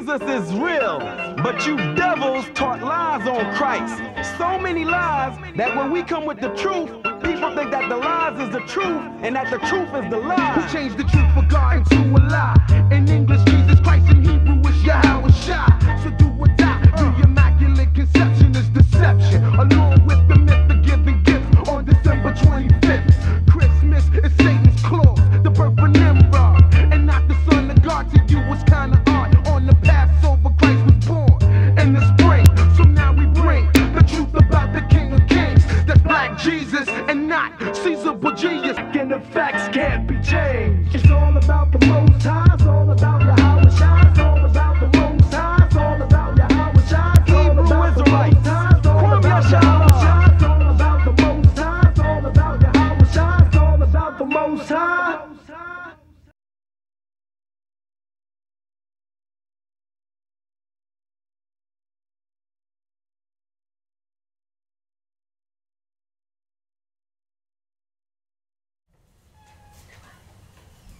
Jesus is real, but you devils taught lies on Christ. So many lies that when we come with the truth, people think that the lies is the truth and that the truth is the lie. Who changed the truth for God into a lie? In English, Jesus Christ, in Hebrew, is Yahweh Shai. So do or die. The Immaculate Conception is deception, along with the myth of giving gifts on December 25th. Christmas is Satan's claws, the birth of Nimrod, and not the Son of God. To you was kinda odd. On the Passover, Christ was born in the spring. So now we bring the truth about the King of Kings. That's Black Jesus and not Caesar Borgias. And the facts can't be changed. It's all about the Most High. It's all about Yahweh Shai. It's all about the Most High. It's all about Yahweh Shai. It's all about the Most High. It's all about Yahweh Shai. It's all about the Most High. It's all about Yahweh Shai. It's all about the Most High.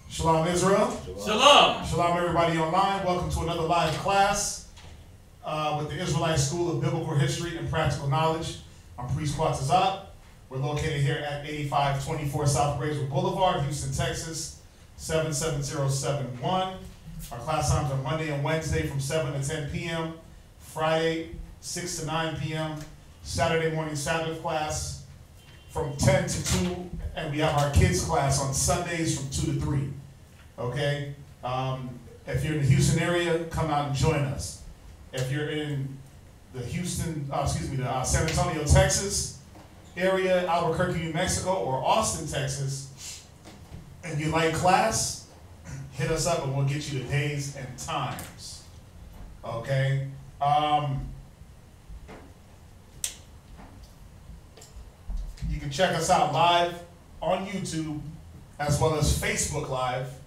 Shalom, Israel. Shalom. Shalom, everybody online. Welcome to another live class with the Israelite School of Biblical History and Practical Knowledge. I'm Priest Quatazat. We're located here at 8524 South Braeswood Boulevard, Houston, Texas, 77071. Our class times are Monday and Wednesday from 7 to 10 p.m., Friday 6 to 9 p.m., Saturday morning Sabbath class from 10 to 2, and we have our kids class on Sundays from 2 to 3. Okay? If you're in the Houston area, come out and join us. If you're in the San Antonio, Texas area, Albuquerque, New Mexico, or Austin, Texas, and you like class, hit us up and we'll get you the days and times. Okay? You can check us out live on YouTube as well as Facebook Live.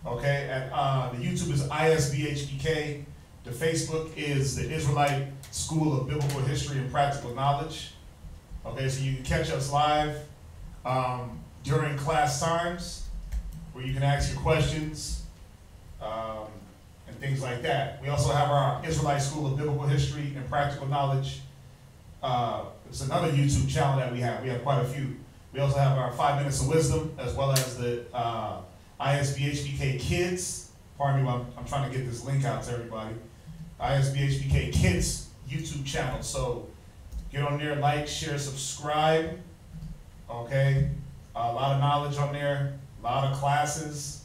Okay, and the YouTube is ISBHBK. The Facebook is the Israelite School of Biblical History and Practical Knowledge. Okay, so you can catch us live during class times where you can ask your questions and things like that. We also have our Israelite School of Biblical History and Practical Knowledge. It's another YouTube channel that we have. We have quite a few. We also have our 5 Minutes of Wisdom, as well as the ISBHBK Kids. Pardon me, I'm trying to get this link out to everybody. ISBHBK Kids YouTube channel. So get on there, like, share, subscribe. Okay, a lot of knowledge on there, a lot of classes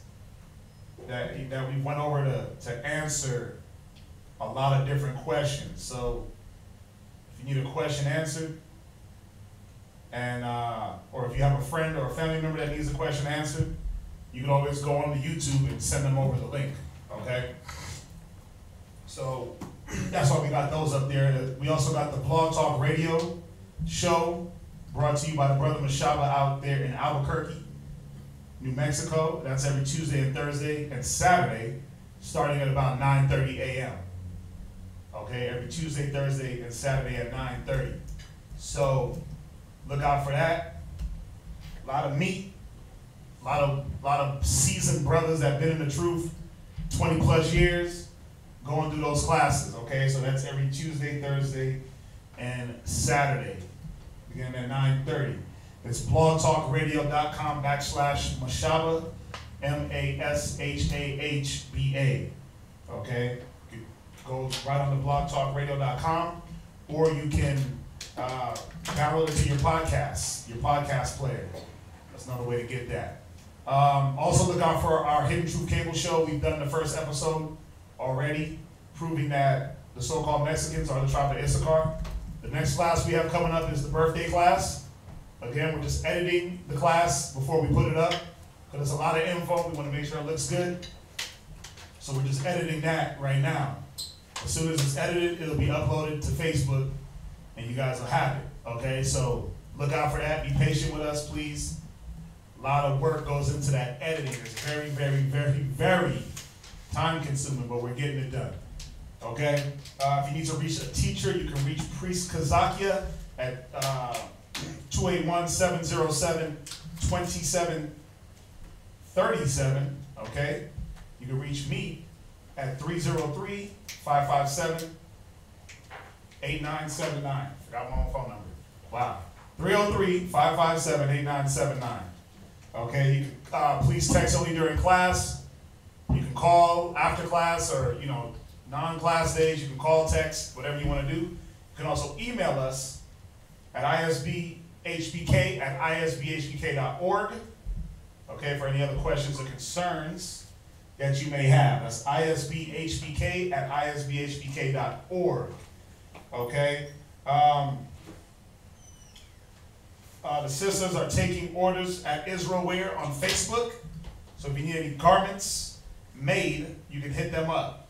that we went over to answer a lot of different questions. So if you need a question answered, and or if you have a friend or a family member that needs a question answered, you can always go on to YouTube and send them over the link. Okay. So that's why we got those up there. We also got the Blog Talk Radio show brought to you by the brother Mashaba out there in Albuquerque, New Mexico. That's every Tuesday and Thursday and Saturday, starting at about 9:30 a.m. Okay, every Tuesday, Thursday, and Saturday at 9:30. So look out for that. A lot of meat, a lot of seasoned brothers that been in the truth 20 plus years going through those classes. Okay, so that's every Tuesday, Thursday, and Saturday, beginning at 9:30. It's blogtalkradio.com/Mashaba, MASHAHBA. Okay, go right on the blogtalkradio.com, or you can download it to your podcast player. That's another way to get that. Also look out for our Hidden Truth Cable show. We've done the first episode already, proving that the so-called Mexicans are the tribe of Issachar. The next class we have coming up is the birthday class. Again, we're just editing the class before we put it up, because it's a lot of info. We want to make sure it looks good. So we're just editing that right now. As soon as it's edited, it'll be uploaded to Facebook, and you guys will have it. Okay, so look out for that. Be patient with us, please. A lot of work goes into that editing. It's very, very, very, very time-consuming, but we're getting it done. Okay? If you need to reach a teacher, you can reach Priest Kazakia at 281-707-2737. Okay? You can reach me at 303-557-8979. Forgot my own phone number. Wow. 303-557-8979. Okay, you can please text only during class. You can call after class or, non-class days. You can call, text, whatever you want to do. You can also email us at isbhbk@isbhbk.org. Okay, for any other questions or concerns that you may have. That's isbhbk@isbhbk.org. Okay. The sisters are taking orders at Israel Wear on Facebook. So if you need any garments made, you can hit them up.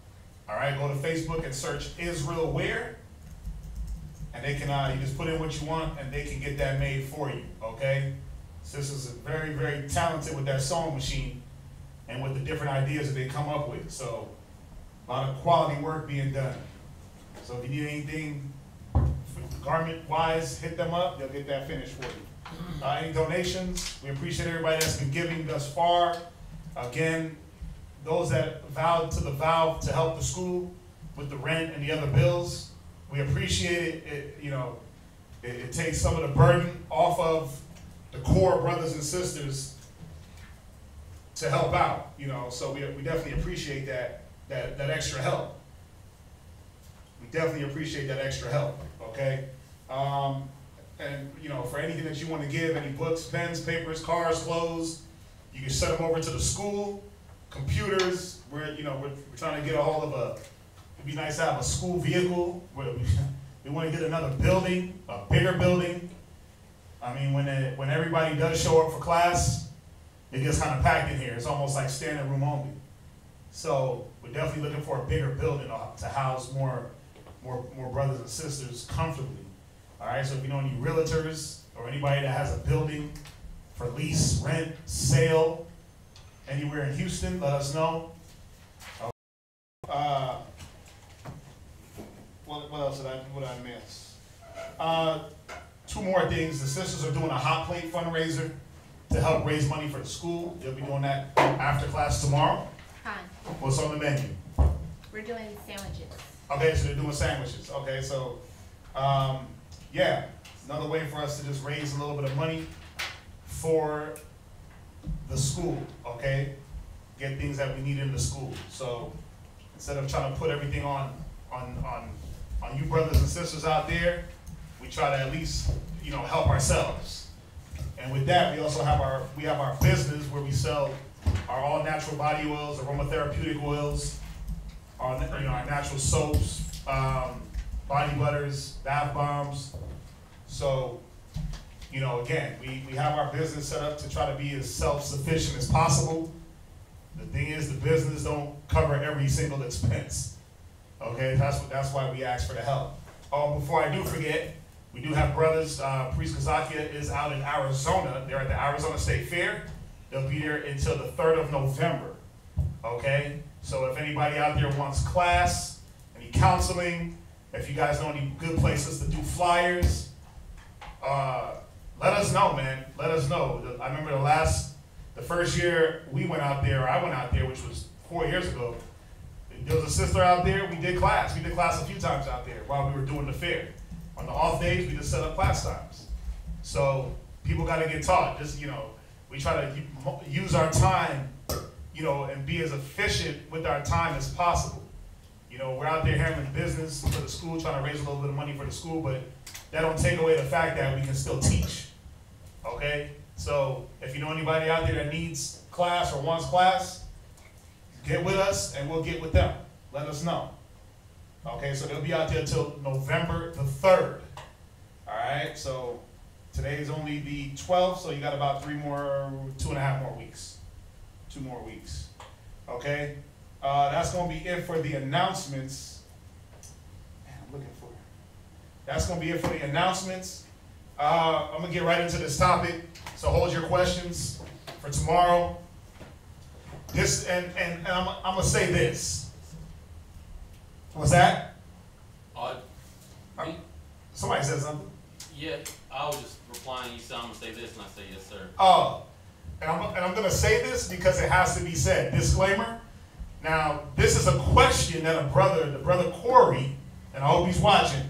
All right, go to Facebook and search Israel Wear. And they can, you just put in what you want and they can get that made for you, okay? Sisters are very, very talented with that sewing machine and with the different ideas that they come up with. So a lot of quality work being done. So if you need anything garment-wise, hit them up. They'll get that finished for you. Any donations? We appreciate everybody that's been giving thus far. Again, those that vowed to the vow to help the school with the rent and the other bills, we appreciate it. It takes some of the burden off of the core brothers and sisters to help out. So we definitely appreciate that extra help. We definitely appreciate that extra help. Okay. And for anything that you want to give, any books, pens, papers, cars, clothes, you can send them over to the school. Computers, we're trying to get a hold of it'd be nice to have a school vehicle. We want to get another building, a bigger building. I mean, when everybody does show up for class, it gets kind of packed in here. It's almost like standing room only. So we're definitely looking for a bigger building to house more brothers and sisters comfortably. All right, so if you know any realtors or anybody that has a building for lease, rent, sale, anywhere in Houston, let us know. What else did I miss? Two more things. The sisters are doing a hot plate fundraiser to help raise money for the school. They'll be doing that after class tomorrow. Hi. What's on the menu? We're doing sandwiches. Okay, so they're doing sandwiches. Okay, so yeah, another way for us to just raise a little bit of money for the school. Okay, get things that we need in the school. So instead of trying to put everything on you brothers and sisters out there, we try to at least help ourselves. And with that, we also have our business where we sell our all natural body oils, aromatherapeutic oils, our natural soaps, body butters, bath bombs. So again, we have our business set up to try to be as self-sufficient as possible. The thing is, the business don't cover every single expense. Okay, that's why we ask for the help. Oh, before I do forget, we do have brothers. Priest Kazakia is out in Arizona. They're at the Arizona State Fair. They'll be there until the 3rd of November. Okay, so if anybody out there wants class, any counseling, if you guys know any good places to do flyers, let us know, man. Let us know. I remember the first year I went out there, which was 4 years ago. There was a sister out there. We did class. We did class a few times out there while we were doing the fair. On the off days, we just set up class times. So people got to get taught. Just we try to use our time, and be as efficient with our time as possible. We're out there handling business for the school, trying to raise a little bit of money for the school, but that don't take away the fact that we can still teach. Okay? So if you know anybody out there that needs class or wants class, get with us and we'll get with them. Let us know. Okay, so they'll be out there till November the 3rd. All right, so today is only the 12th, so you got about 2.5 more weeks. 2 more weeks. Okay, that's going to be it for the announcements. Man, I'm looking for it. That's going to be it for the announcements. I'm going to get right into this topic, so hold your questions for tomorrow. And I'm going to say this. What's that? Somebody said something. Yeah, I was just replying. You said I'm gonna say this, and I say yes, sir. Oh, and I'm gonna say this because it has to be said. Disclaimer: Now, this is a question that the brother Corey, and I hope he's watching,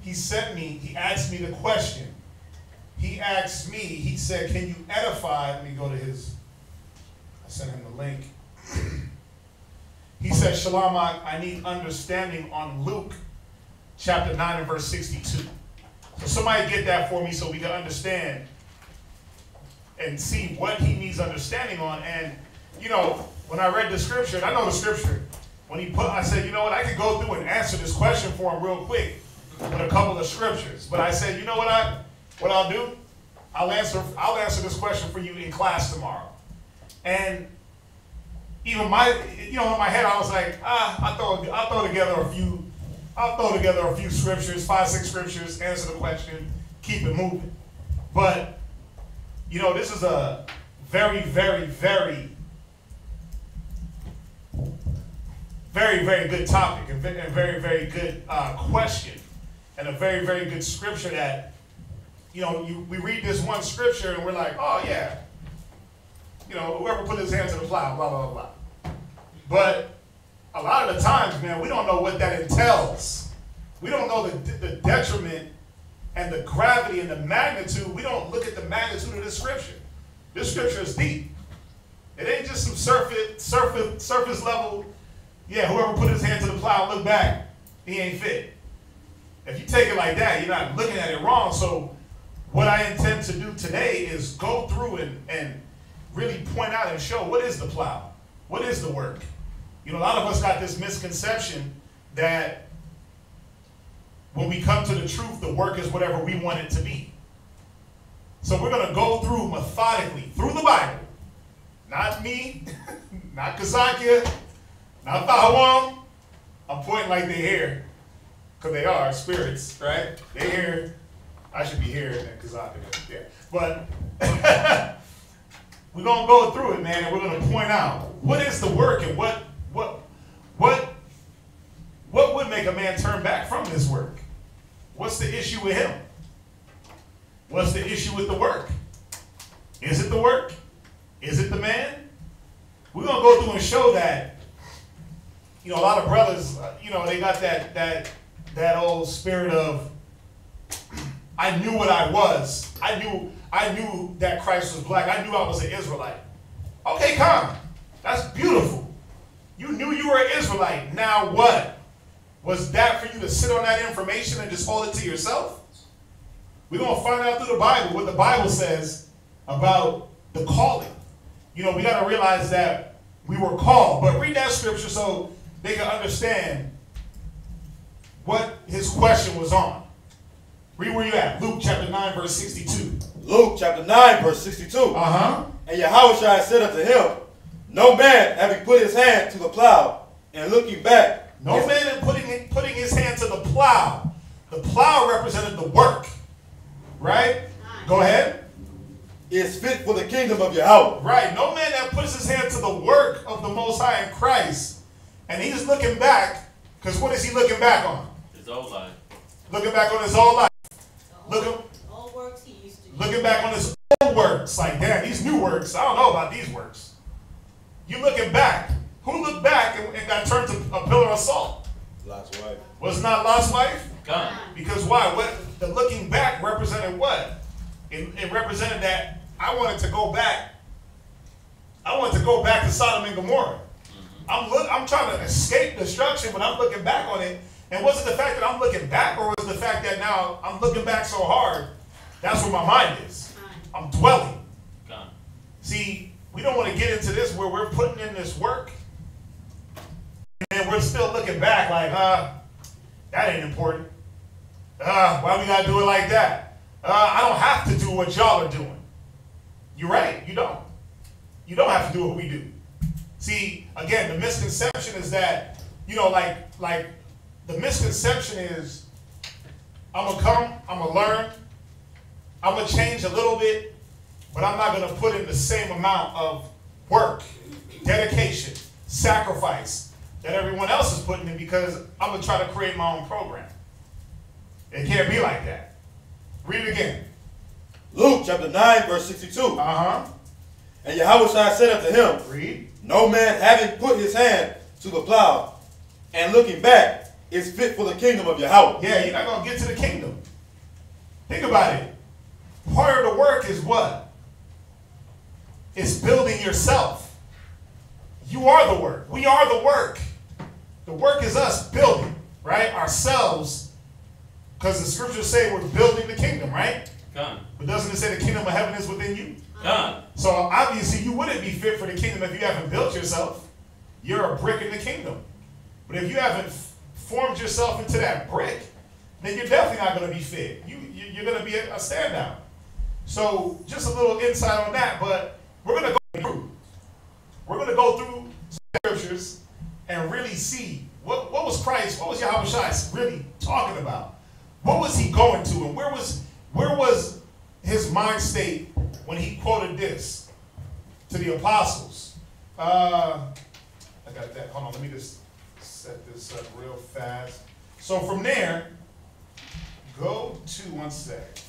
he asked me the question. He asked me, he said, can you edify, let me go to I sent him the link. He said, Shalom, I need understanding on Luke chapter 9 and verse 62. So somebody get that for me so we can understand and see what he needs understanding on. And, you know, when I read the scripture, and I know the scripture, I said, you know what, I could go through and answer this question for him real quick with a couple of scriptures. But I said, you know what I'll do? I'll answer this question for you in class tomorrow. And even in my head, I was like, I'll throw together a few scriptures, 5, 6 scriptures, answer the question, keep it moving. But, you know, this is a very, very, very, very, very good topic, and very, very good question, and a very, very good scripture that, you know, we read this one scripture and we're like, oh yeah, you know, whoever put his hand to the plow, blah, blah, blah. But a lot of the times, man, we don't know what that entails. We don't know the detriment and the gravity and the magnitude. We don't look at the magnitude of this scripture. This scripture is deep. It ain't just some surface level, yeah, whoever put his hand to the plow and look back, he ain't fit. If you take it like that, you're not looking at it wrong. So what I intend to do today is go through and really point out and show what is the plow? What is the work? You know, a lot of us got this misconception that when we come to the truth, the work is whatever we want it to be. So we're going to go through methodically, through the Bible. Not me, not Kazakia, not Thawam. I'm pointing like they're here, because they are spirits, right? They're here. I should be here and Kazakia is there. But we're going to go through it, man, and we're going to point out what is the work and what would make a man turn back from this work? What's the issue with him? What's the issue with the work? Is it the work? Is it the man? We're going to go through and show that, you know, a lot of brothers, you know, they got that old spirit of, I knew what I was. I knew that Christ was black. I knew I was an Israelite. Okay, come. That's beautiful. You knew you were an Israelite. Now what? Was that for you to sit on that information and just hold it to yourself? We're going to find out through the Bible what the Bible says about the calling. You know, we got to realize that we were called. But read that scripture so they can understand what his question was on. Read where you at. Luke chapter 9, verse 62. Luke chapter 9, verse 62. And Yahushua said unto him, no man having put his hand to the plow and looking back. No man putting his hand to the plow. The plow represented the work. Right? Go ahead. Is fit for the kingdom of Yahweh. Right. No man that puts his hand to the work of the Most High in Christ, and he's looking back, because what is he looking back on? His old life. Looking back on his old life. Old works he used to do. Looking back on his old works. Like, damn, these new works, I don't know about these works. You looking back. Who looked back and got turned to a pillar of salt? Lot's wife. Was it not Lot's wife? God. Because why? What the looking back represented what? It represented that I wanted to go back. I wanted to go back to Sodom and Gomorrah. I'm trying to escape destruction, but I'm looking back on it. And was it the fact that I'm looking back, or was it the fact that now I'm looking back so hard, that's where my mind is? I'm dwelling. God. See, we don't want to get into this where we're putting in this work, and we're still looking back like, that ain't important. Why we got to do it like that? I don't have to do what y'all are doing. You're right, you don't. You don't have to do what we do. See, again, the misconception is that, you know, like the misconception is, I'm going to come, I'm going to learn, I'm going to change a little bit, but I'm not going to put in the same amount of work, dedication, sacrifice that everyone else is putting in, because I'm going to try to create my own program. It can't be like that. Read it again. Luke chapter 9, verse 62. Uh-huh. And Yahushua said unto him, Read. No man having put his hand to the plow and looking back is fit for the kingdom of Yahweh. Yeah, you're not going to get to the kingdom. Think about it. Part of the work is what? It's building yourself. You are the work. We are the work. The work is us building, right? Ourselves. Because the scriptures say we're building the kingdom, right? Done. But doesn't it say the kingdom of heaven is within you? Done. So obviously you wouldn't be fit for the kingdom if you haven't built yourself. You're a brick in the kingdom. But if you haven't formed yourself into that brick, then you're definitely not going to be fit. You're going to be a standout. So just a little insight on that, but we're going to go through. We're going to go through scriptures and really see what was Christ, what was Yahushua really talking about? What was he going to, and where was his mind state when he quoted this to the apostles? I got that. Hold on, let me just set this up real fast. So from there, go to, one sec.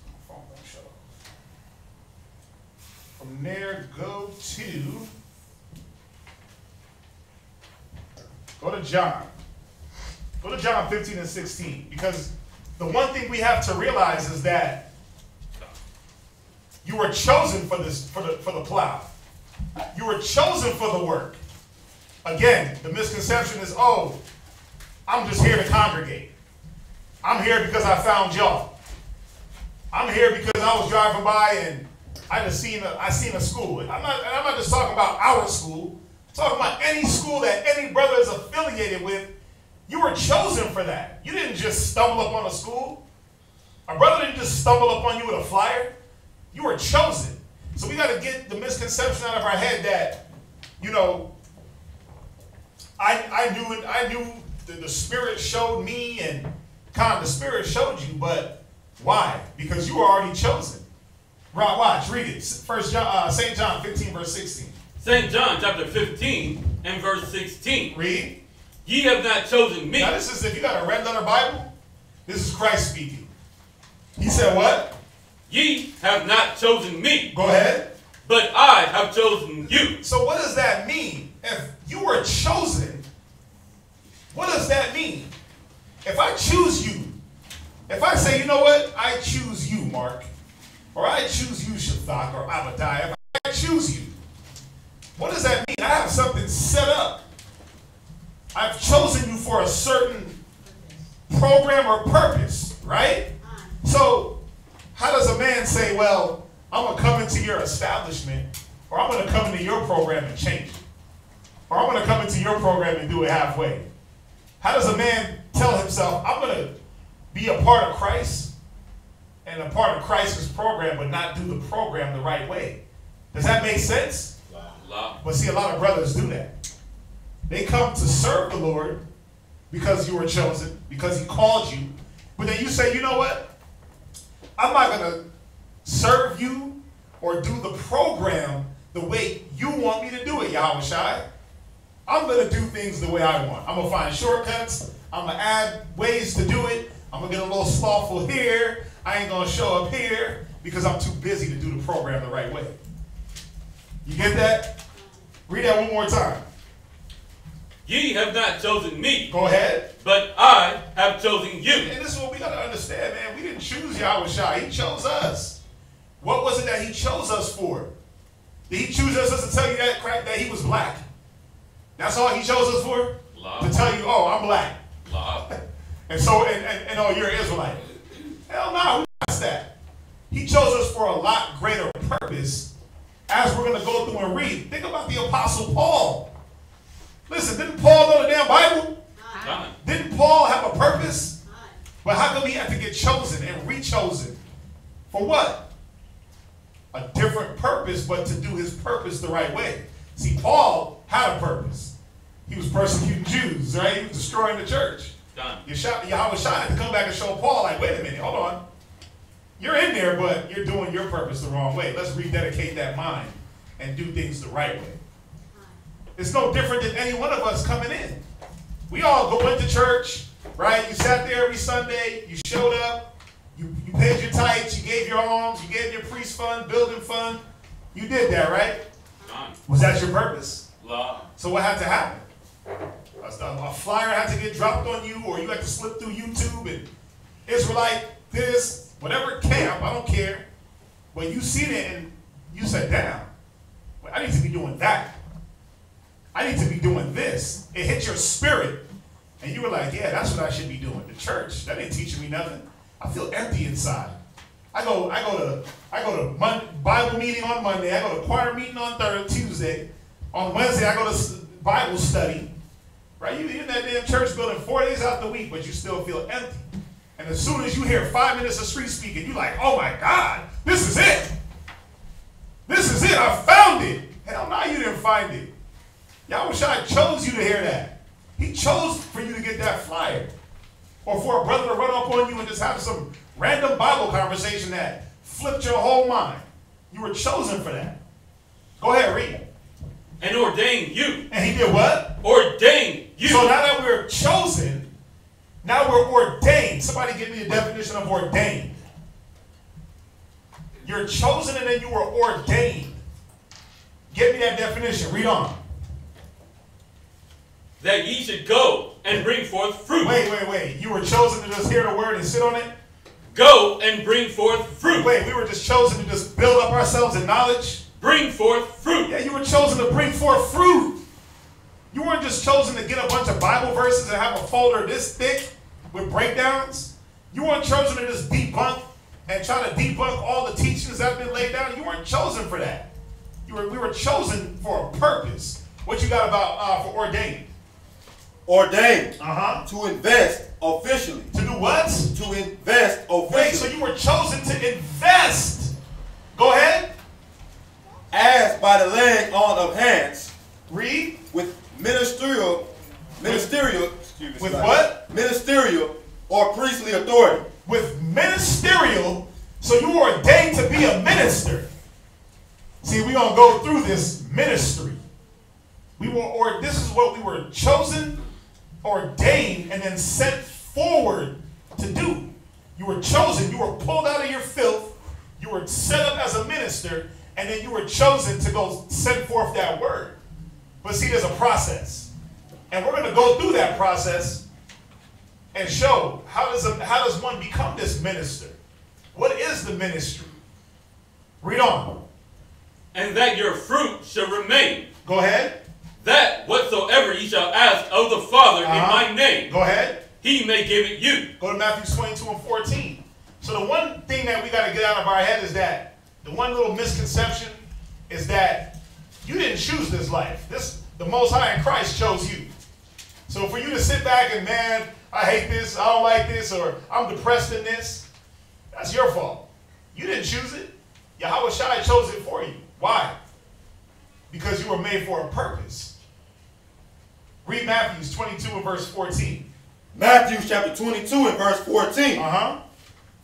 My phone won't shut off. From there, go to John. Go to John 15 and 16. Because the one thing we have to realize is that you were chosen for this, for the plow. You were chosen for the work. Again, the misconception is, oh, I'm just here to congregate. I'm here because I found y'all. I'm here because I was driving by and I seen a school. I'm not just talking about our school. I'm talking about any school that any brother is affiliated with. You were chosen for that. You didn't just stumble upon a school. A brother didn't just stumble upon you with a flyer. You were chosen. So we got to get the misconception out of our head that, you know, I knew the Spirit showed me, and the Spirit showed you, but why? Because you were already chosen. Right, watch, read it. St. John 15, verse 16. St. John chapter 15 and verse 16. Read. Ye have not chosen me. Now this is, if you got a red letter Bible, this is Christ speaking. He said what? Ye have not chosen me. Go ahead. But I have chosen you. So what does that mean? If you were chosen, what does that mean? If I choose you, if I say, you know what, I choose you, Mark, or I choose you, Shathak, or Abadiah, if I choose you, what does that mean? I have something set up. I've chosen you for a certain program or purpose, right? So how does a man say, well, I'm going to come into your establishment, or I'm going to come into your program and change it, or I'm going to come into your program and do it halfway? How does a man tell himself, I'm going to be a part of Christ and a part of Christ's program, but not do the program the right way? Does that make sense? Wow. But see, a lot of brothers do that. They come to serve the Lord because you were chosen, because he called you. But then you say, you know what? I'm not going to serve you or do the program the way you want me to do it, Yahushua. I'm going to do things the way I want. I'm going to find shortcuts. I'm going to add ways to do it. I'm going to get a little slothful here. I ain't going to show up here because I'm too busy to do the program the right way. You get that? Read that one more time. Ye have not chosen me. Go ahead. But I have chosen you. And this is what we got to understand, man. We didn't choose Yahushua. He chose us. What was it that he chose us for? Did he choose us to tell you that he was black? That's all he chose us for? Love. To tell you, oh, I'm black. Love. And so, and oh, you're an Israelite. Hell no, who does that? He chose us for a lot greater purpose, as we're going to go through and read. Think about the Apostle Paul. Listen, didn't Paul know the damn Bible? Didn't Paul have a purpose? But how come he had to get chosen and rechosen? For what? A different purpose, but to do his purpose the right way. See, Paul had a purpose. He was persecuting Jews, right? He was destroying the church. Yahushua had to come back and show Paul, like, wait a minute, hold on. You're in there, but you're doing your purpose the wrong way. Let's rededicate that mind and do things the right way. It's no different than any one of us coming in. We all went to church, right? You sat there every Sunday. You showed up. You paid your tithes. You gave your alms. You gave your priest fund, building fund. You did that, right? Was that your purpose? Lord. So what had to happen? A flyer had to get dropped on you, or you had to slip through YouTube and Israelite this, whatever camp, I don't care. When you seen it and you said, damn, I need to be doing that. I need to be doing this. It hit your spirit. And you were like, yeah, that's what I should be doing. The church, that ain't teaching me nothing. I feel empty inside. I go to Bible meeting on Monday. I go to choir meeting on Tuesday. On Wednesday, I go to Bible study. Right? You in that damn church building 4 days out the week, but you still feel empty. And as soon as you hear 5 minutes of street speaking, you're like, oh my God, this is it. This is it. I found it. Hell no, you didn't find it. Yahushua chose you to hear that. He chose for you to get that flyer. Or for a brother to run up on you and just have some random Bible conversation that flipped your whole mind. You were chosen for that. Go ahead, read. And ordained you. And he did what? Ordained you. So now that we're chosen, now we're ordained. Somebody give me a definition of ordained. You're chosen and then you were ordained. Give me that definition. Read on. That ye should go and bring forth fruit. Wait. You were chosen to just hear the word and sit on it? Go and bring forth fruit. Wait, we were just chosen to just build up ourselves in knowledge? Bring forth fruit. Yeah, you were chosen to bring forth fruit. You weren't just chosen to get a bunch of Bible verses and have a folder this thick with breakdowns. You weren't chosen to just debunk and try to debunk all the teachings that have been laid down. You weren't chosen for that. We were chosen for a purpose. What you got about for ordained? Ordained. To invest officially. To do what? To invest officially. Wait, so you were chosen to invest. Go ahead. As by the laying on of hands. Read. With ministerial, excuse me. With what? Ministerial or priestly authority. With ministerial, so you were ordained to be a minister. See, we're going to go through this ministry. This is what we were chosen, ordained, and then sent forward to do. You were chosen, you were pulled out of your filth, you were set up as a minister, and then you were chosen to go send forth that word. But see, there's a process. And we're going to go through that process and show how does one become this minister? What is the ministry? Read on. And that your fruit shall remain. Go ahead. That whatsoever ye shall ask of the Father in my name. Go ahead. He may give it you. Go to Matthew 22 and 14. So the one thing that we got to get out of our head is that the one little misconception is that you didn't choose this life. The Most High in Christ chose you. So for you to sit back and, man, I hate this, I don't like this, or I'm depressed in this, that's your fault. You didn't choose it. Yahushua chose it for you. Why? Because you were made for a purpose. Read Matthew 22 and verse 14. Matthew chapter 22 and verse 14.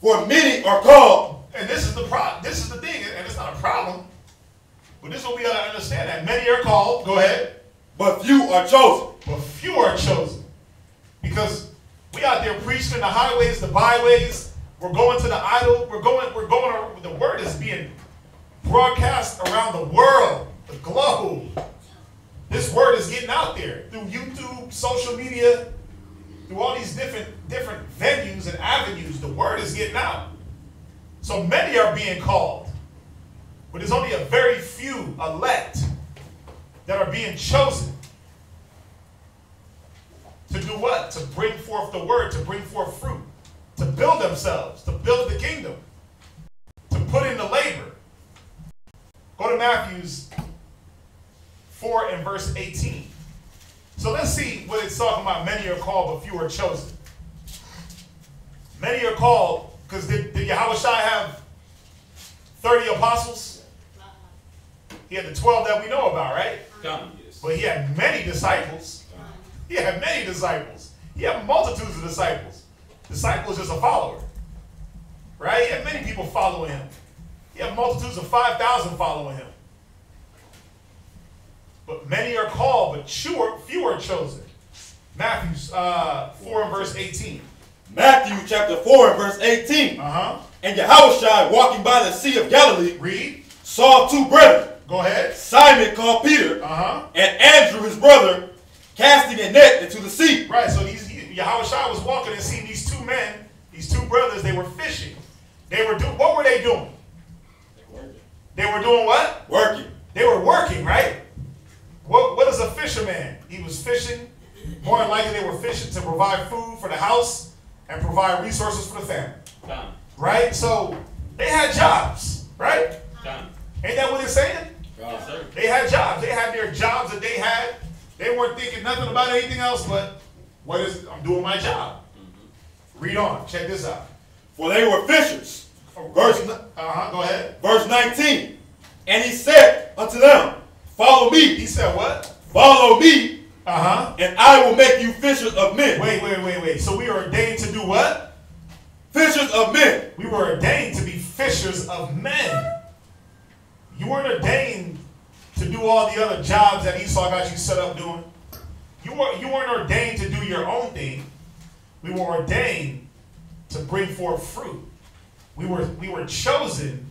For many are called. And this is the thing, and it's not a problem. But this is what we got to understand, that many are called. Go ahead. But few are chosen. But few are chosen. Because we out there preaching in the highways, the byways. We're going to the idol. We're going. The word is being broadcast around the world, the globe. This word is getting out there through YouTube, social media, through all these different venues and avenues. The word is getting out. So many are being called. But there's only a very few elect that are being chosen. To do what? To bring forth the word, to bring forth fruit, to build themselves, to build the kingdom, to put in the labor. Go to Matthew's 4 and verse 18. So let's see what it's talking about. Many are called, but few are chosen. Many are called, because did Yahushua have 30 apostles? He had the 12 that we know about, right? Yes. But he had many disciples. He had many disciples. He had multitudes of disciples. Disciple is just a follower. Right? He had many people following him. He had multitudes of 5,000 following him. But many are called, but few are chosen. Matthew 4 and verse 18. Matthew chapter 4 and verse 18. And Yahushua, walking by the Sea of Galilee, read, saw two brethren Go ahead. Simon called Peter, and Andrew his brother, casting a net into the sea. Right, so Yahushua was walking and seeing these two men, these two brothers, they were fishing. They were doing, what were they doing? They were doing what? Working. They were working, right? What is a fisherman? He was fishing. More than likely they were fishing to provide food for the house and provide resources for the family. Done. Right? So they had jobs, right? Done. Ain't that what it's saying? Yes, sir. They had jobs. They had their jobs that they had. They weren't thinking nothing about anything else but I'm doing my job. Read on. Check this out. For they were fishers. Go ahead. Verse 19. And he said unto them, follow me. He said what? Follow me. And I will make you fishers of men. Wait. So we are ordained to do what? Fishers of men. We were ordained to be fishers of men. You weren't ordained to do all the other jobs that Esau got you set up doing. You weren't ordained to do your own thing. We were ordained to bring forth fruit. We were chosen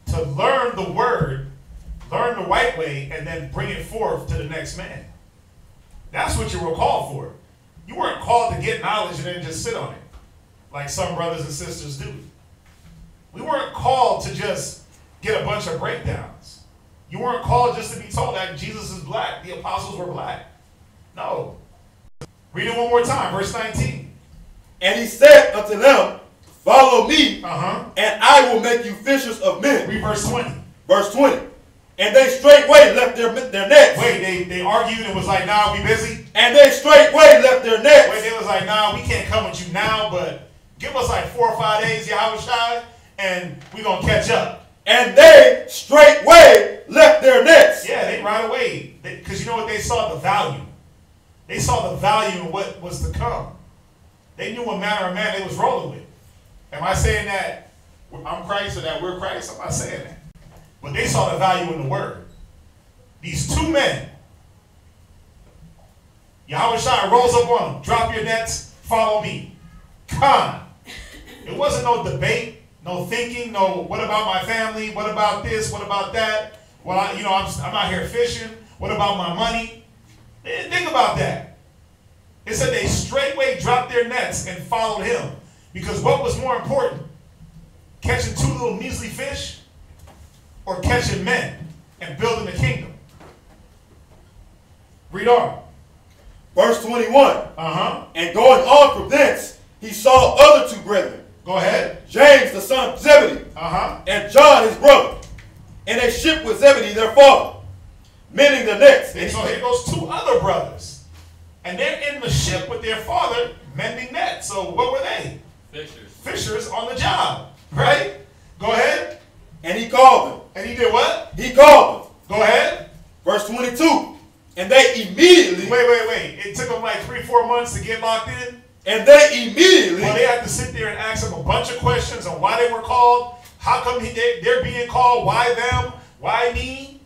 to learn the word, learn the right way, and then bring it forth to the next man. That's what you were called for. You weren't called to get knowledge and then just sit on it, like some brothers and sisters do. We weren't called to just get a bunch of breakdowns. You weren't called just to be told that Jesus is black, the apostles were black. No. Read it one more time, verse 19. And he said unto them, follow me, and I will make you fishers of men. Read verse 20. Verse 20. And they straightway left their nets. Wait, they argued and was like, nah, we busy? And they straightway left their nets. Wait, they was like, nah, we can't come with you now, but give us like 4 or 5 days, Yahushua, and we going to catch up. And they straightway left their nets. Yeah, they right away. Because you know what? They saw the value. They saw the value in what was to come. They knew what manner of man they was rolling with. Am I saying that I'm Christ or that we're Christ? I'm not saying that. But they saw the value in the word. These two men, Yahushua rose up on them. Drop your nets, follow me. Come. It wasn't no debate, no thinking, no what about my family, what about this, what about that. Well, I'm out here fishing. What about my money? They didn't think about that. It said they straightway dropped their nets and followed him. Because what was more important? Catching 2 little measly fish or catching men and building the kingdom? Read on. Verse 21. And going on from thence, he saw other 2 brethren. Go ahead. James, the son of Zebedee, and John, his brother, in a ship with Zebedee, their father, mending the nets. And so here goes 2 other brothers. And they're in the ship with their father, mending nets. So what were they? Fishers. Fishers on the job, right? Go ahead. And he called them. And he did what? He called them. Go ahead. Verse 22. And they immediately. Wait. It took them like 3-4 months to get locked in. And they immediately. Well, they had to sit there and ask them a bunch of questions on why they were called. How come they're being called? Why them? Why me?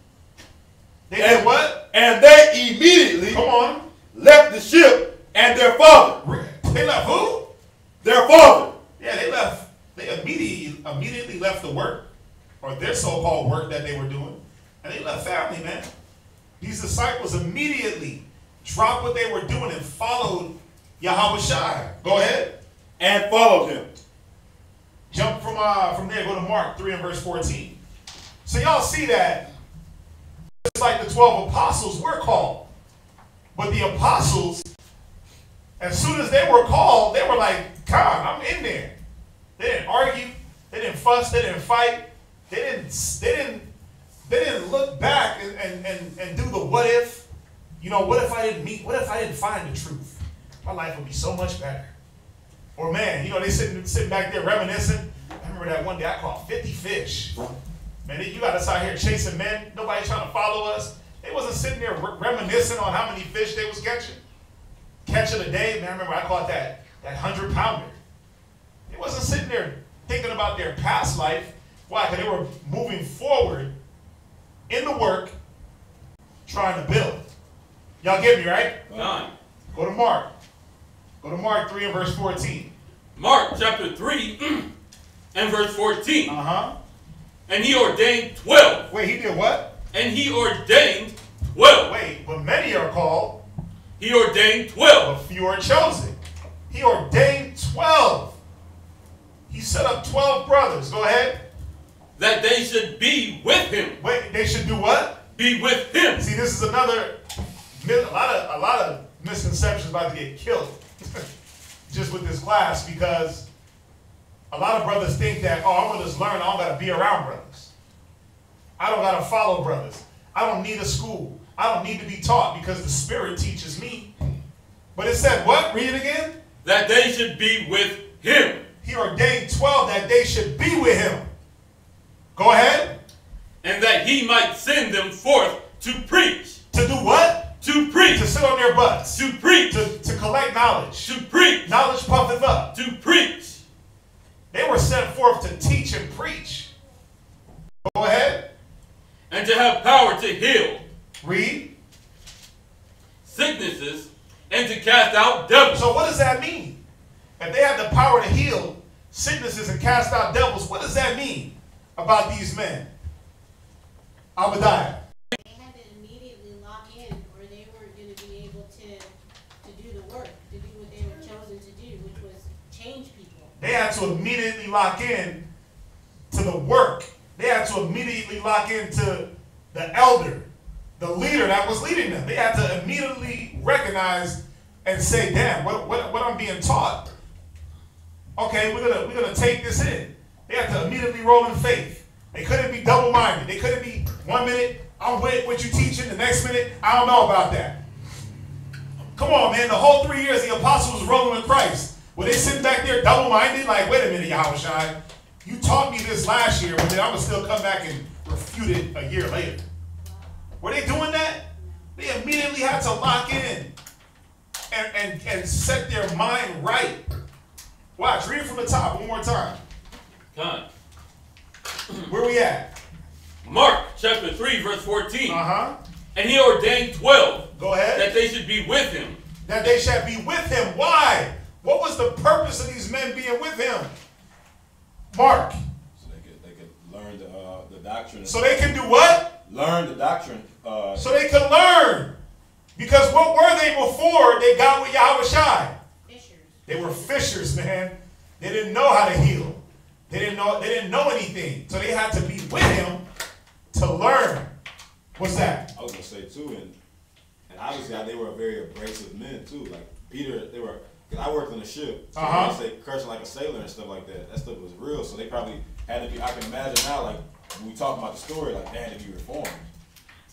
They did what? And they immediately. Come on. Left the ship and their father. They left who? Their father. Yeah, they left. They immediately left the work, or their so-called work that they were doing, and they left family, man. These disciples immediately dropped what they were doing and followed Yahushua. Go ahead. And followed him. Jump from there, go to Mark 3 and verse 14. So y'all see that it's like the 12 apostles were called. But the apostles, as soon as they were called, they were like, God, I'm in there. They didn't argue. They didn't fuss. They didn't fight. They didn't look back and do the what if. You know, what if I didn't find the truth? My life would be so much better. Or man, you know, they sitting back there reminiscing. I remember that one day I caught 50 fish. Man, you got us out here chasing men. Nobody trying to follow us. They wasn't sitting there reminiscing on how many fish they was catching. Catching a day, man, I remember I caught that 100-pounder. They wasn't sitting there thinking about their past life. Why? Because they were moving forward in the work, trying to build. Y'all get me, right? Done. Go to Mark. Go to Mark 3 and verse 14. Mark chapter 3 and verse 14. And he ordained 12. Wait, he did what? And he ordained 12. Wait, but many are called. He ordained 12. But few are chosen. He ordained 12. He set up 12 brothers. Go ahead. That they should be with him. Wait, they should do what? Be with him. See, this is another, a lot of misconceptions about to get killed just with this class, because a lot of brothers think that, oh, I'm going to just learn. I don't got to be around brothers. I don't got to follow brothers. I don't need a school. I don't need to be taught because the Spirit teaches me. But it said what? Read it again. That they should be with him. He ordained 12 that they should be with him. Go ahead. And that he might send them forth to preach. To do what? To preach. To sit on their butts. To preach. To collect knowledge. To preach. Knowledge puffeth up. To preach. They were sent forth to teach and preach. Go ahead. And to have power to heal. Read. Sicknesses and to cast out devils. So what does that mean? If they have the power to heal sicknesses and cast out devils, what does that mean about these men? Obadiah. They had to immediately lock in, or they weren't going to be able to do the work, to do what they were chosen to do, which was change people. They had to immediately lock in to the work. They had to immediately lock into the elder, the leader that was leading them. They had to immediately recognize and say, damn, what I'm being taught. Okay, we're gonna take this in. They had to immediately roll in faith. They couldn't be double-minded. They couldn't be 1 minute, I'm with what you teaching, the next minute, I don't know about that. Come on, man, the whole 3 years the apostles was rolling with Christ. Were they sitting back there double-minded? Like, wait a minute, Yahushua, you taught me this last year, but then I'm gonna still come back and refute it a year later. Were they doing that? They immediately had to lock in and set their mind right. Watch, read it from the top one more time. Con. Where we at? Mark chapter 3 verse 14. Uh-huh. And he ordained 12. Go ahead. That they should be with him. That they shall be with him. Why? What was the purpose of these men being with him? Mark. So they could learn the doctrine. So they can do what? Learn the doctrine. So they could learn. Because what were they before they got with Yahushua? Fishers. They were fishers, man. They didn't know how to heal. They didn't know anything. So they had to be with him to learn. What's that? I was gonna say too, and obviously they were very abrasive men too. Like Peter, they were. Cause I worked on a ship, so they say cursing like a sailor and stuff like that. That stuff was real. So they probably had to be. I can imagine now, like when we talk about the story, like they had to be reformed.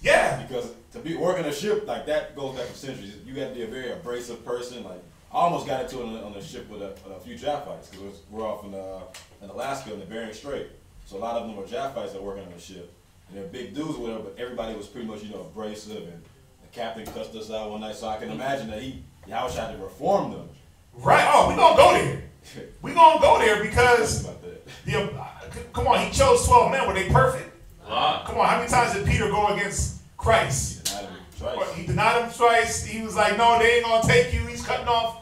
Yeah. Because to be working a ship like that goes back for centuries. You got to be a very abrasive person. Like I almost got into it on a ship with a few Japhites because we're off in Alaska in the Bering Strait. So a lot of them were Japhites that were working on the ship, and they're big dudes or whatever. But everybody was pretty much abrasive, and the captain cussed us out one night. So I can imagine that Yahushua had to reform them. Right. Oh, we're gonna go there. We're gonna go there because come on, he chose 12 men. Were they perfect? Come on, how many times did Peter go against Christ? He denied him twice. He was like, no, they ain't gonna take you. He's cutting off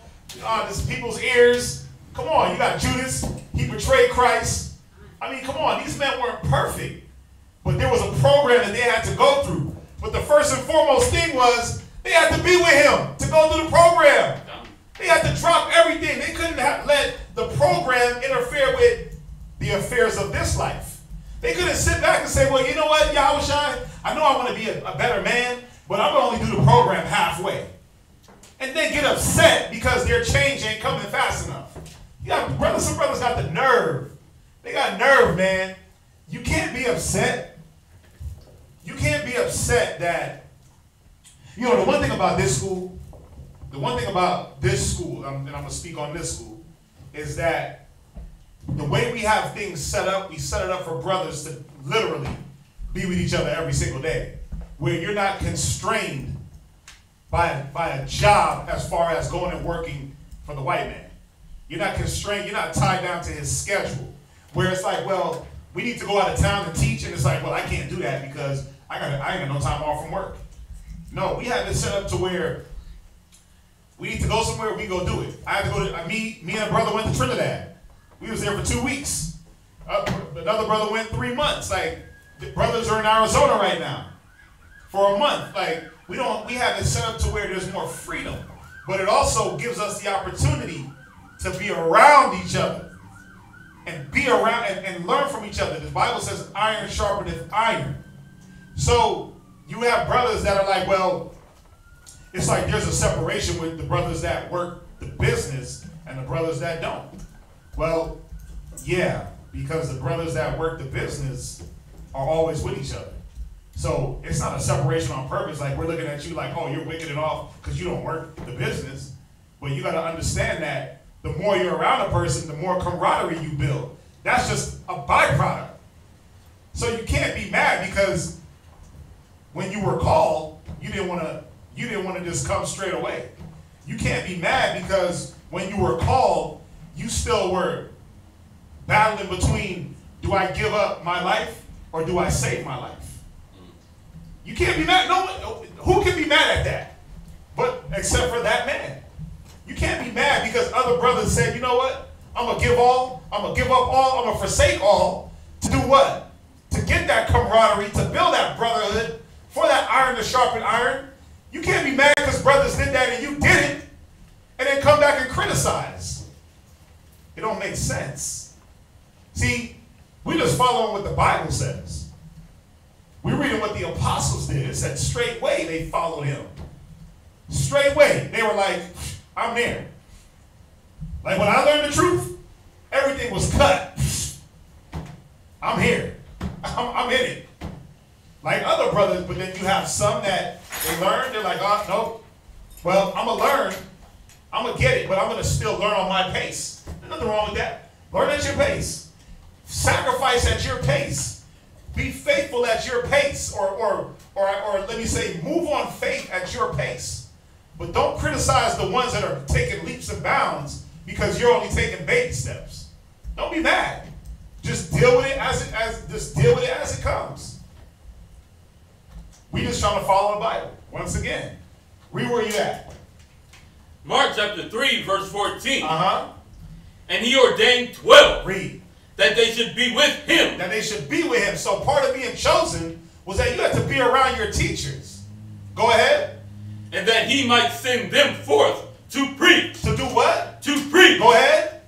this people's ears. Come on, you got Judas. He betrayed Christ. I mean, come on, these men weren't perfect. But there was a program that they had to go through. But the first and foremost thing was they had to be with him to go through the program. They had to drop everything. They couldn't have let the program interfere with the affairs of this life. They couldn't sit back and say, well, you know what, Yahushua, I know I want to be a better man, but I'm going to only do the program halfway. And then get upset because their change ain't coming fast enough. Some brothers got the nerve. They got nerve, man. You can't be upset. You can't be upset that, the one thing about this school, and I'm going to speak on this school, is that the way we have things set up, we set it up for brothers to literally be with each other every single day, where you're not constrained by a job as far as going and working for the white man. You're not constrained, you're not tied down to his schedule, where it's like, well, we need to go out of town to teach, and it's like, well, I can't do that because I ain't got no time off from work. No, we have it set up to where we need to go somewhere, we go do it. I had to go to, me and a brother went to Trinidad. We was there for 2 weeks. Another brother went 3 months. Like, the brothers are in Arizona right now. for a month. Like, we have it set up to where there's more freedom. But it also gives us the opportunity to be around each other. And be around and learn from each other. The Bible says iron sharpeneth iron. So you have brothers that are like, well, it's like there's a separation with the brothers that work the business and the brothers that don't. Well, yeah, because the brothers that work the business are always with each other. So it's not a separation on purpose. Like, we're looking at you like, oh, you're wicked it off because you don't work the business. But you got to understand that the more you're around a person, the more camaraderie you build. That's just a byproduct. So you can't be mad because when you were called, you didn't want to just come straight away. You can't be mad because when you were called, you still were battling between, do I give up my life or do I save my life? You can't be mad. No one, who can be mad at that? But except for that man. You can't be mad because other brothers said, you know what? I'm going to give all. I'm going to give up all. I'm going to forsake all. To do what? To get that camaraderie, to build that brotherhood, for that iron to sharpen iron. You can't be mad because brothers did that and you didn't, and then come back and criticize. It don't make sense. See, we just following what the Bible says. We're reading what the apostles did. It said straightway they followed him. Straightway. They were like, I'm there. Like, when I learned the truth, everything was cut. I'm here. I'm in it. Like other brothers, but then you have some that they learn. They're like, oh, no. Well, I'm going to learn. I'm going to get it, but I'm going to still learn on my pace. There's nothing wrong with that. Learn at your pace. Sacrifice at your pace. Be faithful at your pace. Or let me say, move on faith at your pace. But don't criticize the ones that are taking leaps and bounds because you're only taking baby steps. Don't be mad. Just deal with it as it comes. We just trying to follow the Bible. Once again, read where you at. Mark chapter 3, verse 14. And he ordained 12. Read. That they should be with him. That they should be with him. So part of being chosen was that you had to be around your teachers. Go ahead. And that he might send them forth to preach. To do what? To preach. Go ahead.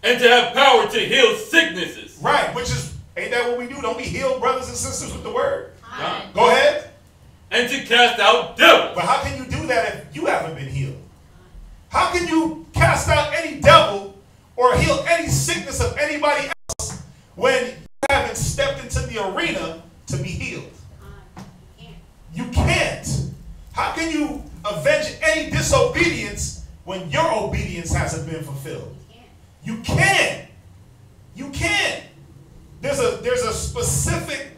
And to have power to heal sicknesses. Right, which is, ain't that what we do? Don't we heal brothers and sisters with the word? Right. Go ahead. And to cast out devils. But how can you do that if you haven't been healed? How can you cast out any devil or heal any sickness of anybody else when you haven't stepped into the arena to be healed? You can't. How can you avenge any disobedience when your obedience hasn't been fulfilled? You can't. You can't. There's a specific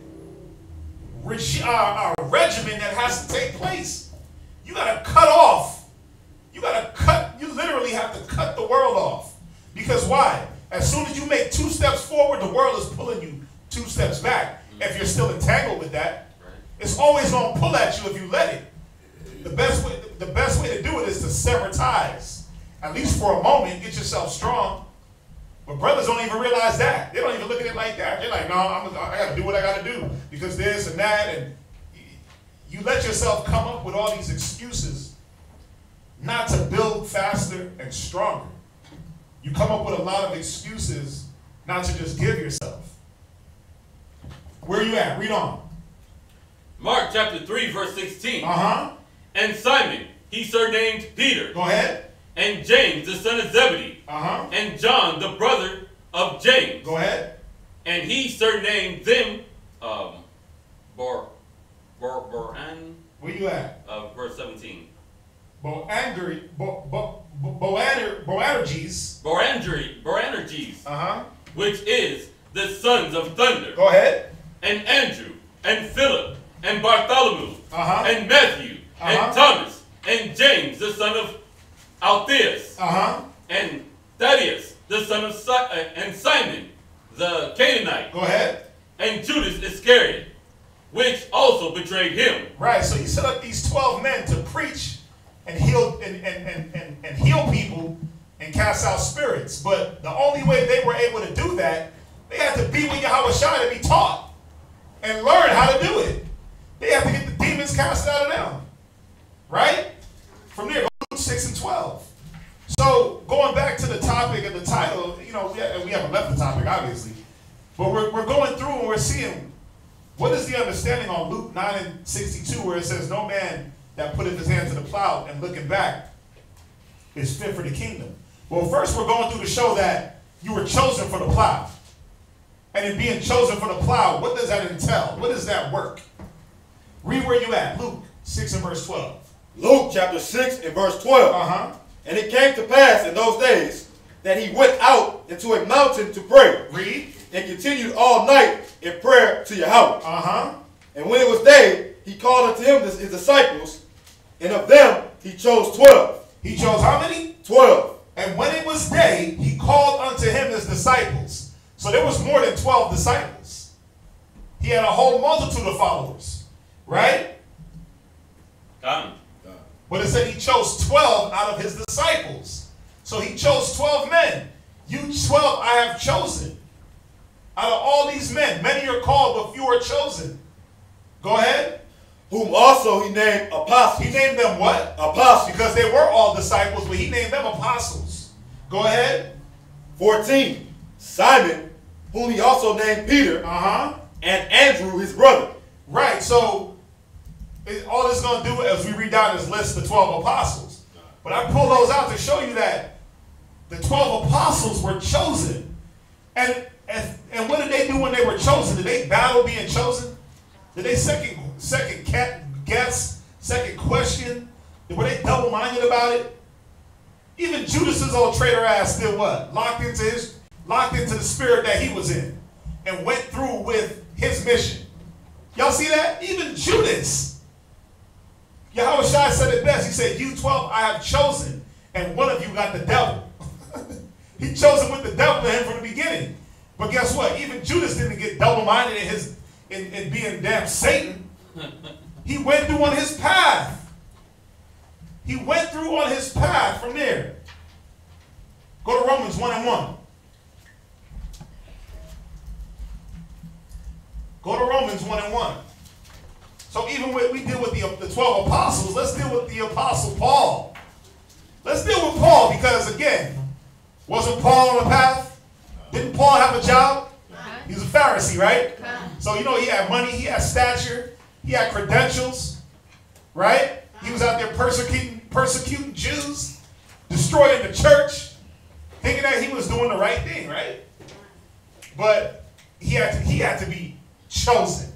regimen that has to take place. You got to cut off. You literally have to cut the world off. Because why? As soon as you make 2 steps forward, the world is pulling you 2 steps back. If you're still entangled with that, it's always going to pull at you if you let it. The best way to do it is to sever ties. At least for a moment, get yourself strong. But brothers don't even realize that. They don't even look at it like that. They're like, no, I got to do what I got to do because this and that. And you let yourself come up with all these excuses not to build faster and stronger. You come up with a lot of excuses not to just give yourself. Where are you at? Read on. Mark chapter 3, verse 16. And Simon, he surnamed Peter. Go ahead. And James, the son of Zebedee. And John, the brother of James. Go ahead. And he surnamed them, Boran. Where you at? Verse 17. Boanerges. Which is the sons of thunder. Go ahead. And Andrew, and Philip, and Bartholomew, and Matthew, and Thomas, and James, the son of Alphaeus, and Thaddeus, the son of and Simon, the Canaanite. Go ahead. And Judas Iscariot, which also betrayed him. Right, so he set up these 12 men to preach and heal and heal people and cast out spirits. But the only way they were able to do that, they had to be with Yahweh Shai to be taught and learn how to do it. They have to get the demons demons cast out of them. Right? From there, go to 6 and 12. So going back to the topic and the title, you know, we haven't left the topic, obviously. But we're going through and we're seeing what is the understanding on Luke 9 and 62 where it says, no man that putteth his hand to the plow and looking back is fit for the kingdom. Well, first we're going through to show that you were chosen for the plow. And in being chosen for the plow, what does that entail? What does that work? Read where you at. Luke 6 and verse 12. Luke chapter 6 and verse 12. And it came to pass in those days that he went out into a mountain to pray. Read. And continued all night in prayer to Yahweh. And when it was day, he called unto him his disciples, and of them he chose 12. He chose how many? 12. And when it was day, he called unto him his disciples. So there was more than 12 disciples. He had a whole multitude of followers. Right? But it said he chose 12 out of his disciples. So he chose 12 men. You 12 I have chosen. Out of all these men, many are called, but few are chosen. Go ahead. Whom also he named apostles. He named them what? Apostles. Because they were all disciples, but he named them apostles. Go ahead. 14. Simon, whom he also named Peter. And Andrew, his brother. Right. So all this is going to do as we read down this list, the 12 apostles. But I pull those out to show you that the 12 apostles were chosen. And what did they do when they were chosen? Did they battle being chosen? Did they second guess, second question? Were they double-minded about it? Even Judas's old traitor ass still what? Locked into the spirit that he was in and went through with his mission. Y'all see that? Even Judas. Yahushua said it best. He said, you 12 I have chosen, and one of you got the devil. He chose him with the devil in him from the beginning. But guess what? Even Judas didn't get double-minded in being damn Satan. He went through on his path. He went through on his path from there. Go to Romans 1 and 1. Go to Romans 1 and 1. So even what we deal with the 12 apostles, let's deal with the apostle Paul. Let's deal with Paul because, again, wasn't Paul on the path? Didn't Paul have a job? He was a Pharisee, right? So, you know, he had money, he had stature, he had credentials, right? He was out there persecuting Jews, destroying the church, thinking that he was doing the right thing, right? But he had to be chosen.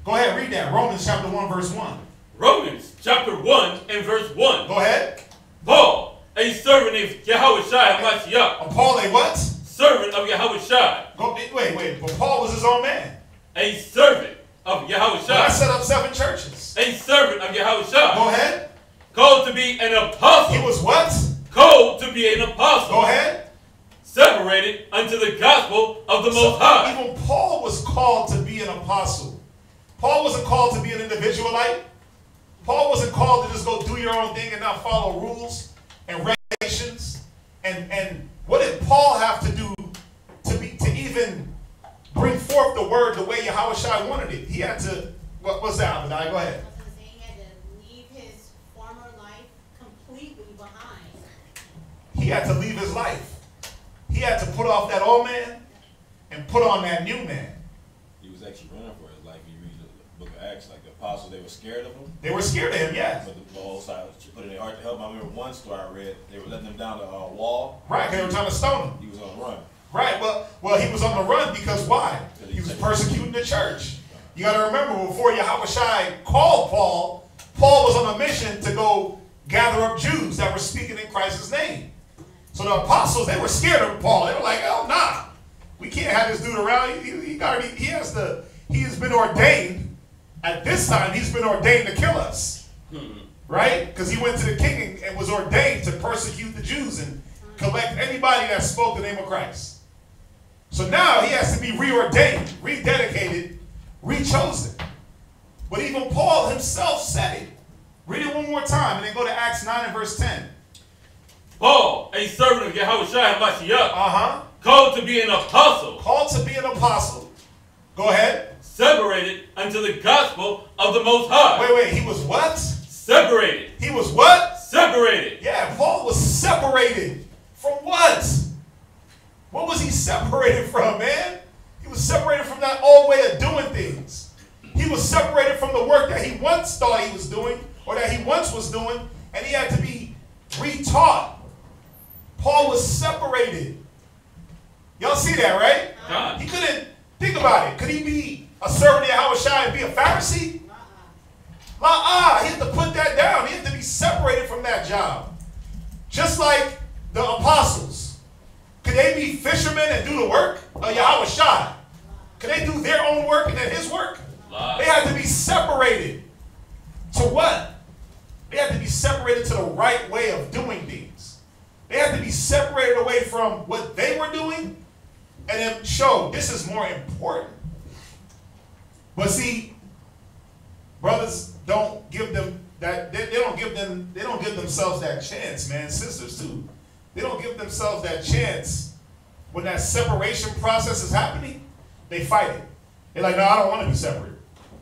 Go ahead, read that. Romans chapter 1, verse 1. Romans chapter 1 and verse 1. Go ahead. Paul, a servant of Yahushua HaMashiach. Paul, a what? Servant of Yahushua. Wait. But Paul was his own man. A servant of Yahushua. I set up 7 churches. A servant of Yahushua. Go ahead. Called to be an apostle. He was what? Called to be an apostle. Go ahead. Separated unto the gospel of the Most High. Even Paul was called to be an apostle. Paul wasn't called to be an individualite. Paul wasn't called to just go do your own thing and not follow rules and regulations. And what did Paul have to do to even bring forth the word the way Yahushua wanted it? He had to, what was that? Abadai? Go ahead. He had to leave his former life completely behind. He had to leave his life. He had to put off that old man and put on that new man. He was actually running for his life. You read the book of Acts, like the apostles, they were scared of him. They were scared of him, yes. But the whole side put in their heart to help him. I remember one story I read, they were letting him down the wall. Right, they were trying to stone him. He was on the run. Right, well, he was on the run because why? He was persecuting the church. You got to remember, before Yahushua called Paul, Paul was on a mission to go gather up Jews that were speaking in Christ's name. So the apostles, they were scared of Paul. They were like, oh, nah, we can't have this dude around. He has been ordained. At this time, he's been ordained to kill us. Right? Because he went to the king and was ordained to persecute the Jews and collect anybody that spoke the name of Christ. So now he has to be reordained, rededicated, rechosen. But even Paul himself said it. Read it one more time and then go to Acts 9 and verse 10. Paul, a servant of Yahushua HaMashiach. Called to be an apostle. Called to be an apostle. Go ahead. separated unto the gospel of the Most High. Wait, he was what? Separated. He was what? Separated. Yeah, Paul was separated from what? What was he separated from, man? He was separated from that old way of doing things. He was separated from the work that he once thought he was doing, or that he once was doing, and he had to be retaught. Paul was separated. Y'all see that, right? God. He couldn't, think about it. Could he be a servant of Yahushua and be a Pharisee? He had to put that down. He had to be separated from that job. Just like the apostles. Could they be fishermen and do the work of Yahushua? Could they do their own work and then his work? They had to be separated. To what? They had to be separated to the right way of doing things. They had to be separated away from what they were doing and then show this is more important. But see, brothers don't give them that, they don't give themselves that chance, man. Sisters too. They don't give themselves that chance when that separation process is happening. They fight it. They're like, no, I don't want to be separate.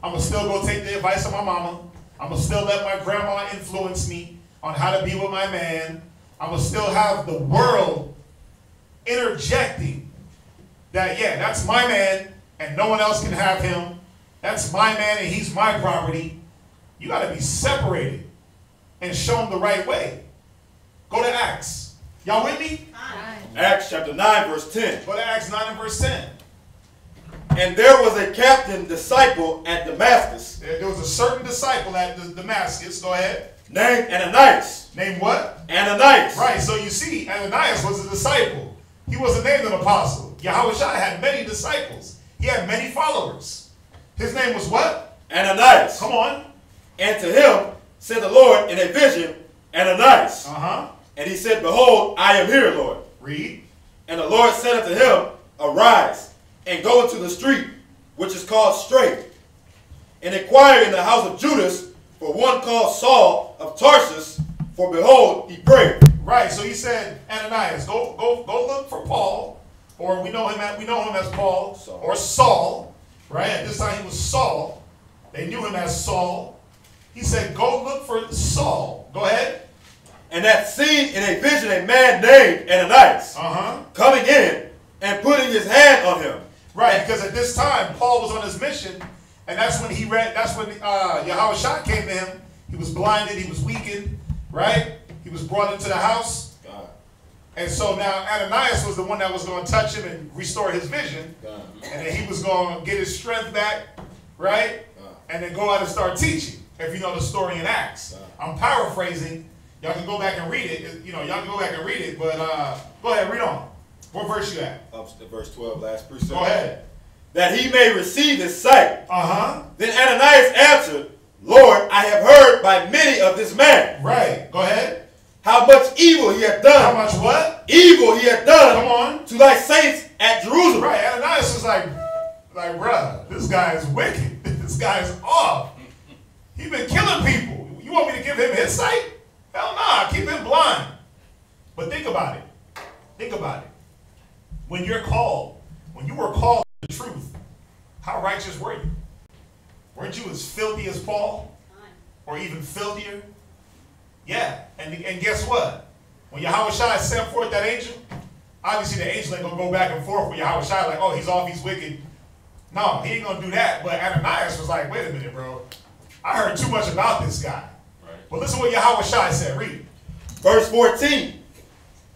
I'm going to still go take the advice of my mama. I'm going to still let my grandma influence me on how to be with my man. I'm going to still have the world interjecting that, yeah, that's my man and no one else can have him. That's my man and he's my property. You got to be separated and shown the right way. Go to Acts. Y'all with me? Acts chapter 9, verse 10. Go to Acts 9 and verse 10. And there was a captain disciple at Damascus. There was a certain disciple at Damascus. Go ahead. Named Ananias. Named what? Ananias. Right, so you see, Ananias was a disciple. He wasn't named an apostle. Yahushua had many disciples. He had many followers. His name was what? Ananias. Come on. And to him said the Lord in a vision, Ananias. And he said, behold, I am here, Lord. Read. And the Lord said unto him, arise, and go into the street, which is called Straight, and inquire in the house of Judas for one called Saul of Tarsus, for behold, he prayed. Right, so he said, Ananias, go look for Paul, or we know him as Paul, or Saul, right? At this time he was Saul. They knew him as Saul. He said, go look for Saul. Go ahead. And that seen in a vision a man named Ananias coming in and putting his hand on him. Right, because at this time Paul was on his mission, and that's when Yahushua came to him. He was blinded, he was weakened, right? He was brought into the house. God. And so now Ananias was the one that was going to touch him and restore his vision. God. And then he was going to get his strength back, right? And then go out and start teaching, if you know the story in Acts. I'm paraphrasing. Y'all can go back and read it. Y'all can go back and read it, but go ahead, read on. What verse you at? Up to verse 12, last precept. Go ahead. That he may receive his sight. Then Ananias answered, Lord, I have heard by many of this man. Right. Go ahead. How much evil he had done. How much what? Evil he had done. Come on. To thy saints at Jerusalem. Right. Ananias was like, bruh, this guy is wicked. This guy is off. He been killing people. You want me to give him his sight? Hell nah. Keep him blind. But think about it. Think about it. When you were called to the truth, how righteous were you? Weren't you as filthy as Paul? Or even filthier? Yeah. And guess what? When Yahushua sent forth that angel, obviously the angel ain't going to go back and forth with Yahushua like, oh, he's off, he's wicked. No, he ain't going to do that. But Ananias was like, wait a minute, bro. I heard too much about this guy. Right. But listen what Yahushua said. Read. Verse 14.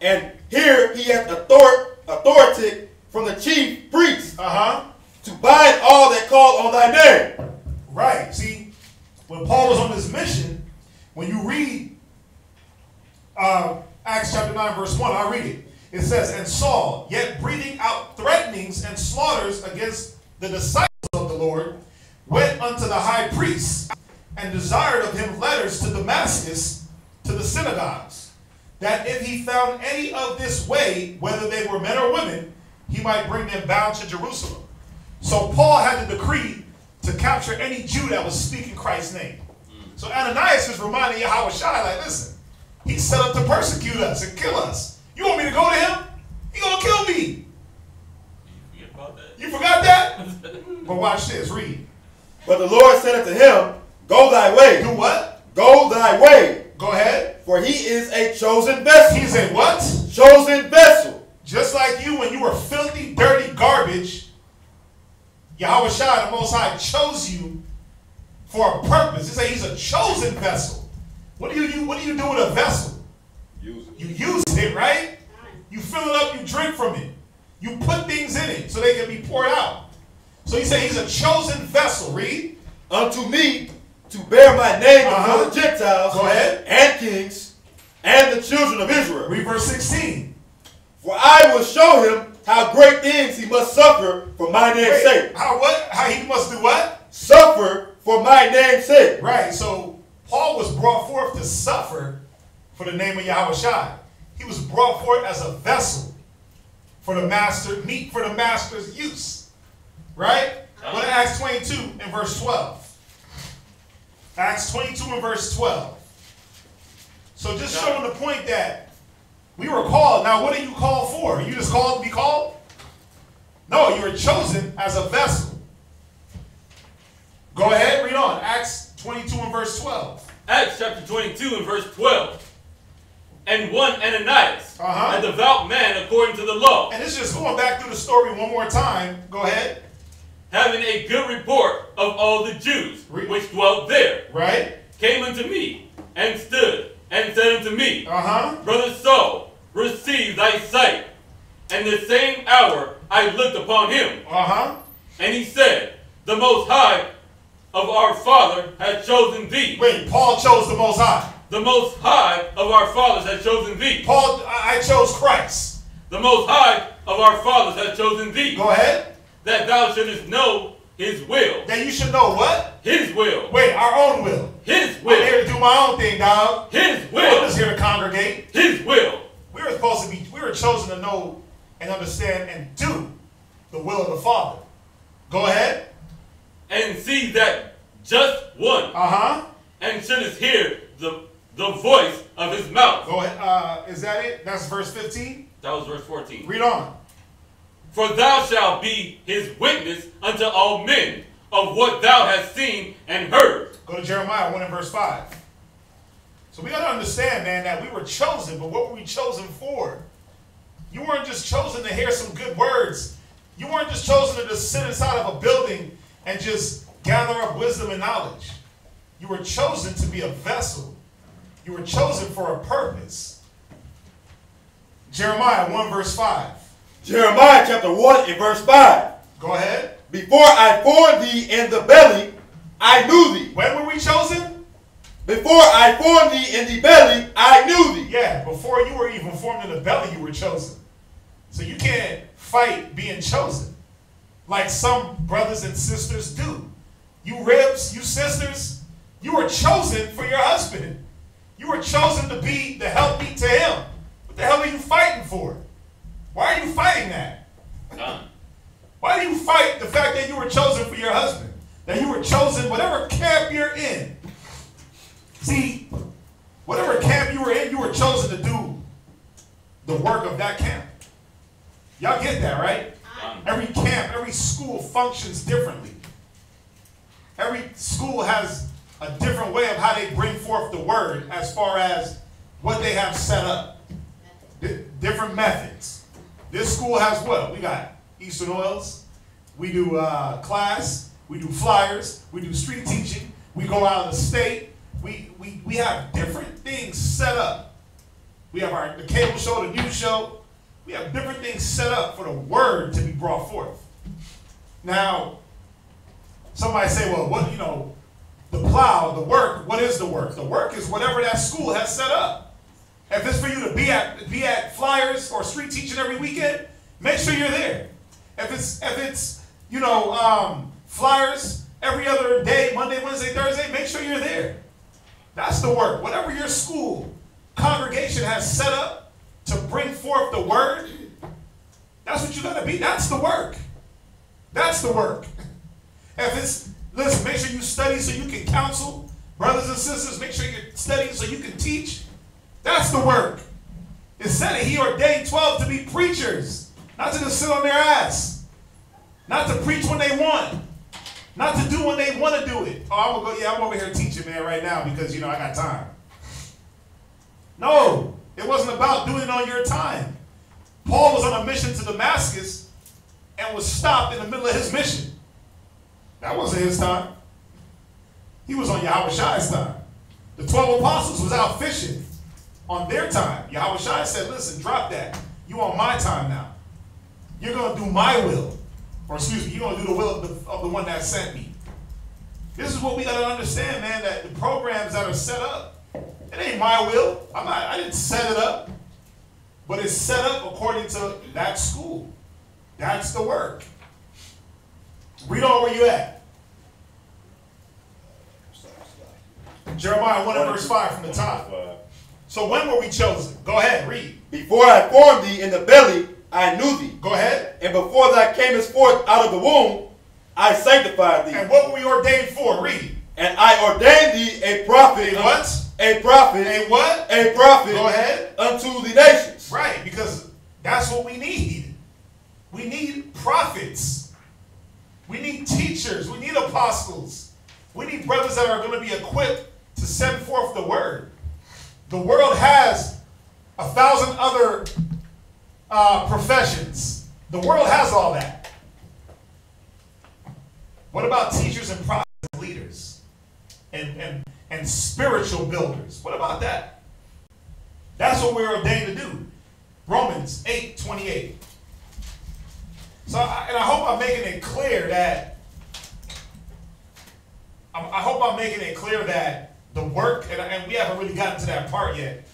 And here he hath authority from the chief priest to bind all that call on thy name. Right. See, when Paul was on this mission, when you read Acts chapter 9, verse 1, I'll read it. It says, and Saul, yet breathing out threatenings and slaughters against the disciples of the Lord, went unto the high priest and desired of him letters to Damascus, to the synagogues, that if he found any of this way, whether they were men or women, he might bring them bound to Jerusalem. So Paul had the decree to capture any Jew that was speaking Christ's name. So Ananias is reminding Yahushua, like, listen, he set up to persecute us and kill us. You want me to go to him? He gonna kill me. You forget about that. You forgot that? But watch this. Read. But the Lord said unto him, Go thy way. Do what? Go thy way. Go ahead. For he is a chosen vessel. He's a what? Chosen vessel. Just like you, when you were filthy, dirty garbage, Yahweh Shai, the Most High, chose you for a purpose. He said he's a chosen vessel. What do you do with a vessel? Use it. You use it, right? You fill it up, you drink from it. You put things in it so they can be poured out. So he said he's a chosen vessel. Read. Unto me to bear my name before the Gentiles. Go ahead. And kings and the children of Israel. Read verse 16. For I will show him how great things he must suffer for my name's sake. How what? How he must do what? Suffer for my name's sake. Right. So Paul was brought forth to suffer for the name of Yahweh Shai. He was brought forth as a vessel for the master, meat for the master's use. Right? Go to Acts 22 and verse 12. Acts 22 and verse 12. So just showing the point that we were called. Now, what are you called for? Are you just called to be called? No, you were chosen as a vessel. Go ahead, read on. Acts 22 and verse 12. Acts chapter 22 and verse 12. And one Ananias, a devout man according to the law. And it's just going back through the story one more time. Go ahead. Having a good report of all the Jews which dwelt there. Right. Came unto me and stood and said unto me, Brother Saul, receive thy sight. And the same hour I looked upon him. And he said, The Most High of our Father has chosen thee. Wait, Paul chose the Most High. The Most High of our fathers has chosen thee. Paul, I chose Christ. The Most High of our fathers has chosen thee. Go ahead. That thou shouldest know his will. That you should know what? His will. Wait, our own will. His will. I'm here to do my own thing, dog. His will. I'm just here to congregate. His will. We were chosen to know and understand and do the will of the Father. Go ahead. And see that just one. And shouldest hear the voice of his mouth. Go ahead. Is that it? That's verse 15? That was verse 14. Read on. For thou shalt be his witness unto all men of what thou hast seen and heard. Go to Jeremiah 1 and verse 5. So we got to understand, man, that we were chosen, but what were we chosen for? You weren't just chosen to hear some good words. You weren't just chosen to just sit inside of a building and just gather up wisdom and knowledge. You were chosen to be a vessel. You were chosen for a purpose. Jeremiah 1 verse 5. Jeremiah chapter 1 and verse 5. Go ahead. Before I formed thee in the belly, I knew thee. When were we chosen? Before I formed thee in the belly, I knew thee. Yeah, before you were even formed in the belly, you were chosen. So you can't fight being chosen like some brothers and sisters do. You ribs, you sisters, you were chosen for your husband. You were chosen to be the helpmeet to him. What the hell are you fighting for? Why are you fighting that? Why do you fight the fact that you were chosen for your husband? That you were chosen, whatever camp you're in. See, whatever camp you were in, you were chosen to do the work of that camp. Y'all get that, right? Every camp, every school functions differently. Every school has a different way of how they bring forth the word as far as what they have set up. Different methods. This school has what? We got Eastern Oils. We do class. We do flyers. We do street teaching. We go out of the state. We have different things set up. We have the cable show, the news show. We have different things set up for the word to be brought forth. Now, somebody say, well, what, the plow, the work, what is the work? The work is whatever that school has set up. If it's for you to be at flyers or street teaching every weekend, make sure you're there. If it's flyers every other day, Monday, Wednesday, Thursday, make sure you're there. That's the work. Whatever your school congregation has set up to bring forth the word, that's what you got to be. That's the work. That's the work. Listen, make sure you study so you can counsel. Brothers and sisters, make sure you're studying so you can teach. That's the work. It said that he ordained 12 to be preachers, not to just sit on their ass. Not to preach when they want. Not to do when they want to do it. Oh, I'm over here teaching, man, right now because, I got time. No, it wasn't about doing it on your time. Paul was on a mission to Damascus and was stopped in the middle of his mission. That wasn't his time. He was on Yahweh's time. The 12 apostles was out fishing on their time. Yahweh said, listen, drop that. You on my time now. You're going to do my will. Or excuse me, you're going to do the will of the one that sent me. This is what we got to understand, man, that the programs that are set up, it ain't my will. I didn't set it up. But it's set up according to that school. That's the work. Read on where you at. Jeremiah 1 and verse 5 from the top. So when were we chosen? Go ahead, read. Before I formed thee in the belly, I knew thee. Go ahead. And before thou camest forth out of the womb, I sanctified thee. And what were we ordained for? Read. And I ordained thee a prophet. A what? A prophet. A what? A prophet. Go ahead. Unto the nations. Right, because that's what we need. We need prophets. We need teachers. We need apostles. We need brothers that are going to be equipped to send forth the word. The world has 1,000 other professions. The world has all that. What about teachers and prophets and leaders and spiritual builders? What about that? That's what we're ordained to do. Romans 8:28. So, I hope I'm making it clear that the work, and we haven't really gotten to that part yet,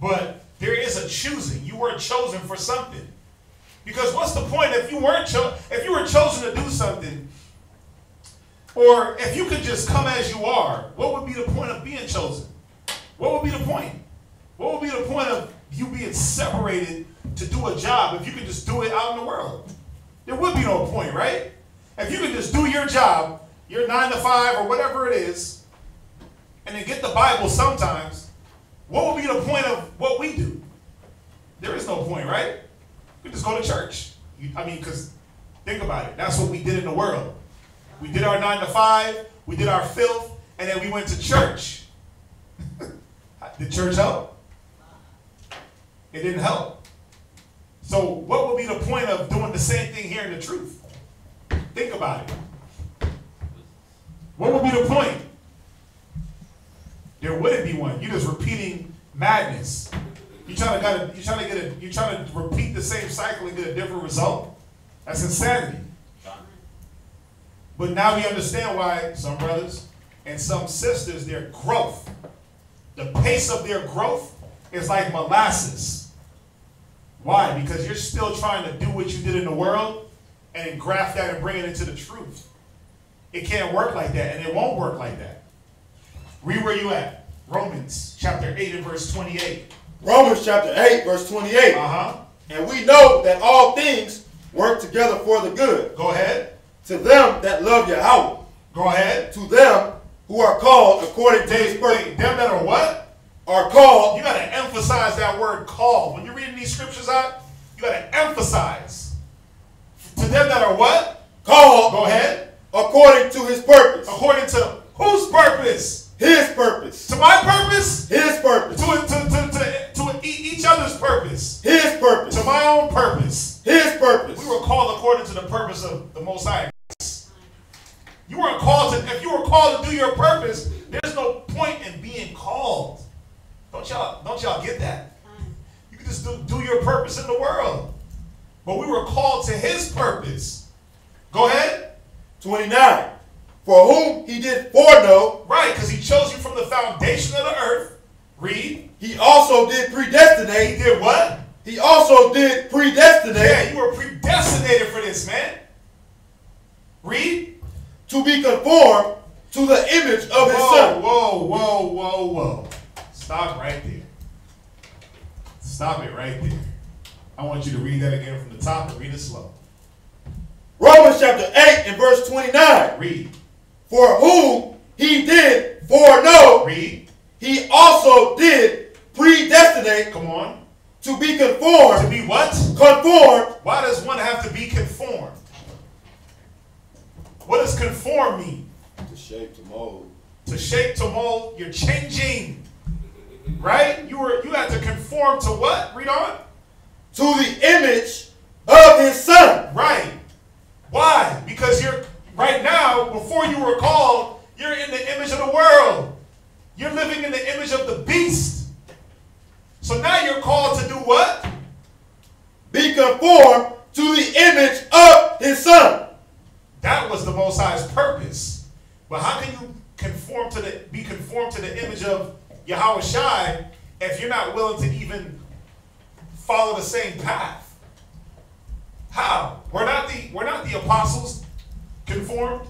but there is a choosing. You were chosen for something. Because what's the point if you were chosen to do something, or if you could just come as you are? What would be the point of being chosen? What would be the point? What would be the point of you being separated to do a job if you could just do it out in the world? There would be no point, right? If you could just do your job, your 9 to 5 or whatever it is, and then get the Bible sometimes, what would be the point of what we do? There is no point, right? We just go to church. Because think about it. That's what we did in the world. We did our 9 to 5, we did our filth, and then we went to church. Did church help? It didn't help. So what would be the point of doing the same thing here in the truth? Think about it. What would be the point? There wouldn't be one. You're just repeating madness. You're trying to repeat the same cycle and get a different result. That's insanity. But now we understand why some brothers and some sisters, their growth, the pace of their growth is like molasses. Why? Because you're still trying to do what you did in the world and graft that and bring it into the truth. It can't work like that, and it won't work like that. Read where you at. Romans chapter 8 and verse 28. Romans chapter 8 verse 28. And we know that all things work together for the good. Go ahead. To them that love Yahweh. Go ahead. To them who are called according to his purpose. Them that are what? Are called. You got to emphasize that word called. When you're reading these scriptures out, you got to emphasize. To them that are what? Called. Go ahead. According to his purpose. According to whose purpose? His purpose. To my purpose? His purpose. To each other's purpose. His purpose. To my own purpose. His purpose. We were called according to the purpose of the Most High. You weren't called to, if you were called to do your purpose, there's no point in being called. Don't y'all get that? You can just do your purpose in the world. But we were called to his purpose. Go ahead. 29. For whom he did foreknow. Right, because he chose you from the foundation of the earth. Read. He also did predestinate. He did what? He also did predestinate. Yeah, you were predestinated for this, man. Read. To be conformed to the image of his son. Whoa. Stop right there. Stop it right there. I want you to read that again from the top and read it slow. Romans chapter 8 and verse 29. Read. For whom he did foreknow. Read. He also did predestinate. Come on. To be conformed. To be what? Conformed. Why does one have to be conformed? What does conform mean? To shape, to mold. To shape, to mold. You're changing. Right? You had to conform to what? Read on. To the image of his son. Right. Why? Because you're, right now, before you were called, you're in the image of the world. You're living in the image of the beast. So now you're called to do what? Be conformed to the image of his son. That was the Most High's purpose. But how can you be conformed to the image of Yahweh Shai if you're not willing to even follow the same path? How? We're not the apostles conformed.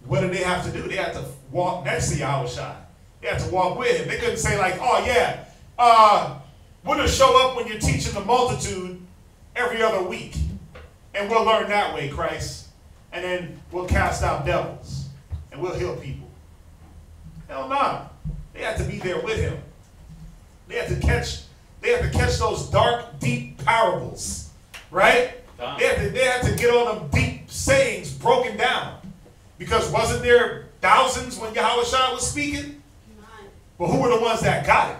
What did they have to do? They had to walk next to Yahweh Shai. They had to walk with him. They couldn't say like, oh yeah, we're going to show up when you're teaching the multitude every other week. And we'll learn that way, Christ. And then we'll cast out devils. And we'll heal people. Hell no. They had to be there with him. They had to catch those dark, deep parables. Right? They had to get all them deep sayings broken down. Because wasn't there thousands when Yahweh Shai was speaking? But who were the ones that got it?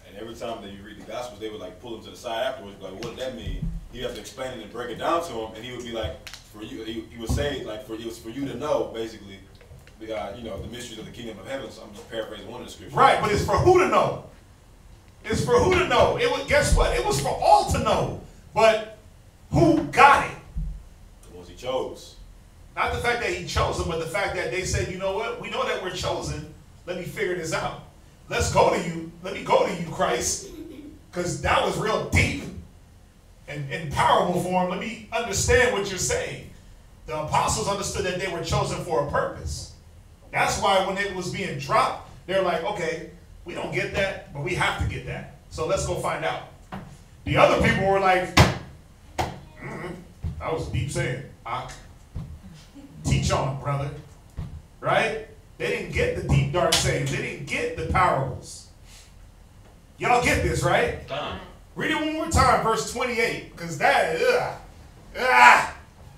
And every time that you read the Gospels, they would like pull him to the side afterwards, like, what did that mean? He'd have to explain it and break it down to him, and he would be like, for you, he would say, like, it was for you to know, basically, the mysteries of the kingdom of heaven. So I'm just paraphrasing one of the scriptures. Right, but it's for who to know. It's for who to know. Guess what? It was for all to know. But who got it? The ones he chose. Not the fact that he chose them, but the fact that they said, you know what? We know that we're chosen. Let me figure this out. Let's go to you. Let me go to you, Christ. Because that was real deep and in parable form. Let me understand what you're saying. The apostles understood that they were chosen for a purpose. That's why when it was being dropped, they're like, okay, we don't get that, but we have to get that. So let's go find out. The other people were like, that was a deep saying. Teach on, brother. Right? They didn't get the deep, dark sayings. They didn't get the parables. Y'all get this, right? Read it one more time, verse 28. Because that,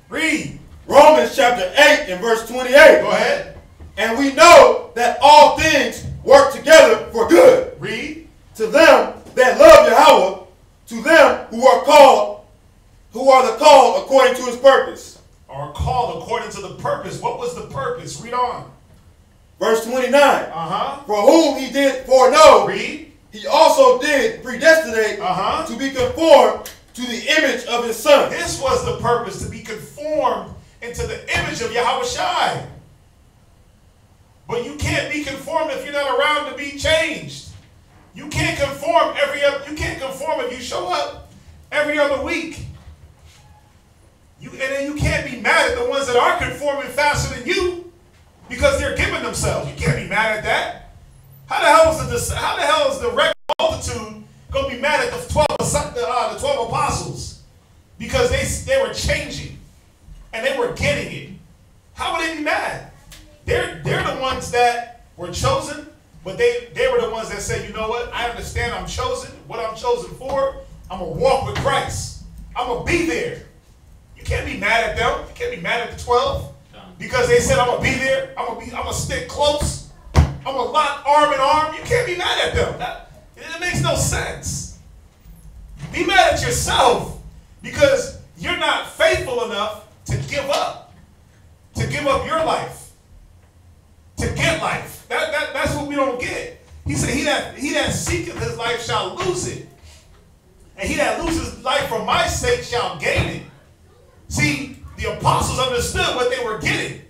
read. Romans chapter 8 and verse 28. Go ahead. And we know that all things work together for good. Read. To them that love Yahweh, to them who are the called according to his purpose. Are called according to the purpose. What was the purpose? Read on. Verse 29. Uh-huh. For whom he did foreknow, read. He also did predestinate to be conformed to the image of his son. This was the purpose, to be conformed into the image of Yahweh Shai. But you can't be conformed if you're not around to be changed. You can't conform if you show up every other week. And then you can't be mad at the ones that are conforming faster than you because they're giving themselves. You can't be mad at that. How the hell is the regular multitude going to be mad at the 12 apostles? Because they were changing and they were getting it. How would they be mad? They're the ones that were chosen, but they were the ones that said, you know what? I understand I'm chosen. What I'm chosen for, I'm going to walk with Christ. I'm going to be there. You can't be mad at them. You can't be mad at the 12 because they said I'm going to be there. I'm going to stick close. I'm going to lock arm in arm. You can't be mad at them. It makes no sense. Be mad at yourself because you're not faithful enough to give up your life, to get life. That's what we don't get. He said, he that seeketh his life shall lose it. And he that loses life for my sake shall gain it. See, the apostles understood what they were getting.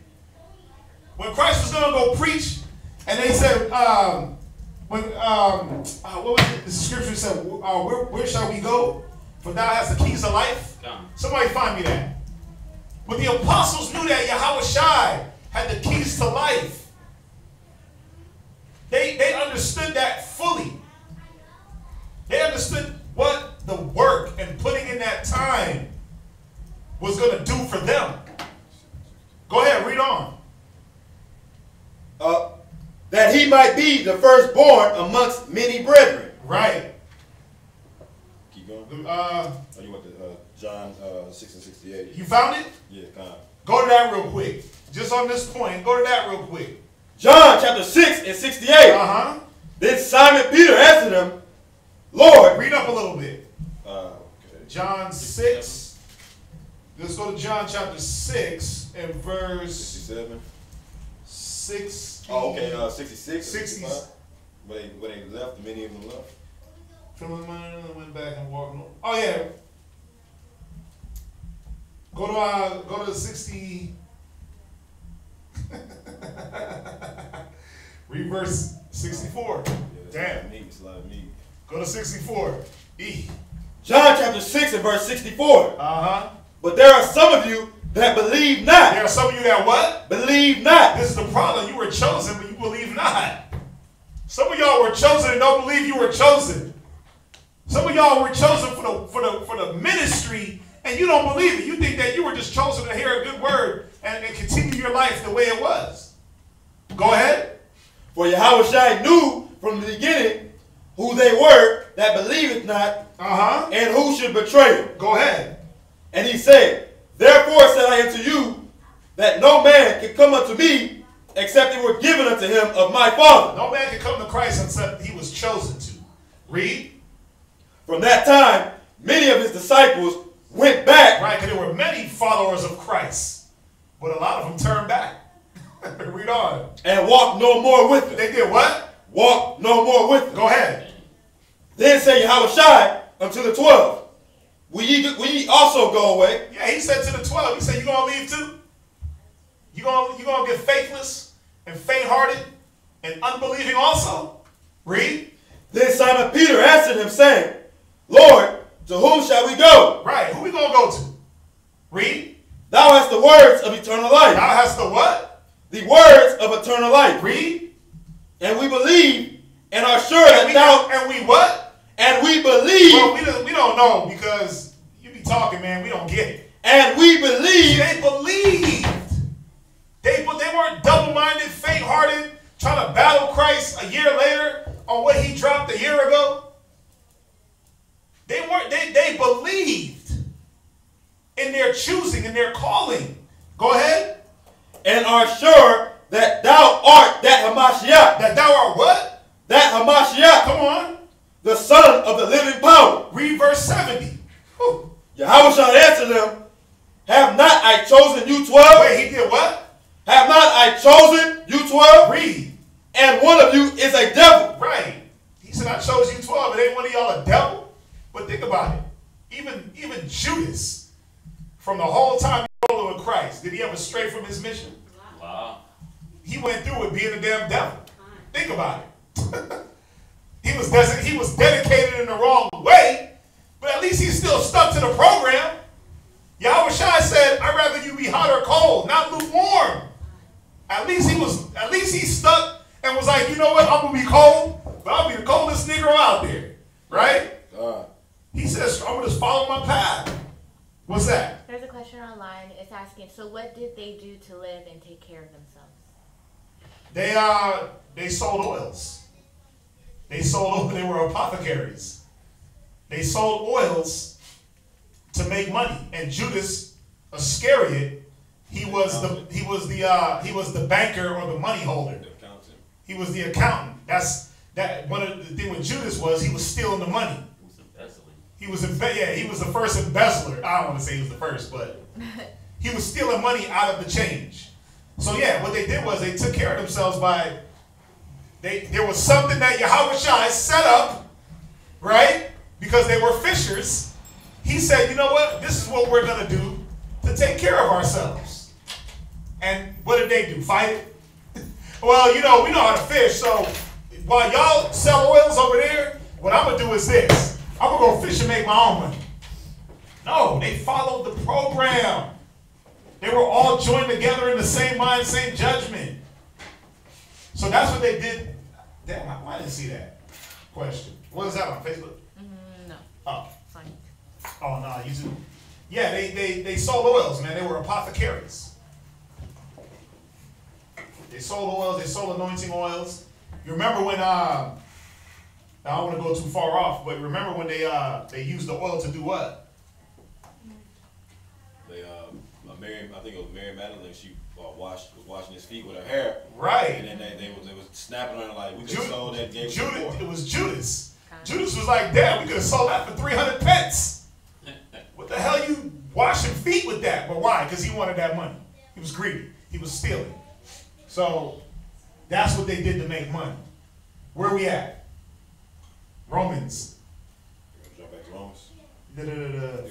When Christ was going to go preach, and they said, what was it? The scripture said, where shall we go? For thou hast the keys of life. Somebody find me that. But the apostles knew that Yahweh Shai had the keys to life. They understood that fully. They understood what the work and putting in that time was going to do for them. Go ahead, read on. That he might be the firstborn amongst many brethren. Right. Keep going. You want the John 6:68. You found it? Yeah, kind of. Go to that real quick. Just on this point, go to that real quick. John chapter 6 and 68. Then Simon Peter answered him, Lord. Read up a little bit. Okay. John 6. Let's go to John chapter 6 and verse 67. 6. Oh, okay. 66. 60. When they left, many of them left. Went back and walked. Oh yeah. Go to 60. Read verse 64. Yeah, damn. It's a lot of meat. Go to 64. E. John chapter 6 and verse 64. But there are some of you that believe not. There are some of you that what? Believe not. This is the problem. You were chosen, but you believe not. Some of y'all were chosen and don't believe you were chosen. Some of y'all were chosen for the ministry and you don't believe it. You think that you were just chosen to hear a good word and continue your life the way it was. Go ahead. For Yahushua knew from the beginning who they were that believeth not, and who should betray him. Go ahead. And he said, Therefore said I unto you, that no man can come unto me, except it were given unto him of my Father. No man can come to Christ except he was chosen to. Read. From that time, many of his disciples went back. Right, because there were many followers of Christ, but a lot of them turned back. Read on. And walked no more with him. They did what? Walked no more with him. Go ahead. Then said Yahushua unto the 12, Will ye also go away? Yeah, he said to the 12, he said, you going to leave too? You gonna get faithless and faint-hearted and unbelieving also? Read. Then Simon Peter answered him, saying, Lord, to whom shall we go? Right, who we going to go to? Read. Thou hast the words of eternal life. Thou hast the what? The words of eternal life. Read. And we believe and are sure that thou... And we what? And we believe... Well, we don't know because you be talking, man. We don't get it. And we believe... They believed. They weren't double-minded, faint-hearted, trying to battle Christ a year later on what he dropped a year ago. They weren't. They believed in their choosing, in their calling. Go ahead. And are sure that thou art that Hamashiach. That thou art what? That Hamashiach. Come on. The Son of the living power. Read verse 70. Yahushua answered them, Have not I chosen you 12? Wait, he did what? Have not I chosen you 12? Read. And one of you is a devil. Right. He said, I chose you 12. It ain't one of y'all a devil. But think about it. Even Judas, from the whole time he rolled with Christ, did he ever stray from his mission? Wow. He went through it being a damn devil. Think about it. He was dedicated in the wrong way, but at least he's still stuck to the program. Yahushua said, I'd rather you be hot or cold, not lukewarm. At least he stuck and was like, you know what, I'm gonna be cold, but I'll be the coldest Negro out there. Right? He says, I'm gonna just follow my path. What's that? There's a question online. It's asking, so what did they do to live and take care of themselves? They sold oils. They were apothecaries. They sold oils to make money. And Judas Iscariot, he was the banker or the money holder. He was the accountant. That one of the thing with Judas was he was stealing the money. He was the first embezzler. I don't want to say he was the first, but he was stealing money out of the change. So yeah, what they did was they took care of themselves by there was something that Yahushua set up, right? Because they were fishers. He said, you know what? This is what we're gonna do to take care of ourselves. And what did they do? Fight it? Well, we know how to fish. So while y'all sell oils over there, what I'm gonna do is this. I'm gonna go fish and make my own money. No, they followed the program. They were all joined together in the same mind, same judgment. So that's what they did. Damn, I didn't see that question. What is that on Facebook? No. Oh. Fine. Oh, no, YouTube. Yeah, they sold oils, man. They were apothecaries. They sold oils. They sold anointing oils. You remember when I don't want to go too far off, but remember when they used the oil to do what? They Mary, I think it was Mary Magdalene. She was washing his feet with her hair. Right. And then they was snapping on her like, we could have Judas, sold that game. It was Judas. Judas was like, damn, we could have sold that for 300 pence. What the hell you washing feet with that? But why? Because he wanted that money. He was greedy. He was stealing. So that's what they did to make money. Where are we at? Romans. Jump back to Romans.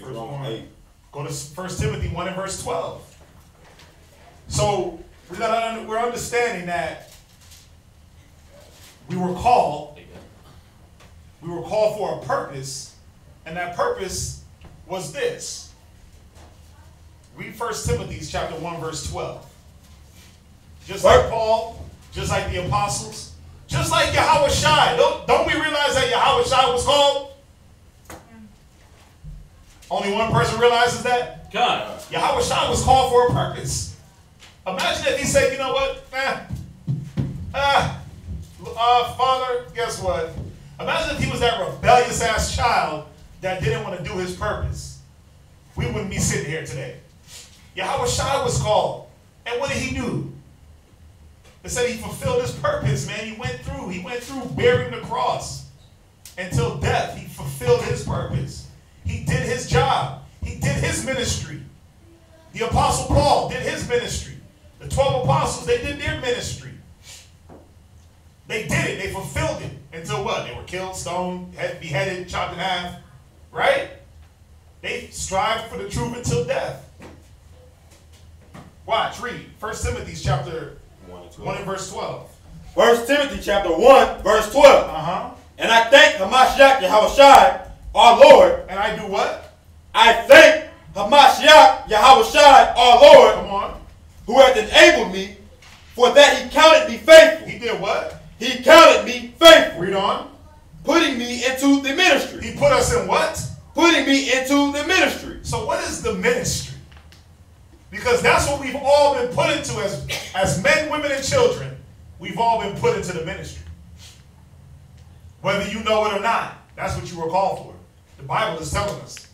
First Romans 8. Go to 1 Timothy 1 and verse 12. So we're understanding that we were called for a purpose, and that purpose was this. Read 1 Timothy chapter 1 verse 12. Just like Paul, just like the apostles, just like Yahweh Shai. Don't we realize that Yahweh Shai was called? Only one person realizes that? God. Yahweh Shai was called for a purpose. Imagine if he said, you know what? Father, guess what? Imagine if he was that rebellious ass child that didn't want to do his purpose. We wouldn't be sitting here today. Yahweh Shai was called. And what did he do? It said he fulfilled his purpose, man. He went through bearing the cross until death. He fulfilled his purpose. He did his job. He did his ministry. The Apostle Paul did his ministry. The 12 apostles, they did their ministry. They did it. They fulfilled it. Until what? They were killed, stoned, beheaded, chopped in half. Right? They strived for the truth until death. Watch, read. 1 Timothy chapter 1 and verse 12. 1 Timothy chapter 1, verse 12. Uh-huh. And I thank Hamashiach Yahushai, our Lord. And I do what? I thank Hamashiach Yahushai, our Lord. Come on. Who hath enabled me, for that he counted me faithful. He did what? He counted me faithful. Read on. Putting me into the ministry. He put us in what? Putting me into the ministry. So what is the ministry? Because that's what we've all been put into as men, women, and children. We've all been put into the ministry. Whether you know it or not, that's what you were called for. The Bible is telling us.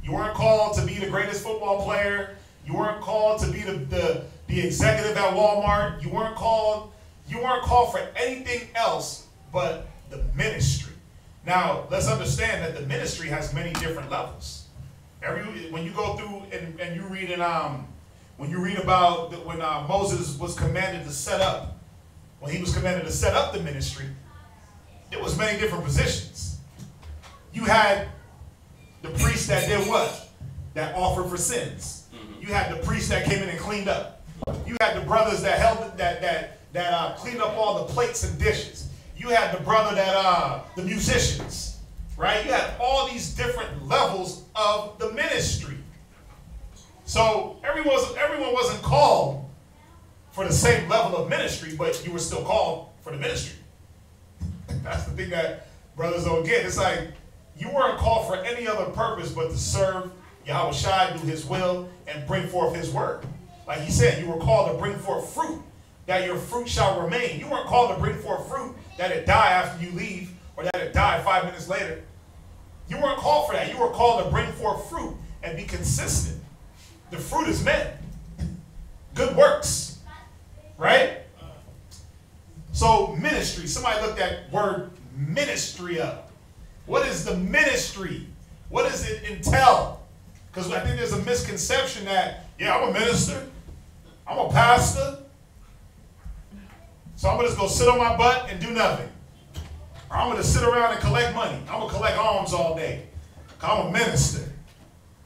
You weren't called to be the greatest football player. You weren't called to be the executive at Walmart. You weren't called for anything else but the ministry. Now, let's understand that the ministry has many different levels. When you go through and you read when you read about when Moses was commanded to set up, when he was commanded to set up the ministry, there was many different positions. You had the priest that did what? That offered for sins. You had the priest that came in and cleaned up. You had the brothers that held that cleaned up all the plates and dishes. You had the brother that the musicians, right? You had all these different levels of the ministry. So everyone wasn't called for the same level of ministry, but you were still called for the ministry. That's the thing that brothers don't get. It's like you weren't called for any other purpose but to serve Yahweh Shai, do his will, and bring forth his word. Like he said, you were called to bring forth fruit, that your fruit shall remain. You weren't called to bring forth fruit that it die after you leave or that it die 5 minutes later. You weren't called for that. You were called to bring forth fruit and be consistent. The fruit is men. Good works. Right? So ministry. Somebody look that word ministry up. What is the ministry? What does it entail? Because I think there's a misconception that, yeah, I'm a minister. I'm a pastor. So I'm going to just go sit on my butt and do nothing. Or I'm going to sit around and collect money. I'm going to collect alms all day. I'm a minister.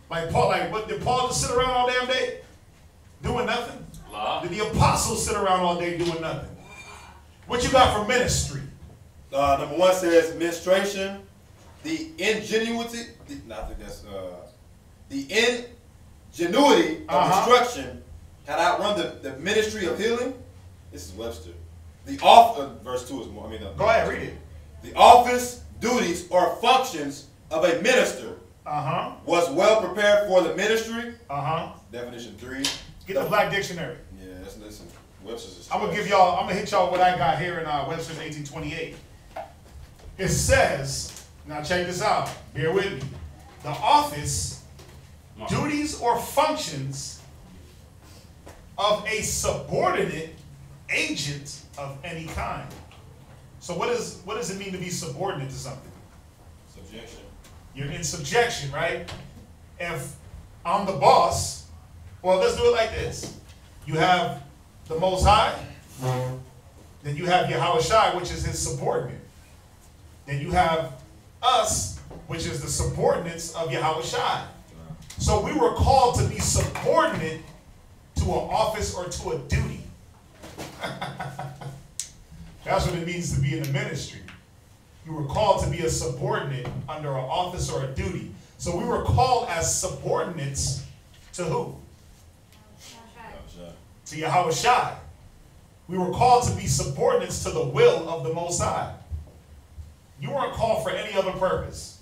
Like Paul, what did Paul just sit around all damn day? Doing nothing? Did the apostles sit around all day doing nothing? What you got for ministry? Number 1 says administration, the ingenuity, the ingenuity of destruction had outrun the ministry of healing. This is Webster. The office, verse 2 is more. Go ahead, read it. The office, duties, or functions of a minister was well prepared for the ministry. Definition 3. Get the Black Dictionary. Yeah, listen. Webster's. I'm gonna hit y'all what I got here in Webster's 1828. It says, now check this out. Bear with me. The office, duties, or functions of a subordinate agent of any kind. So what does it mean to be subordinate to something? Subjection. You're in subjection, right? If I'm the boss, well, let's do it like this. You have the Most High, then you have Yahushua, which is his subordinate. Then you have us, which is the subordinates of Yahushua. So we were called to be subordinate to an office or to a duty. That's what it means to be in the ministry. You were called to be a subordinate under an office or a duty. So we were called as subordinates to who? To Yahushua. We were called to be subordinates to the will of the Most High. You weren't called for any other purpose.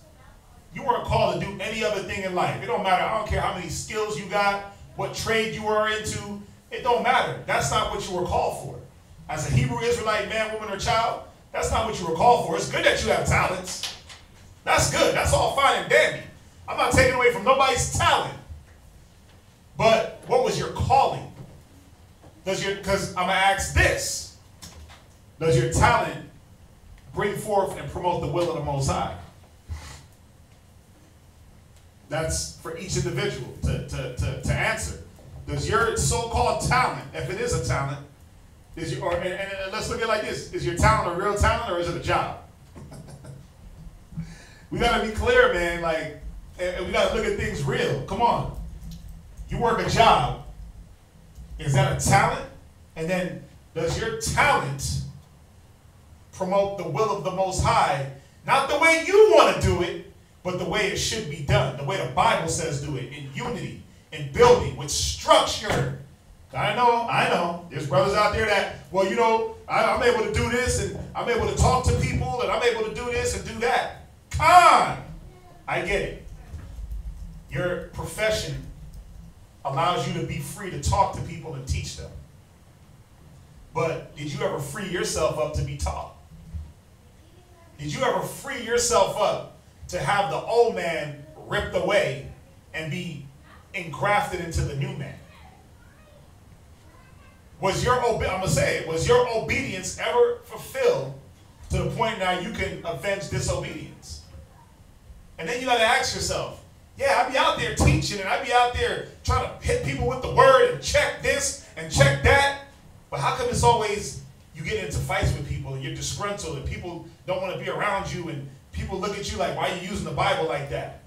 You weren't called to do any other thing in life. It don't matter. I don't care how many skills you got, what trade you are into. It don't matter. That's not what you were called for. As a Hebrew Israelite man, woman, or child, that's not what you were called for. It's good that you have talents. That's good. That's all fine and dandy. I'm not taking away from nobody's talent. But what was your calling? Because I'm going to ask this. Does your talent bring forth and promote the will of the Most High? That's for each individual to answer. Does your so-called talent, if it is a talent, and let's look at it like this. Is your talent a real talent or is it a job? We got to be clear, man. Like, we got to look at things real. Come on. You work a job. Is that a talent? And then does your talent promote the will of the Most High? Not the way you want to do it, but the way it should be done. The way the Bible says do it. In unity, in building, with structure. I know. There's brothers out there that, well, you know, I'm able to do this, and I'm able to talk to people, and I'm able to do this and do that. I get it. Your profession allows you to be free to talk to people and teach them. But did you ever free yourself up to be taught? Did you ever free yourself up to have the old man ripped away and be engrafted into the new man? Was your obedience ever fulfilled to the point now you can avenge disobedience? And then you got to ask yourself, yeah, I be out there teaching and I be out there trying to hit people with the word and check this and check that. But how come it's always you get into fights with people and you're disgruntled and people don't want to be around you and people look at you like, why are you using the Bible like that?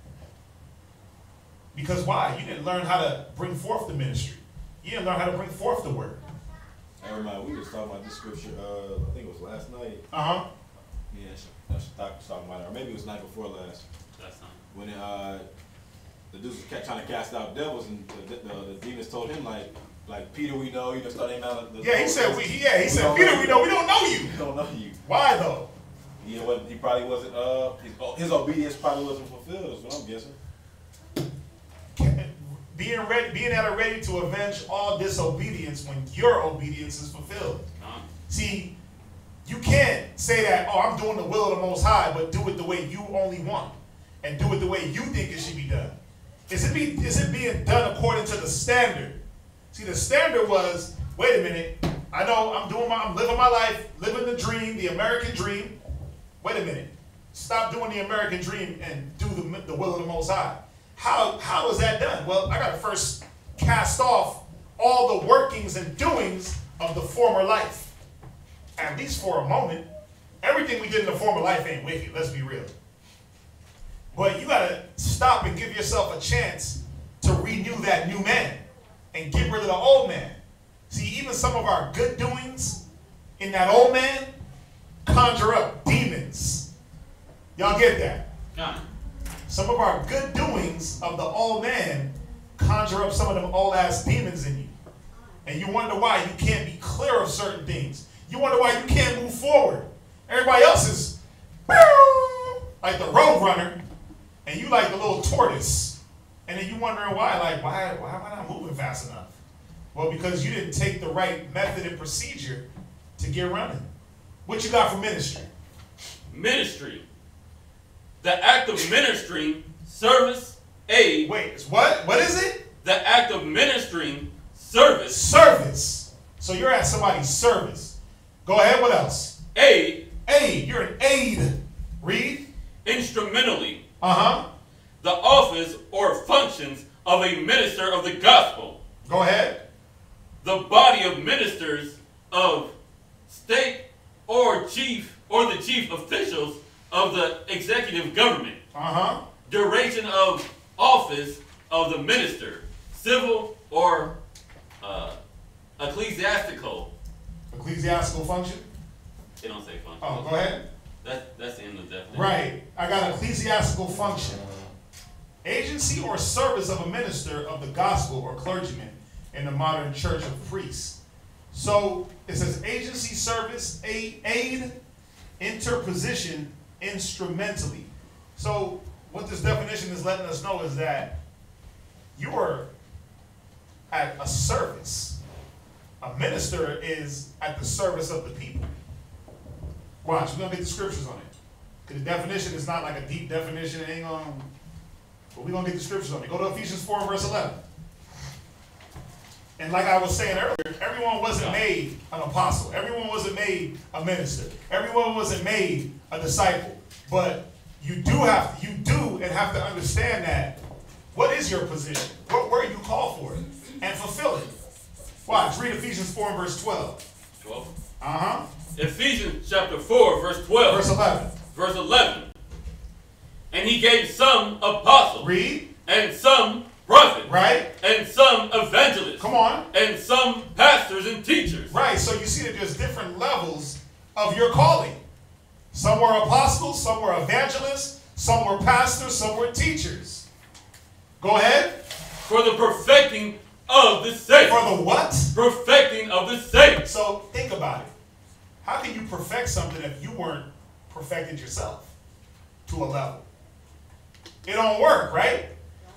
Because why? You didn't learn how to bring forth the ministry. You didn't learn how to bring forth the word. I remember we was talking about this scripture, I think it was last night. Uh-huh. Yeah, that's talking about it. Or maybe it was the night before last. That's not. When the dudes was trying to cast out devils, and the demons told him like Peter, we know, you know, start naming out the. Yeah, he said Peter, we know, we don't know you. We don't know you. Why though? Yeah, well, he probably wasn't. His obedience probably wasn't fulfilled. Is what I'm guessing. Being at a ready to avenge all disobedience when your obedience is fulfilled. See, you can't say that, oh, I'm doing the will of the Most High, but do it the way you only want, and do it the way you think it should be done. Is it being done according to the standard? See, the standard was, wait a minute, I know I'm living my life, living the dream, the American dream. Wait a minute, stop doing the American dream and do the will of the Most High. How is that done? Well, I got to first cast off all the workings and doings of the former life. At least for a moment. Everything we did in the former life ain't wicked, let's be real. But you got to stop and give yourself a chance to renew that new man and get rid of the old man. See, even some of our good doings in that old man conjure up demons. Y'all get that? Yeah. Some of our good doings of the old man conjure up some of them old ass demons in you. And you wonder why you can't be clear of certain things. You wonder why you can't move forward. Everybody else is like the road runner, and you like the little tortoise. And then you wondering why am I not moving fast enough? Well, because you didn't take the right method and procedure to get running. What you got for ministry? Ministry. The act of ministering, service, aid. Wait, what? What is it? The act of ministering, Service. Service. So you're at somebody's service. Go ahead, what else? Aid. Aid. You're an aid. Read. Instrumentally. Uh-huh. The office or functions of a minister of the gospel. Go ahead. The body of ministers of state or the chief officials of the executive government. Uh-huh. Duration of office of the minister, civil or ecclesiastical. Ecclesiastical function? They don't say function. Oh, go ahead. That's the end of the definition. Right. I got ecclesiastical function. Agency or service of a minister of the gospel or clergyman in the modern church of priests. So it says agency, service, aid, interposition, instrumentally. So what this definition is letting us know is that you are at a service. A minister is at the service of the people. Watch, we're going to get the scriptures on it. Because the definition is not like a deep definition. It ain't going to, but we're going to get the scriptures on it. Go to Ephesians 4 and verse 11. And like I was saying earlier, everyone wasn't made an apostle. Everyone wasn't made a minister. Everyone wasn't made a disciple. But you do and have to understand that. What is your position? What were you called for? And fulfill it. Watch, read Ephesians 4 and verse 12. 12? Uh-huh. Ephesians chapter 4, verse 12. Verse 11. Verse 11. And he gave some apostles. Read. And some prophets. Right. And some evangelists. Come on. And some pastors and teachers. Right, so you see that there's different levels of your calling. Some were apostles, some were evangelists, some were pastors, some were teachers. Go ahead. For the perfecting of the saints. For the what? Perfecting of the saints. So think about it. How can you perfect something if you weren't perfected yourself to a level? It don't work, right?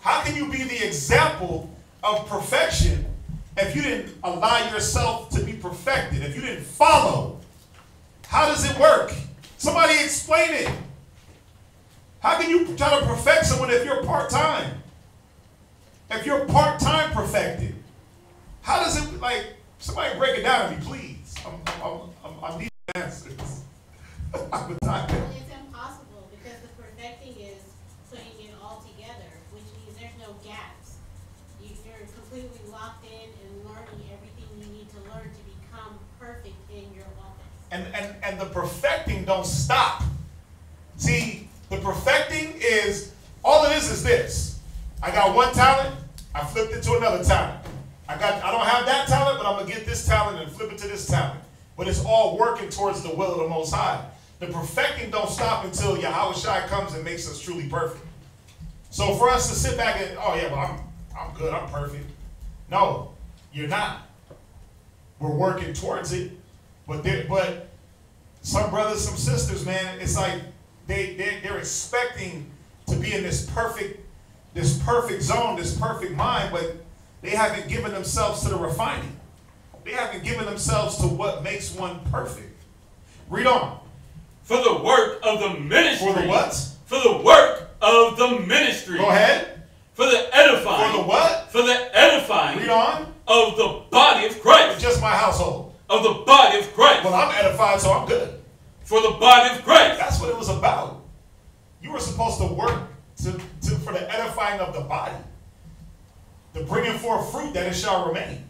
How can you be the example of perfection if you didn't allow yourself to be perfected, if you didn't follow? How does it work? Somebody explain it. How can you try to perfect someone if you're part-time? If you're part-time perfected, how does it, like, somebody break it down to me, please. I need answers. I'm tired. It's impossible because the perfecting is putting it all together, which means there's no gaps. You're completely locked in and learning everything you need to learn to become perfect in your office. And the perfecting don't stop. See, the perfecting is, all it is this. I got one talent, I flipped it to another talent. I don't have that talent, but I'm going to get this talent and flip it to this talent. But it's all working towards the will of the Most High. The perfecting don't stop until Yahushua comes and makes us truly perfect. So for us to sit back and, oh yeah, well, I'm good, I'm perfect. No, you're not. We're working towards it. But some brothers, some sisters, man, it's like they're expecting to be in this perfect zone, this perfect mind, but they haven't given themselves to the refining. They haven't given themselves to what makes one perfect. Read on. For the work of the ministry. For the what? For the work of the ministry. Go ahead. For the edifying. For the what? For the edifying. Read on. Of the body of Christ. It's just my household. Of the body of Christ. Well, I'm edified, so I'm good. For the body of Christ. That's what it was about. You were supposed to work for the edifying of the body. The bringing forth fruit that it shall remain.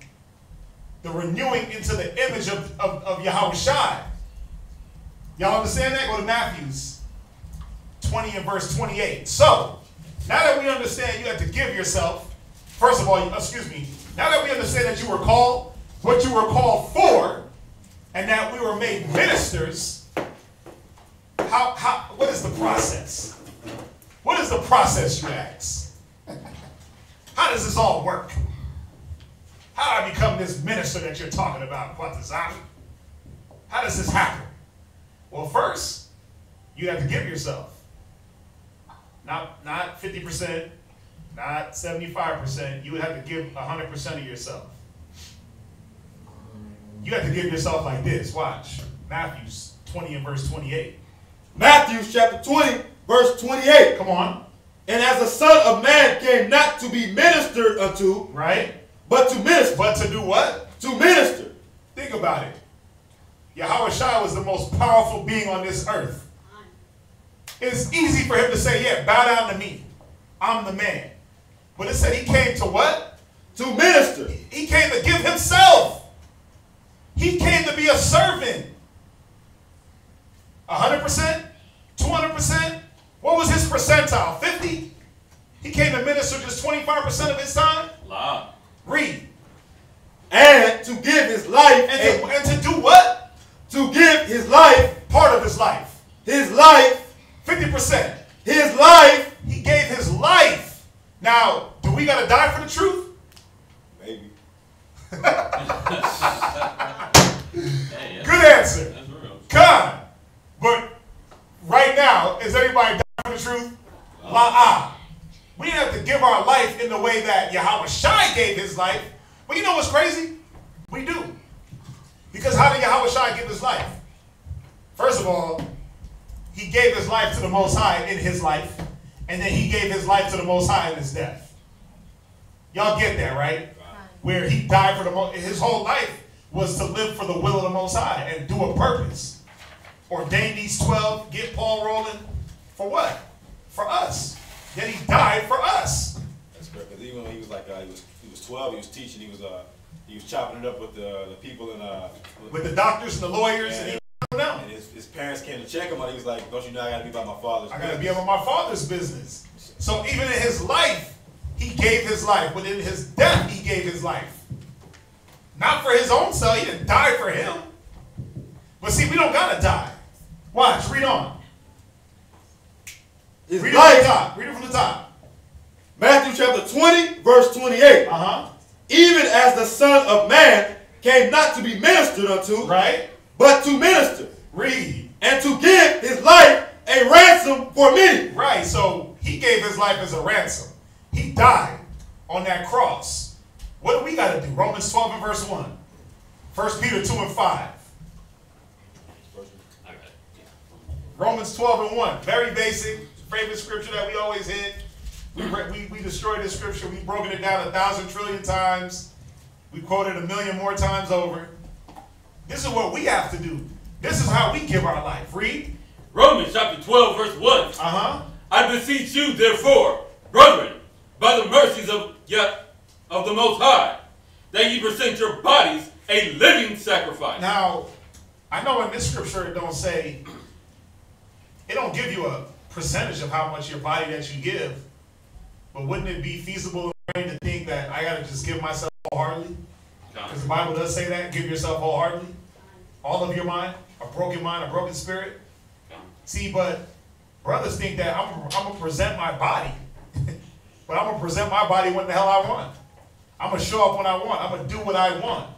The renewing into the image of Yahushua. Y'all understand that? Go to Matthew's 20 and verse 28. So, now that we understand you have to give yourself, first of all, now that we understand that you were called, what you were called for, and that we were made ministers, what is the process? What is the process, you ask? How does this all work? How do I become this minister that you're talking about, Quatazami? How does this happen? Well, first, you have to give yourself. Not 50%, not 75%. You would have to give 100% of yourself. You have to give yourself like this. Watch. Matthew 20 and verse 28. Matthew chapter 20, verse 28. Come on. And as the Son of Man came not to be ministered unto, right, But to minister. But to do what? To minister. Think about it. Yahushua was the most powerful being on this earth. It's easy for him to say, yeah, bow down to me. I'm the man. But it said he came to what? To minister. He came to give himself. He came to be a servant. 100%? 200%? What was his percentile? 50? He came to minister just 25% of his time? Wow. Read. And to give his life. And to do what? To give his life. Part of his life. His life. 50%. His life. He gave his life. Now, do we got to die for the truth? Maybe. Good answer. That's real. God. But right now, is anybody dying for the truth? La-ah. We have to give our life in the way that Yahushua gave his life. But you know what's crazy? We do. Because how did Yahushua give his life? First of all, he gave his life to the Most High in his life. And then he gave his life to the Most High in his death. Y'all get that, right? Where he died for the Most High. His whole life was to live for the will of the Most High and do a purpose. Ordain these 12, get Paul rolling. For what? For us. Then he died for us. That's correct. Because even when he was like, he was 12, he was teaching, he was chopping it up with the people and with the doctors and the lawyers, and he them. And his parents came to check him, and he was like, "Don't you know I got to be about my father's? I got to be about my father's business." So even in his life, he gave his life, but in his death, he gave his life. Not for his own self. He didn't die for him. But see, we don't gotta die. Watch. Read on. His Read it life. from the top. Read it from the top. Matthew chapter 20, verse 28. Even as the Son of Man came not to be ministered unto, right, but to minister. Read. And to give his life a ransom for many. Right. So he gave his life as a ransom. He died on that cross. What do we got to do? Romans 12 and verse 1. 1 Peter 2 and 5. Romans 12 and 1. Very basic. Favorite scripture that we always hit. We destroyed this scripture. We've broken it down 1,000 trillion times. We quoted 1,000,000 more times over. This is what we have to do. This is how we give our life. Read. Romans chapter 12, verse 1. I beseech you, therefore, brethren, by the mercies of the Most High, that ye present your bodies a living sacrifice. Now, I know in this scripture it don't say, it don't give you a percentage of how much your body that you give, but wouldn't it be feasible to think that I got to just give myself wholeheartedly? Because the Bible does say that, give yourself wholeheartedly. All of your mind, a broken spirit. See, but brothers think that I'm going to present my body. But I'm going to present my body when the hell I want. I'm going to show up when I want. I'm going to do what I want.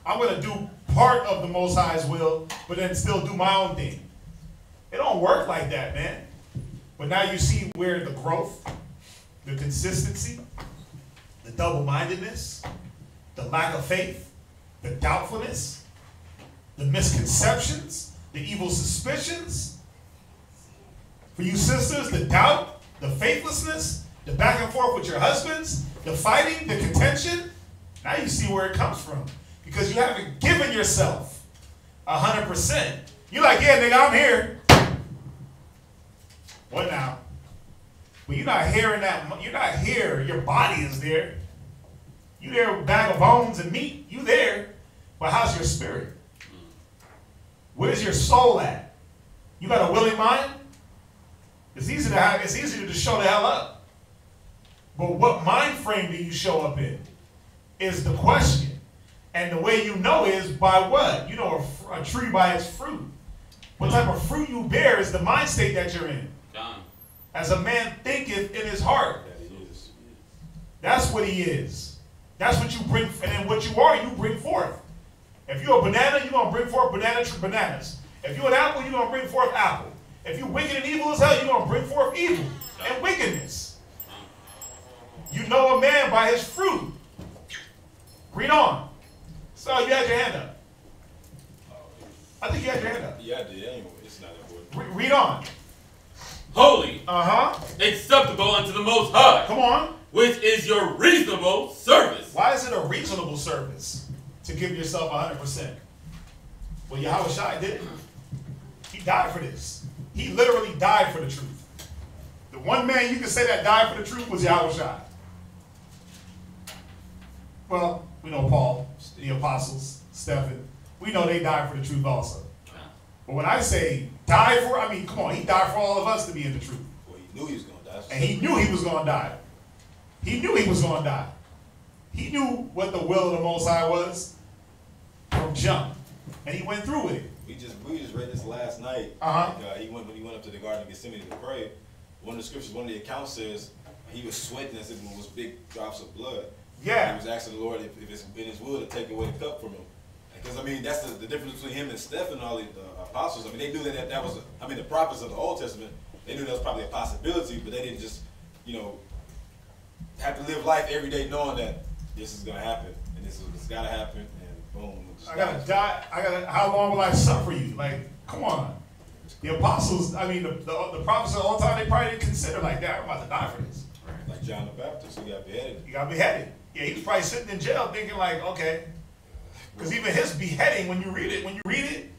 I'm going to do part of the Most High's will, but then still do my own thing. It don't work like that, man. But now you see where the growth, the consistency, the double-mindedness, the lack of faith, the doubtfulness, the misconceptions, the evil suspicions. For you sisters, the doubt, the faithlessness, the back and forth with your husbands, the fighting, the contention. Now you see where it comes from. Because you haven't given yourself 100%. You're like, yeah, nigga, I'm here. What now? Well, you're not hearing that. You're not here. Your body is there. You there with a bag of bones and meat. You there. But how's your spirit? Where's your soul at? You got a willing mind? It's easy to show the hell up. But what mind frame do you show up in is the question. And the way you know is by what? You know a tree by its fruit. What type of fruit you bear is the mind state that you're in. As a man thinketh in his heart. That's what he is. That's what you bring, and then what you are, you bring forth. If you're a banana, you're going to bring forth bananas. If you're an apple, you're going to bring forth apple. If you're wicked and evil as hell, you're going to bring forth evil and wickedness. You know a man by his fruit. Read on. So you had your hand up. I think you had your hand up. Yeah, I did. Anyway, it's not important. Read on. Holy, acceptable unto the Most High. Come on. Which is your reasonable service. Why is it a reasonable service to give yourself 100%? Well, Yahushua did it. He died for this. He literally died for the truth. The one man you can say that died for the truth was Yahushua. Well, we know Paul, the apostles, Stephen. We know they died for the truth also. But when I say die for, I mean, come on, he died for all of us to be in the truth. Well, he knew he was going to die. And he knew he was going to die. He knew he was going to die. He knew what the will of the Most High was from jump. And he went through with it. We just read this last night. Uh-huh. Like, when he went up to the Garden of Gethsemane to pray, one of the scriptures, one of the accounts says he was sweating as if it was big drops of blood. Yeah. He was asking the Lord if it's in his will to take away the cup from him. Because, I mean, that's the difference between him and Stephen and all the apostles. I mean, they knew that was, I mean, the prophets of the Old Testament, they knew that was probably a possibility, but they didn't just, you know, have to live life every day knowing that this is going to happen, and this has got to happen, and boom. I got to die. How long will I suffer you? Like, come on. The apostles, I mean, the prophets of all time, they probably didn't consider like that. I'm about to die for this. Like John the Baptist, he got beheaded. He got beheaded. Yeah, he was probably sitting in jail thinking like, okay. Because even his beheading, when you read it,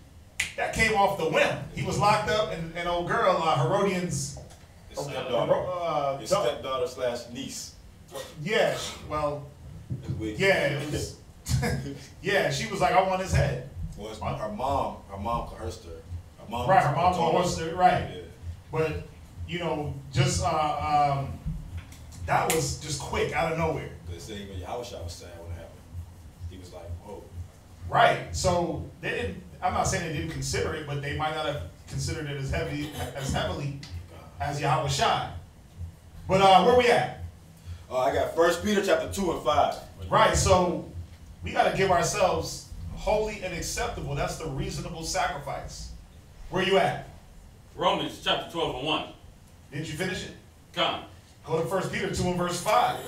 that came off the whim. He was locked up, and an old girl, Herodian's stepdaughter slash niece. Yeah, well, yeah, it was. Yeah, she was like, I want his head. Well, her mom coerced her. Her mom coerced her, right. Yeah. But, you know, just, that was just quick, out of nowhere. They said even Yahushua was sad when it happened. He was like, whoa. Right, so they didn't, I'm not saying they didn't consider it, but they might not have considered it as heavily as Yahushua. But where we at? I got 1 Peter chapter 2 and 5. Right, so we got to give ourselves holy and acceptable. That's the reasonable sacrifice. Where you at? Romans chapter 12 and 1. Did you finish it? Come. Go to 1 Peter 2 and verse 5.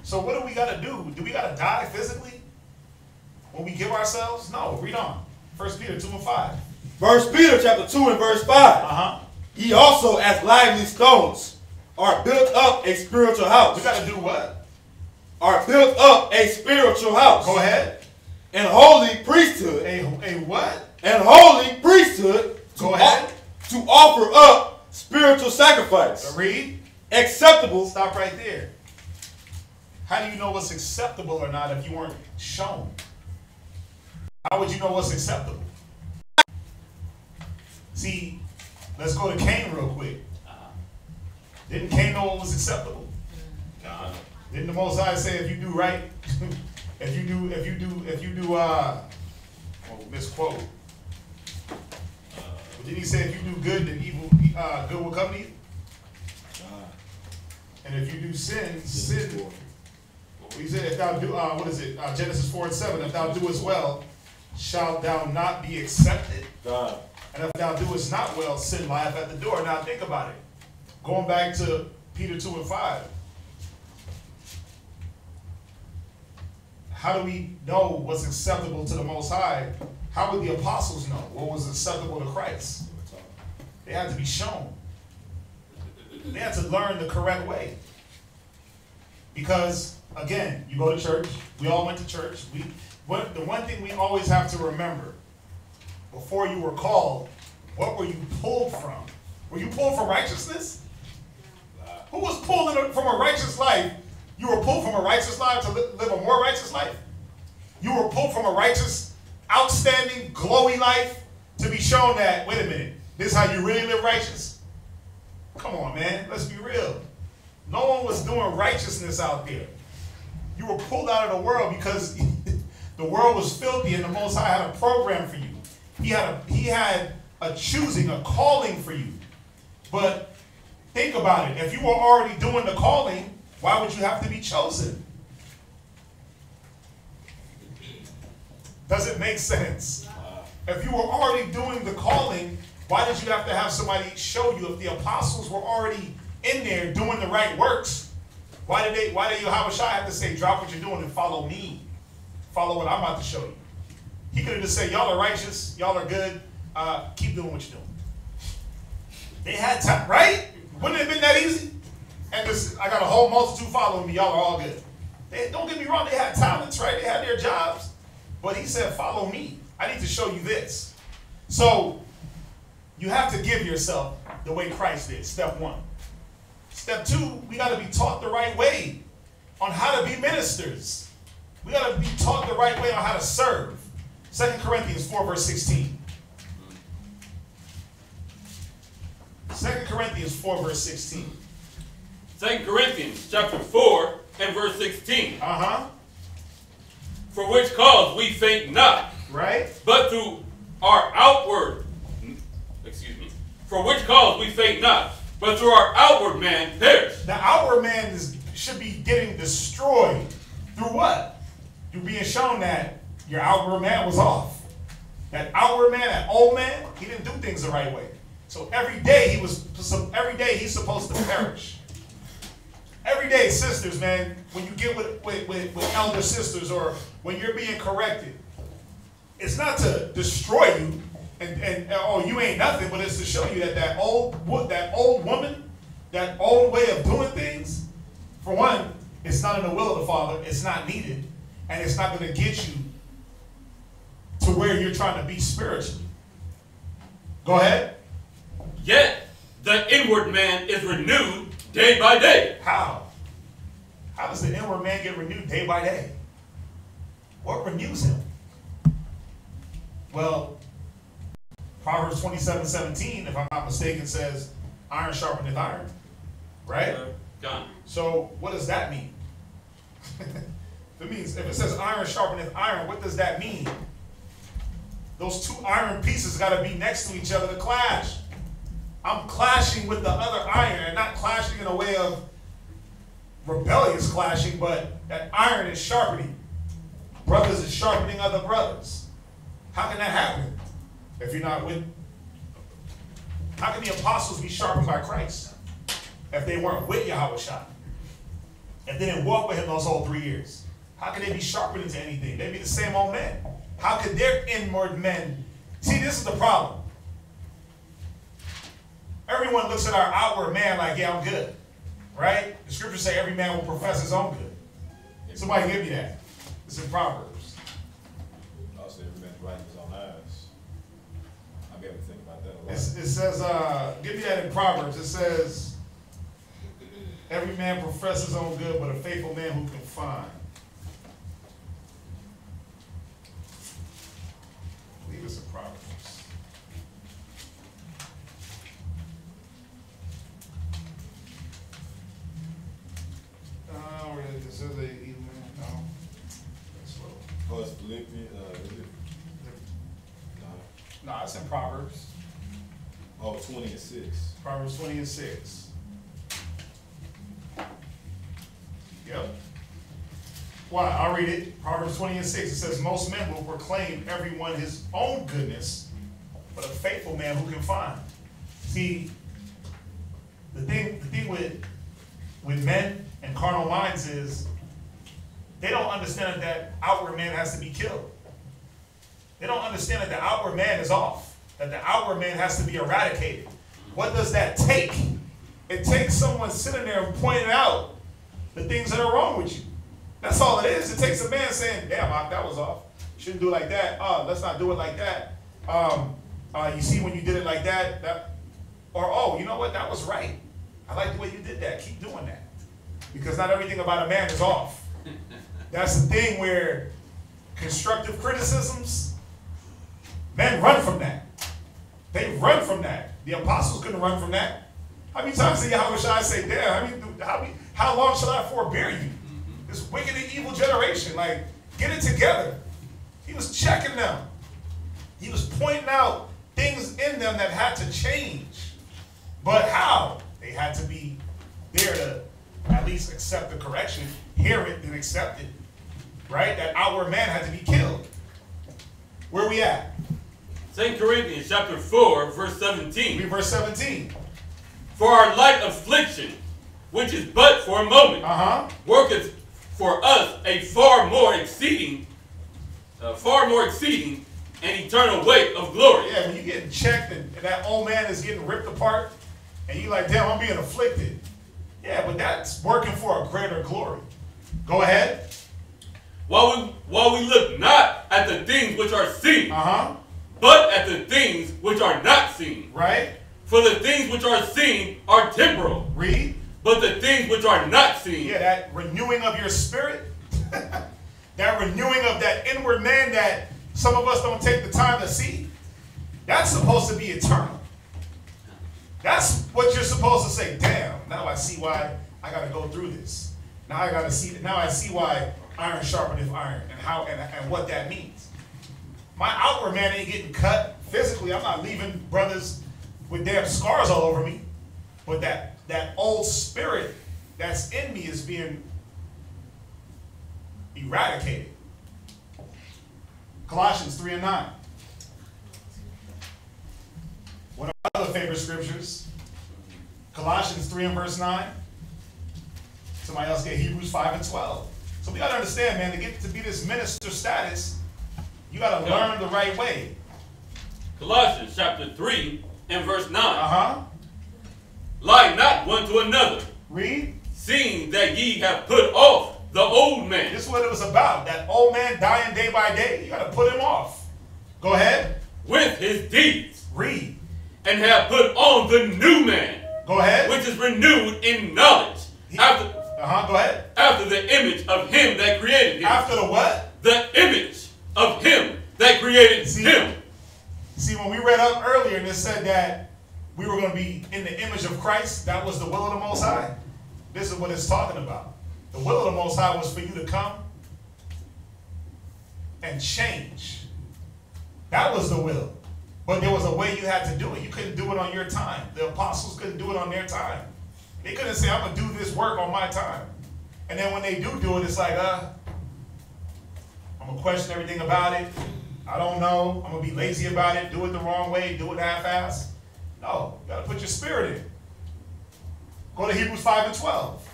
So what do we got to do? Do we got to die physically when we give ourselves? No, read on. 1 Peter 2 and 5. 1 Peter chapter 2 and verse 5. Uh-huh. Ye also as lively stones are built up a spiritual house. We got to do what? Are built up a spiritual house. Go ahead. And holy priesthood. A what? And holy priesthood. Go ahead. To offer up spiritual sacrifice. So read. Acceptable. Stop right there. How do you know what's acceptable or not if you weren't shown? How would you know what's acceptable? See, let's go to Cain real quick. Didn't Cain know what was acceptable? Didn't the Most High say if you do right, if you do, misquote. Didn't he say if you do good, then evil, good will come to you? And if you do sin. He said, if thou do, Genesis 4 and 7, if thou doest well, shalt thou not be accepted? And if thou doest not well, sin lieth at the door. Now think about it. Going back to Peter 2 and 5. How do we know what's acceptable to the Most High? How would the apostles know what was acceptable to Christ? They had to be shown. They had to learn the correct way. Because, again, you go to church. We all went to church. The one thing we always have to remember, before you were called, what were you pulled from? Were you pulled from righteousness? Who was pulled from a righteous life? You were pulled from a righteous life to live a more righteous life? You were pulled from a righteous, outstanding, glowy life to be shown that, wait a minute, this is how you really live righteous? Come on, man. Let's be real. No one was doing righteousness out there. You were pulled out of the world because the world was filthy and the Most High had a program for you. He had a choosing, a calling for you. But think about it. If you were already doing the calling, why would you have to be chosen? Does it make sense? If you were already doing the calling, why did you have to have somebody show you? If the apostles were already in there doing the right works, why did Yahushua have to say, drop what you're doing and follow me? Follow what I'm about to show you. He could have just said, y'all are righteous, y'all are good, keep doing what you're doing. They had time, right? Wouldn't it have been that easy? And I got a whole multitude following me, y'all are all good. Don't get me wrong, they had talents, right? They had their jobs. But he said, follow me. I need to show you this. So you have to give yourself the way Christ did, step one. Step two, we got to be taught the right way on how to be ministers. We got to be taught the right way on how to serve. 2 Corinthians 4, verse 16. 2 Corinthians 4, verse 16. 2 Corinthians chapter 4 and verse 16. For which cause we faint not. Right. But through our outward, for which cause we faint not, but through our outward man perish. The outward man should be getting destroyed. Through what? Through being shown that your outward man was off. That outward man, that old man, he didn't do things the right way. So every day he's supposed to perish. Every day, sisters, man, when you get with elder sisters or when you're being corrected, it's not to destroy you and oh, you ain't nothing, but it's to show you that old woman, that old way of doing things, for one, it's not in the will of the Father, it's not needed, and it's not going to get you to where you're trying to be spiritually. Go ahead. Yet the inward man is renewed day by day. How? How does the inward man get renewed day by day? What renews him? Well, Proverbs 27:17, if I'm not mistaken, says, iron sharpeneth iron. Right? Gone. So what does that mean? If it says iron sharpeneth iron, what does that mean? Those two iron pieces got to be next to each other to clash. I'm clashing with the other iron, and not clashing in a way of rebellious clashing, but that iron is sharpening. Brothers is sharpening other brothers. How can that happen if you're not with? How can the apostles be sharpened by Christ if they weren't with Yahushua? If they didn't walk with him those whole 3 years? How can they be sharpened into anything? They'd be the same old men. How could their inward men? See, this is the problem. Everyone looks at our outward man like, yeah, I'm good. Right? The scriptures say every man will profess his own good. Somebody give me that. It's in Proverbs. I'll say every man's right in his own eyes. I'll be able to think about that a lot. It says, give me that in Proverbs. It says, every man professes his own good, but a faithful man who can find. I believe it's in Proverbs. It says a evil man. No. That's slow. Oh, it's Philippians. No, it's in Proverbs. Oh, 20:6. Proverbs 20:6. Yep. Why? I'll read it. Proverbs 20:6. It says, most men will proclaim everyone his own goodness, but a faithful man who can find. See, the thing with men and carnal minds is they don't understand that outward man has to be killed. They don't understand that the outward man is off, that the outward man has to be eradicated. What does that take? It takes someone sitting there and pointing out the things that are wrong with you. That's all it is. It takes a man saying, damn, that was off. Shouldn't do it like that. Let's not do it like that. You see when you did it like that, or, oh, you know what, that was right. I like the way you did that. Keep doing that. Because not everything about a man is off. That's the thing where constructive criticisms, men run from that. They run from that. The apostles couldn't run from that. How many times did Yahushua say, damn, how long shall I forbear you? This wicked and evil generation, like, get it together. He was checking them. He was pointing out things in them that had to change. But how? They had to be there to at least accept the correction, hear it, and accept it. Right? That outward man had to be killed. Where we at? 2 Corinthians chapter 4, verse 17. Read verse 17. For our light affliction, which is but for a moment, worketh for us a far more exceeding and eternal weight of glory. Yeah, when you're getting checked and that old man is getting ripped apart, and you're like, damn, I'm being afflicted. Yeah, but that's working for a greater glory. Go ahead. While we look not at the things which are seen, but at the things which are not seen. Right. For the things which are seen are temporal. Read. But the things which are not seen. Yeah, that renewing of your spirit. That renewing of that inward man that some of us don't take the time to see. That's supposed to be eternal. That's what you're supposed to say. Damn, now I see why I got to go through this. Now I see why iron sharpeneth iron and how and what that means. My outward man ain't getting cut physically. I'm not leaving brothers with damn scars all over me. But that old spirit that's in me is being eradicated. Colossians 3 and 9. One of my other favorite scriptures. Colossians 3 and verse 9. Somebody else get Hebrews 5 and 12. So we got to understand, man, to get to be this minister status, you got to learn the right way. Colossians chapter 3 and verse 9. Lie not one to another. Read. Seeing that ye have put off the old man. This is what it was about. That old man dying day by day. You got to put him off. Go ahead. With his deeds. Read. And have put on the new man. Go ahead. Which is renewed in knowledge. Go ahead. After the image of him that created him. After the what? The image of him that created him. See, when we read up earlier and it said that we were going to be in the image of Christ, that was the will of the Most High. This is what it's talking about. The will of the Most High was for you to come and change. That was the will. But there was a way you had to do it. You couldn't do it on your time. The apostles couldn't do it on their time. They couldn't say, I'm going to do this work on my time. And then when they do it, it's like, I'm going to question everything about it. I don't know. I'm going to be lazy about it. Do it the wrong way. Do it half-assed. No. You got to put your spirit in. Go to Hebrews 5 and 12.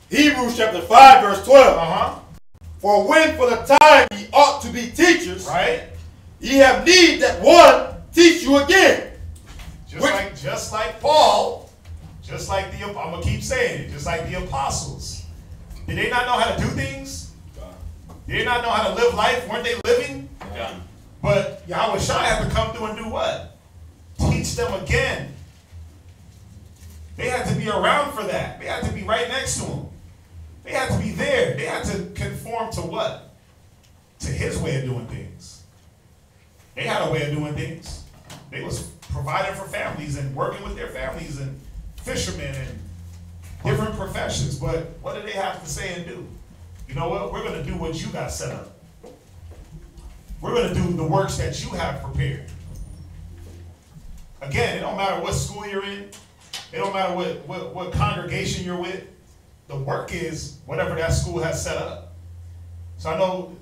Hebrews chapter 5 verse 12. For when for the time ye ought to be teachers, right? Ye have need that one teach you again. Just like Paul, just like I'm going to keep saying it, just like the apostles. Did they not know how to do things? Did they not know how to live life? Weren't they living? Yeah. But Yahweh Shai had to come through and do what? Teach them again. They had to be around for that. They had to be right next to him. They had to be there. They had to conform to what? To his way of doing things. They had a way of doing things. They was providing for families and working with their families and fishermen and different professions. But what did they have to say and do? You know what? We're going to do what you got set up. We're going to do the works that you have prepared. Again, it don't matter what school you're in. It don't matter what congregation you're with. The work is whatever that school has set up. So I know,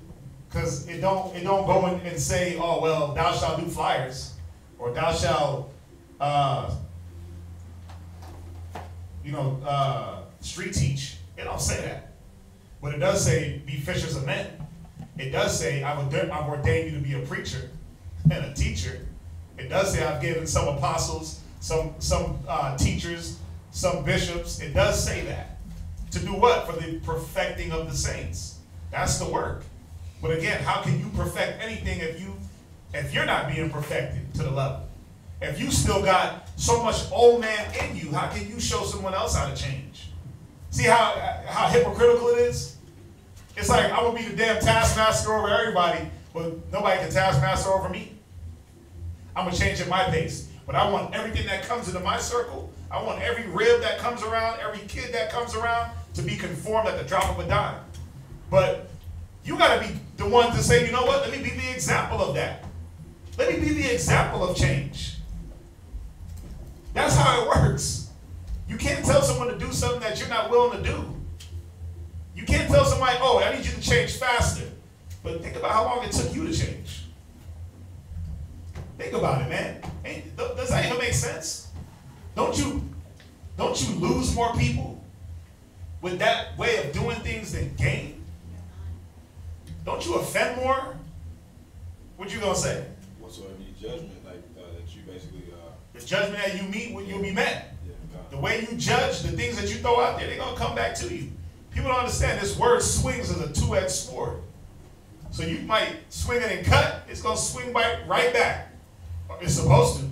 because it don't go in and say, oh, well, thou shalt do flyers, or thou shalt, street teach. It don't say that. But it does say, be fishers of men. It does say, I've ordained you to be a preacher and a teacher. It does say, I've given some apostles, some teachers, some bishops. It does say that. To do what? For the perfecting of the saints. That's the work. But again, how can you perfect anything if you're not being perfected to the level? If you still got so much old man in you, how can you show someone else how to change? See how hypocritical it is? It's like, I'm going to be the damn taskmaster over everybody, but nobody can taskmaster over me. I'm going to change at my pace. But I want everything that comes into my circle, I want every rib that comes around, every kid that comes around to be conformed at the drop of a dime. But you got to be the one to say, you know what, let me be the example of that. Let me be the example of change. That's how it works. You can't tell someone to do something that you're not willing to do. You can't tell somebody, oh, I need you to change faster. But think about how long it took you to change. Think about it, man. Does that even make sense? Don't you lose more people with that way of doing things than gain? Don't you offend more? What you gonna say? Whatsoever you judgment, that you basically the judgment that you meet, you'll be met. Yeah, the way you judge, the things that you throw out there, they're gonna come back to you. People don't understand this word swings as a two-edged sword. So you might swing it and cut, it's going to swing right back. It's supposed to.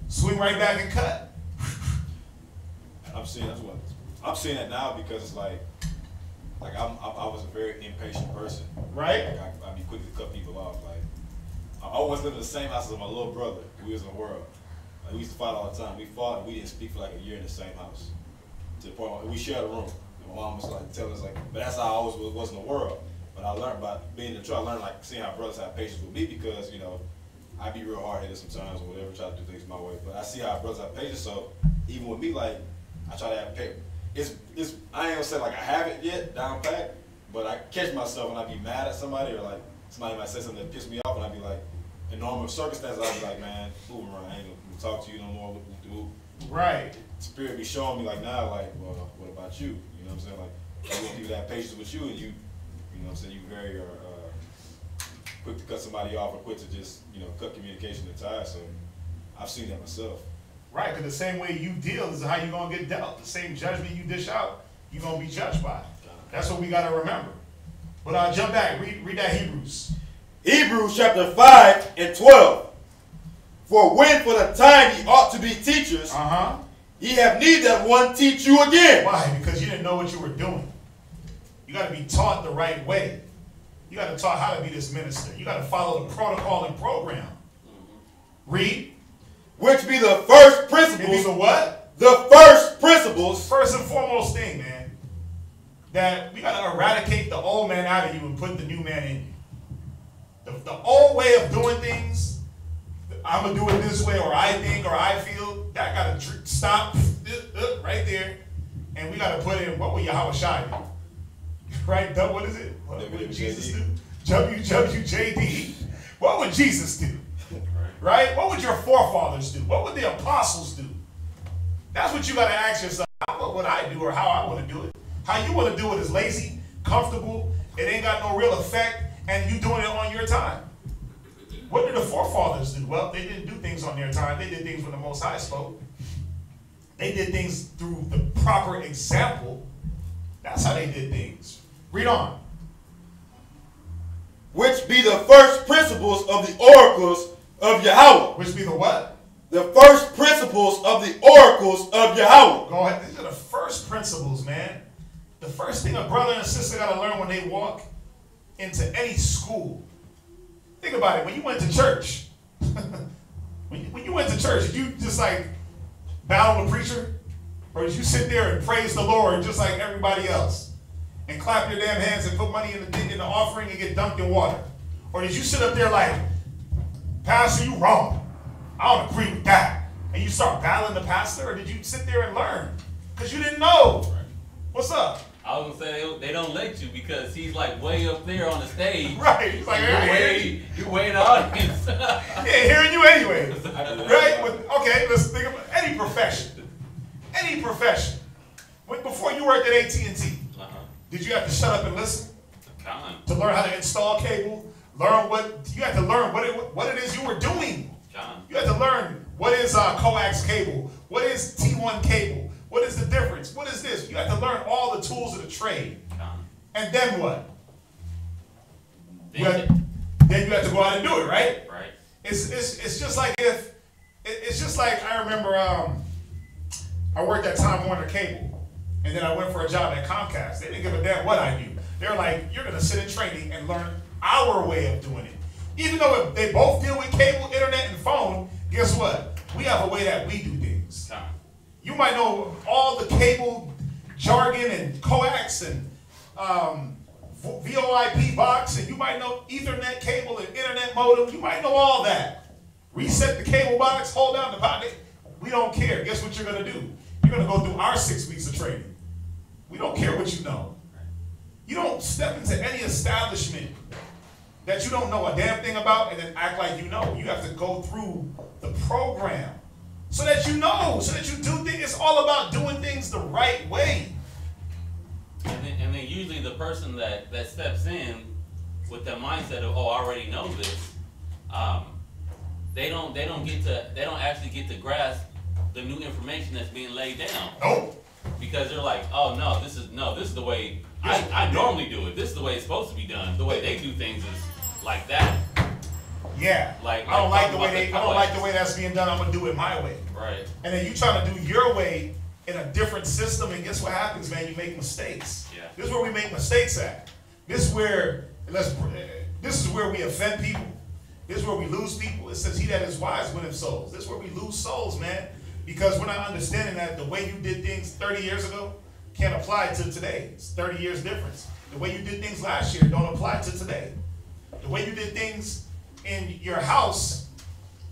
Swing right back and cut. I'm seeing that now because it's like I was a very impatient person. Right. Like I'd be quick to cut people off. Like I always lived in the same house as my little brother who was in the world. Like, we used to fight all the time. We fought and we didn't speak for like a year in the same house. To the point where we shared a room. And my mom was like telling us like, but that's how I always was in the world. But I learned by being in the church, I learned like seeing how brothers have patience with me because, you know, I be real hard-headed sometimes or whatever, try to do things my way. But I see how brothers have patience, so even with me, like, I try to have patience. I ain't gonna say like I have it yet, down pat, but I catch myself when I be mad at somebody or like somebody might say something that piss me off and I be like, in normal circumstances, I'd be like, man, move around, I ain't gonna talk to you no more, Right. Spirit be showing me like now, like, well, what about you? You know what I'm saying? Like, you want people to have patience with you and you know what I'm saying, you very quick to cut somebody off or quick to just, you know, cut communication and ties. So I've seen that myself. Right, because the same way you deal is how you're going to get dealt. The same judgment you dish out, you're going to be judged by. That's what we got to remember. But jump back, read that Hebrews. Hebrews chapter 5 and 12. For when for the time ye ought to be teachers, ye have need that one teach you again. Why? Because you didn't know what you were doing. You got to be taught the right way. You got to taught how to be this minister. You got to follow the protocol and program. Read. Which be the first principles. It be the what? The first principles. First and foremost thing, man. That we got to eradicate the old man out of you and put the new man in you. The old way of doing things, I'm going to do it this way, or I think, or I feel, that got to stop right there. And we got to put in, what would Yahweh Shai do? Right? What is it? What would Jesus do? WWJD. What would Jesus do? Right? What would your forefathers do? What would the apostles do? That's what you got to ask yourself. What would I do or how I want to do it? How you want to do it is lazy, comfortable, it ain't got no real effect, and you doing it on your time. What did the forefathers do? Well, they didn't do things on their time. They did things when the Most High spoke. They did things through the proper example. That's how they did things. Read on. Which be the first principles of the oracles of Yahweh. Which be the what? The first principles of the oracles of Yahweh. Go ahead. These are the first principles, man. The first thing a brother and sister got to learn when they walk into any school. Think about it. When you went to church, when you went to church, did you just like bow on the preacher? Or did you sit there and praise the Lord just like everybody else? And clap your damn hands and put money in the offering and get dunked in water? Or did you sit up there like, Pastor, you wrong. I don't agree with that. And you start battling the pastor? Or did you sit there and learn? Because you didn't know. What's up? I was going to say, they don't let you because he's like way up there on the stage. Right. He's like, you're way in the audience. Yeah, hearing you anyway. Right? Okay, let's think about any profession. Any profession. Before you worked at AT&T, did you have to shut up and listen? To learn how to install cable? You had to learn what it is you were doing. You had to learn what is coax cable, what is T1 cable, what is the difference, what is this? You had to learn all the tools of the trade. And then what? Then you have to go out and do it, right? Right. It's just like I remember I worked at Time Warner Cable, and then I went for a job at Comcast. They didn't give a damn what I knew. They were like, you're going to sit in training and learn our way of doing it. Even though they both deal with cable, internet, and phone, guess what? We have a way that we do things. You might know all the cable jargon and coax and VoIP box, and you might know Ethernet cable and internet modem. You might know all that. Reset the cable box, hold down the pocket. We don't care. Guess what you're going to do? You're going to go through our 6 weeks of training. We don't care what you know. You don't step into any establishment that you don't know a damn thing about and then act like you know. You have to go through the program so that you know, so that you do things. It's all about doing things the right way. And then usually the person that steps in with the mindset of, oh, I already know this, they don't actually get to grasp the new information that's being laid down. Nope. Because because they're like, oh no, this is the way I normally do it. This is the way it's supposed to be done. The way they do things is like that. Yeah. Like I don't like the way that's being done. I'm gonna do it my way. Right. And then you trying to do your way in a different system, and guess what happens, man? You make mistakes. Yeah. This is where we make mistakes at. This is where we offend people. This is where we lose people. It says, "He that is wise winneth souls." This is where we lose souls, man, because we're not understanding that the way you did things 30 years ago can't apply to today. It's 30 years difference. The way you did things last year don't apply to today. The way you did things in your house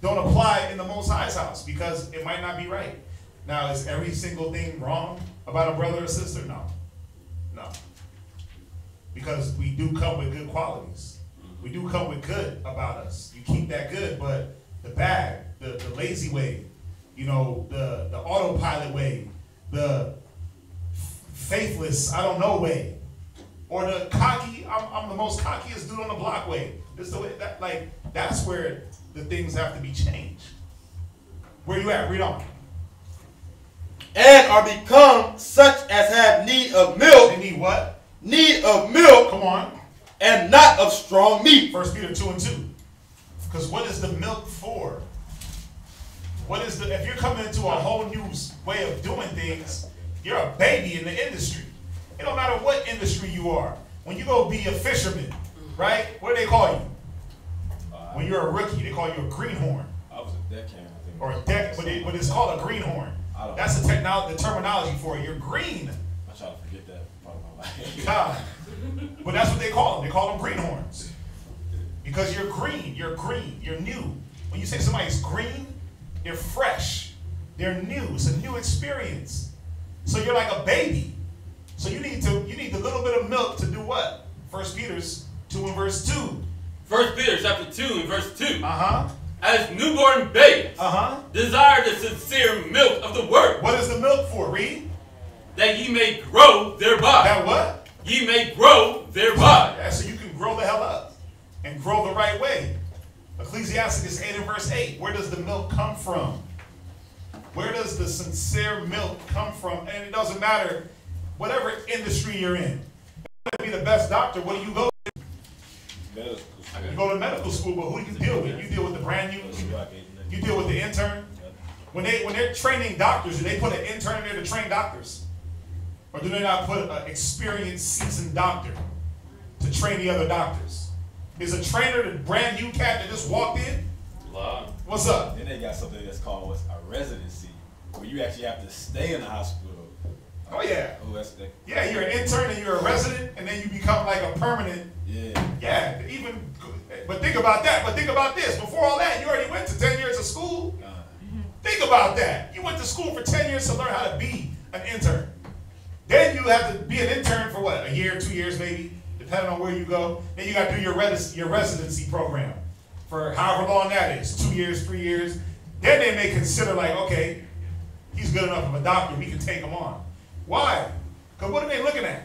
don't apply in the Most High's house because it might not be right. Now, is every single thing wrong about a brother or sister? No. No. Because we do come with good qualities. We do come with good about us. You keep that good, but the bad, the lazy way, you know, the autopilot way, the faithless, I don't know way, or the cocky, I'm the most cockiest dude on the block way. This is the way that, like, that's where the things have to be changed. Where you at? Read on. And are become such as have need of milk. They need what? Need of milk. Come on. And not of strong meat. 1 Peter 2:2. Because what is the milk for? What is the, if you're coming into a whole new way of doing things, you're a baby in the industry. It don't matter what industry you are. When you go be a fisherman, right? What do they call you? When you're a rookie, they call you a greenhorn. I was a deckhand, I think. Or a deck, but it's called a greenhorn. That's the terminology for it. You're green. I try to forget that part of my life. God. But that's what they call them. They call them greenhorns. Because you're green. You're green. You're new. When you say somebody's green, they're fresh. They're new. It's a new experience. So you're like a baby. So you need the little bit of milk to do what? 1 Peter 2 and verse 2. 1 Peter chapter 2 and verse 2. Uh-huh. As newborn babes, desire the sincere milk of the word. What is the milk for? Read. That ye may grow thereby. That what? Ye may grow thereby. Yeah, so you can grow the hell up and grow the right way. Ecclesiastes 8 and verse 8. Where does the milk come from? Where does the sincere milk come from? And it doesn't matter whatever industry you're in. To be the best doctor, what do you go to? Medical school. You go to medical school, but who do you deal with? You deal with the brand new. You deal with the intern. When they're training doctors, do they put an intern in there to train doctors? Or do they not put an experienced, seasoned doctor to train the other doctors? Is a trainer the brand new cat that just walked in? What's up? Then they got something that's called a residency, where you actually have to stay in the hospital. Oh yeah. Oh, yeah, you're an intern and you're a resident, and then you become like a permanent. Yeah. Yeah. But think about that. But think about this. Before all that, you already went to 10 years of school. Think about that. You went to school for 10 years to learn how to be an intern. Then you have to be an intern for what? A year, 2 years maybe, depending on where you go. Then you got to do your residency program for however long that is, 2 years, 3 years. Then they may consider like, okay, he's good enough of a doctor, we can take him on. Why? Because what are they looking at?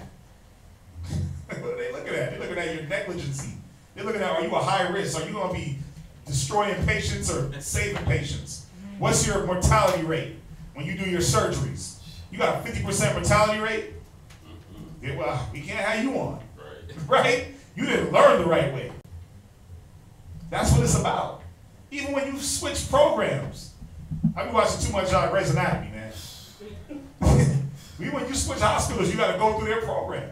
What are they looking at? They're looking at your negligency. They're looking at, are you a high risk? Are you going to be destroying patients or saving patients? What's your mortality rate when you do your surgeries? You got a 50% mortality rate? Yeah, well, we can't have you on. Right? You didn't learn the right way. That's what it's about. Even when you switch programs. I've been watching too much Grey's Anatomy, man. When you switch hospitals, you got to go through their program.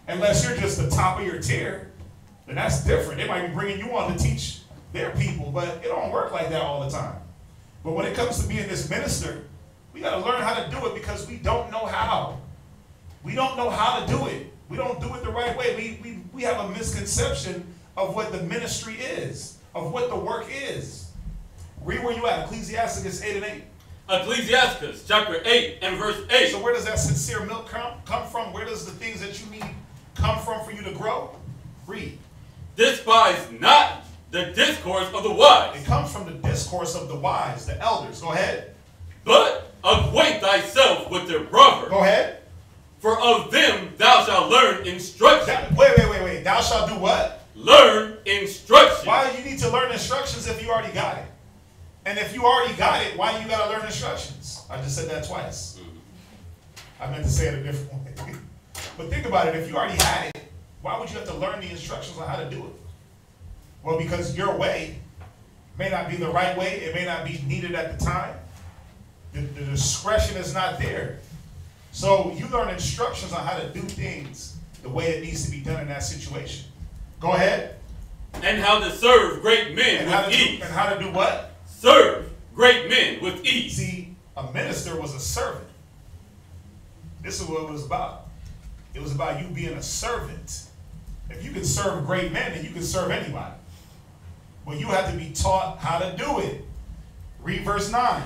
Unless you're just the top of your tier, then that's different. They might be bringing you on to teach their people, but it don't work like that all the time. But when it comes to being this minister, we got to learn how to do it because we don't know how. We don't know how to do it. We don't do it the right way. We have a misconception of what the ministry is, of what the work is. Read where you at, Ecclesiastes 8 and 8. Ecclesiastes chapter 8 and verse 8. So where does that sincere milk come from? Where does the things that you need come from for you to grow? Read. Despise not the discourse of the wise. It comes from the discourse of the wise, the elders. Go ahead. But acquaint thyself with their brother. Go ahead. For of them thou shalt learn instruction. Wait. Thou shalt do what? Learn instruction. Why do you need to learn instructions if you already got it? And if you already got it, why do you got to learn instructions? I just said that twice. I meant to say it a different way. But think about it. If you already had it, why would you have to learn the instructions on how to do it? Well, because your way may not be the right way. It may not be needed at the time. The discretion is not there. So you learn instructions on how to do things the way it needs to be done in that situation. Go ahead. And how to serve great men with ease. And how to do what? Serve great men with ease. See, a minister was a servant. This is what it was about. It was about you being a servant. If you can serve great men, then you can serve anybody. Well, you have to be taught how to do it. Read verse 9.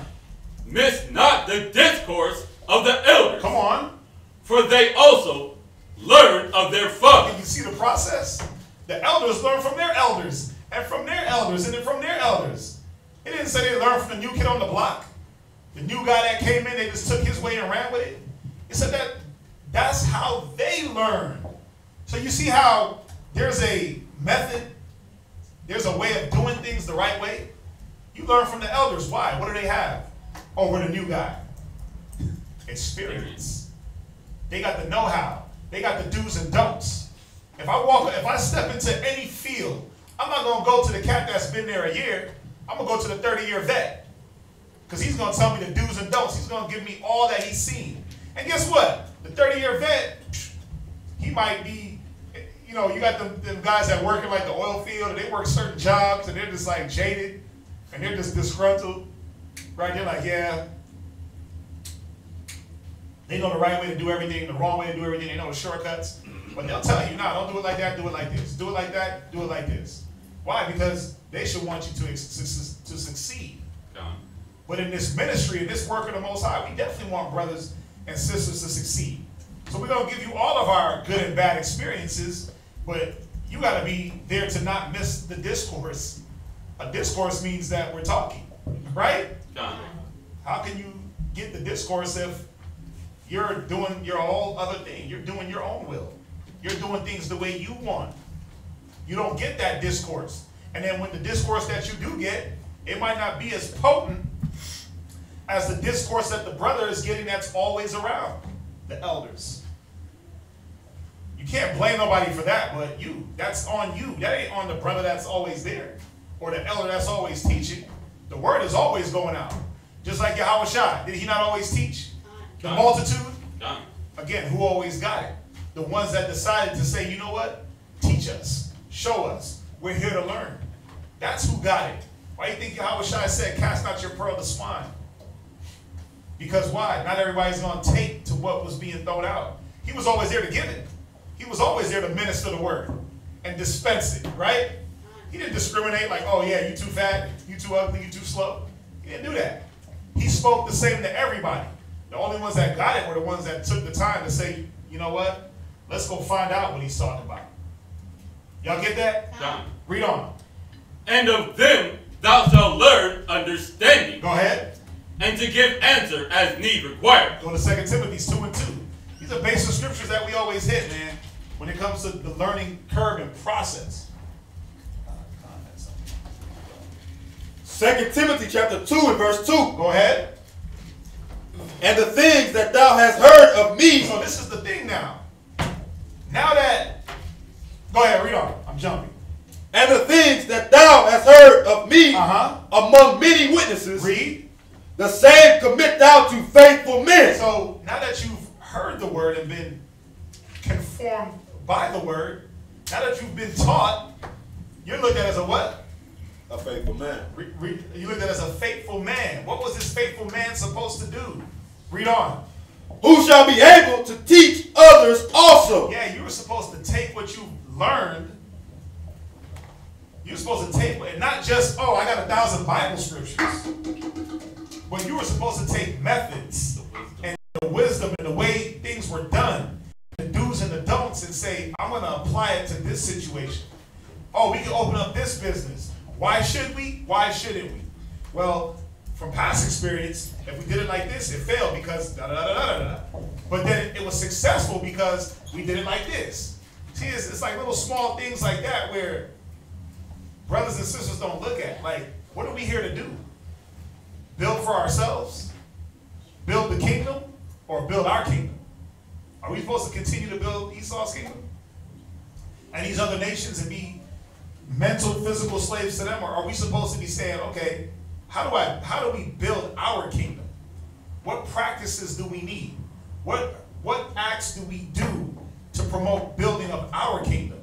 Miss not the discourse of the elders. Come on. For they also learn of their father. Can you see the process? The elders learn from their elders, and from their elders, and then from their elders. It didn't say they learned from the new kid on the block. The new guy that came in, they just took his way and ran with it. It said that's how they learn. So you see how there's a method, there's a way of doing things the right way. You learn from the elders. Why? What do they have over the new guy? Experience. They got the know-how. They got the do's and don'ts. If I step into any field, I'm not going to go to the cat that's been there a year. I'm going to go to the 30-year vet. Because he's going to tell me the do's and don'ts. He's going to give me all that he's seen. And guess what? The 30-year vet, he might be, you know, you got them guys that work in like the oil field, and they work certain jobs, and they're just like jaded, and they're just disgruntled. Right? They're like, yeah. They know the right way to do everything, the wrong way to do everything. They know the shortcuts. But they'll tell you, nah, don't do it like that, do it like this. Do it like that, do it like this. Why? Because they should want you to succeed. But in this ministry, in this work of the Most High, we definitely want brothers and sisters to succeed. So we're going to give you all of our good and bad experiences, but you got to be there to not miss the discourse. A discourse means that we're talking, right? How can you get the discourse if you're doing your whole other thing? You're doing your own will. You're doing things the way you want. You don't get that discourse. And then when the discourse that you do get, it might not be as potent as the discourse that the brother is getting that's always around, the elders. You can't blame nobody for that, but that's on you. That ain't on the brother that's always there or the elder that's always teaching. The word is always going out. Just like Yahweh Shai. Did he not always teach? The multitude? Again, who always got it? The ones that decided to say, you know what? Teach us. Show us. We're here to learn. That's who got it. Why do you think Yahweh Shai said, cast not your pearl to swine? Because why? Not everybody's going to take to what was being thrown out. He was always there to give it. He was always there to minister the word and dispense it, right? He didn't discriminate like, oh yeah, you too fat, you too ugly, you too slow. He didn't do that. He spoke the same to everybody. The only ones that got it were the ones that took the time to say, you know what? Let's go find out what he's talking about. Y'all get that? Read on. And of them thou shalt learn understanding. Go ahead. And to give answer as need required. Go to 2 Timothy 2 and 2. These are basic scriptures that we always hit, man, when it comes to the learning curve and process. 2 Timothy chapter 2 and verse 2. Go ahead. And the things that thou hast heard of me. So this is the thing now. Now that, go ahead, read on. I'm jumping. And the things that thou hast heard of me among many witnesses. Read. The same commit thou to faithful men. So now that you've heard the word and been conformed by the word, now that you've been taught, you're looked at as a what? A faithful man. You looked at as a faithful man. What was this faithful man supposed to do? Read on. Who shall be able to teach others also. Yeah, you were supposed to take what you learned. You're supposed to take, not just, oh, I got 1,000 Bible scriptures. But you were supposed to take methods and the wisdom and the way things were done, the do's and the don'ts, and say, I'm going to apply it to this situation. Oh, we can open up this business. Why should we? Why shouldn't we? Well, from past experience, if we did it like this, it failed because da-da-da-da-da-da. But then it was successful because we did it like this. See, it's like little small things like that where brothers and sisters don't look at. Like, what are we here to do? Build for ourselves? Build the kingdom? Or build our kingdom? Are we supposed to continue to build Esau's kingdom? And these other nations and be mental, physical slaves to them? Or are we supposed to be saying, okay, how do we build our kingdom? What practices do we need? What acts do we do to promote building of our kingdom?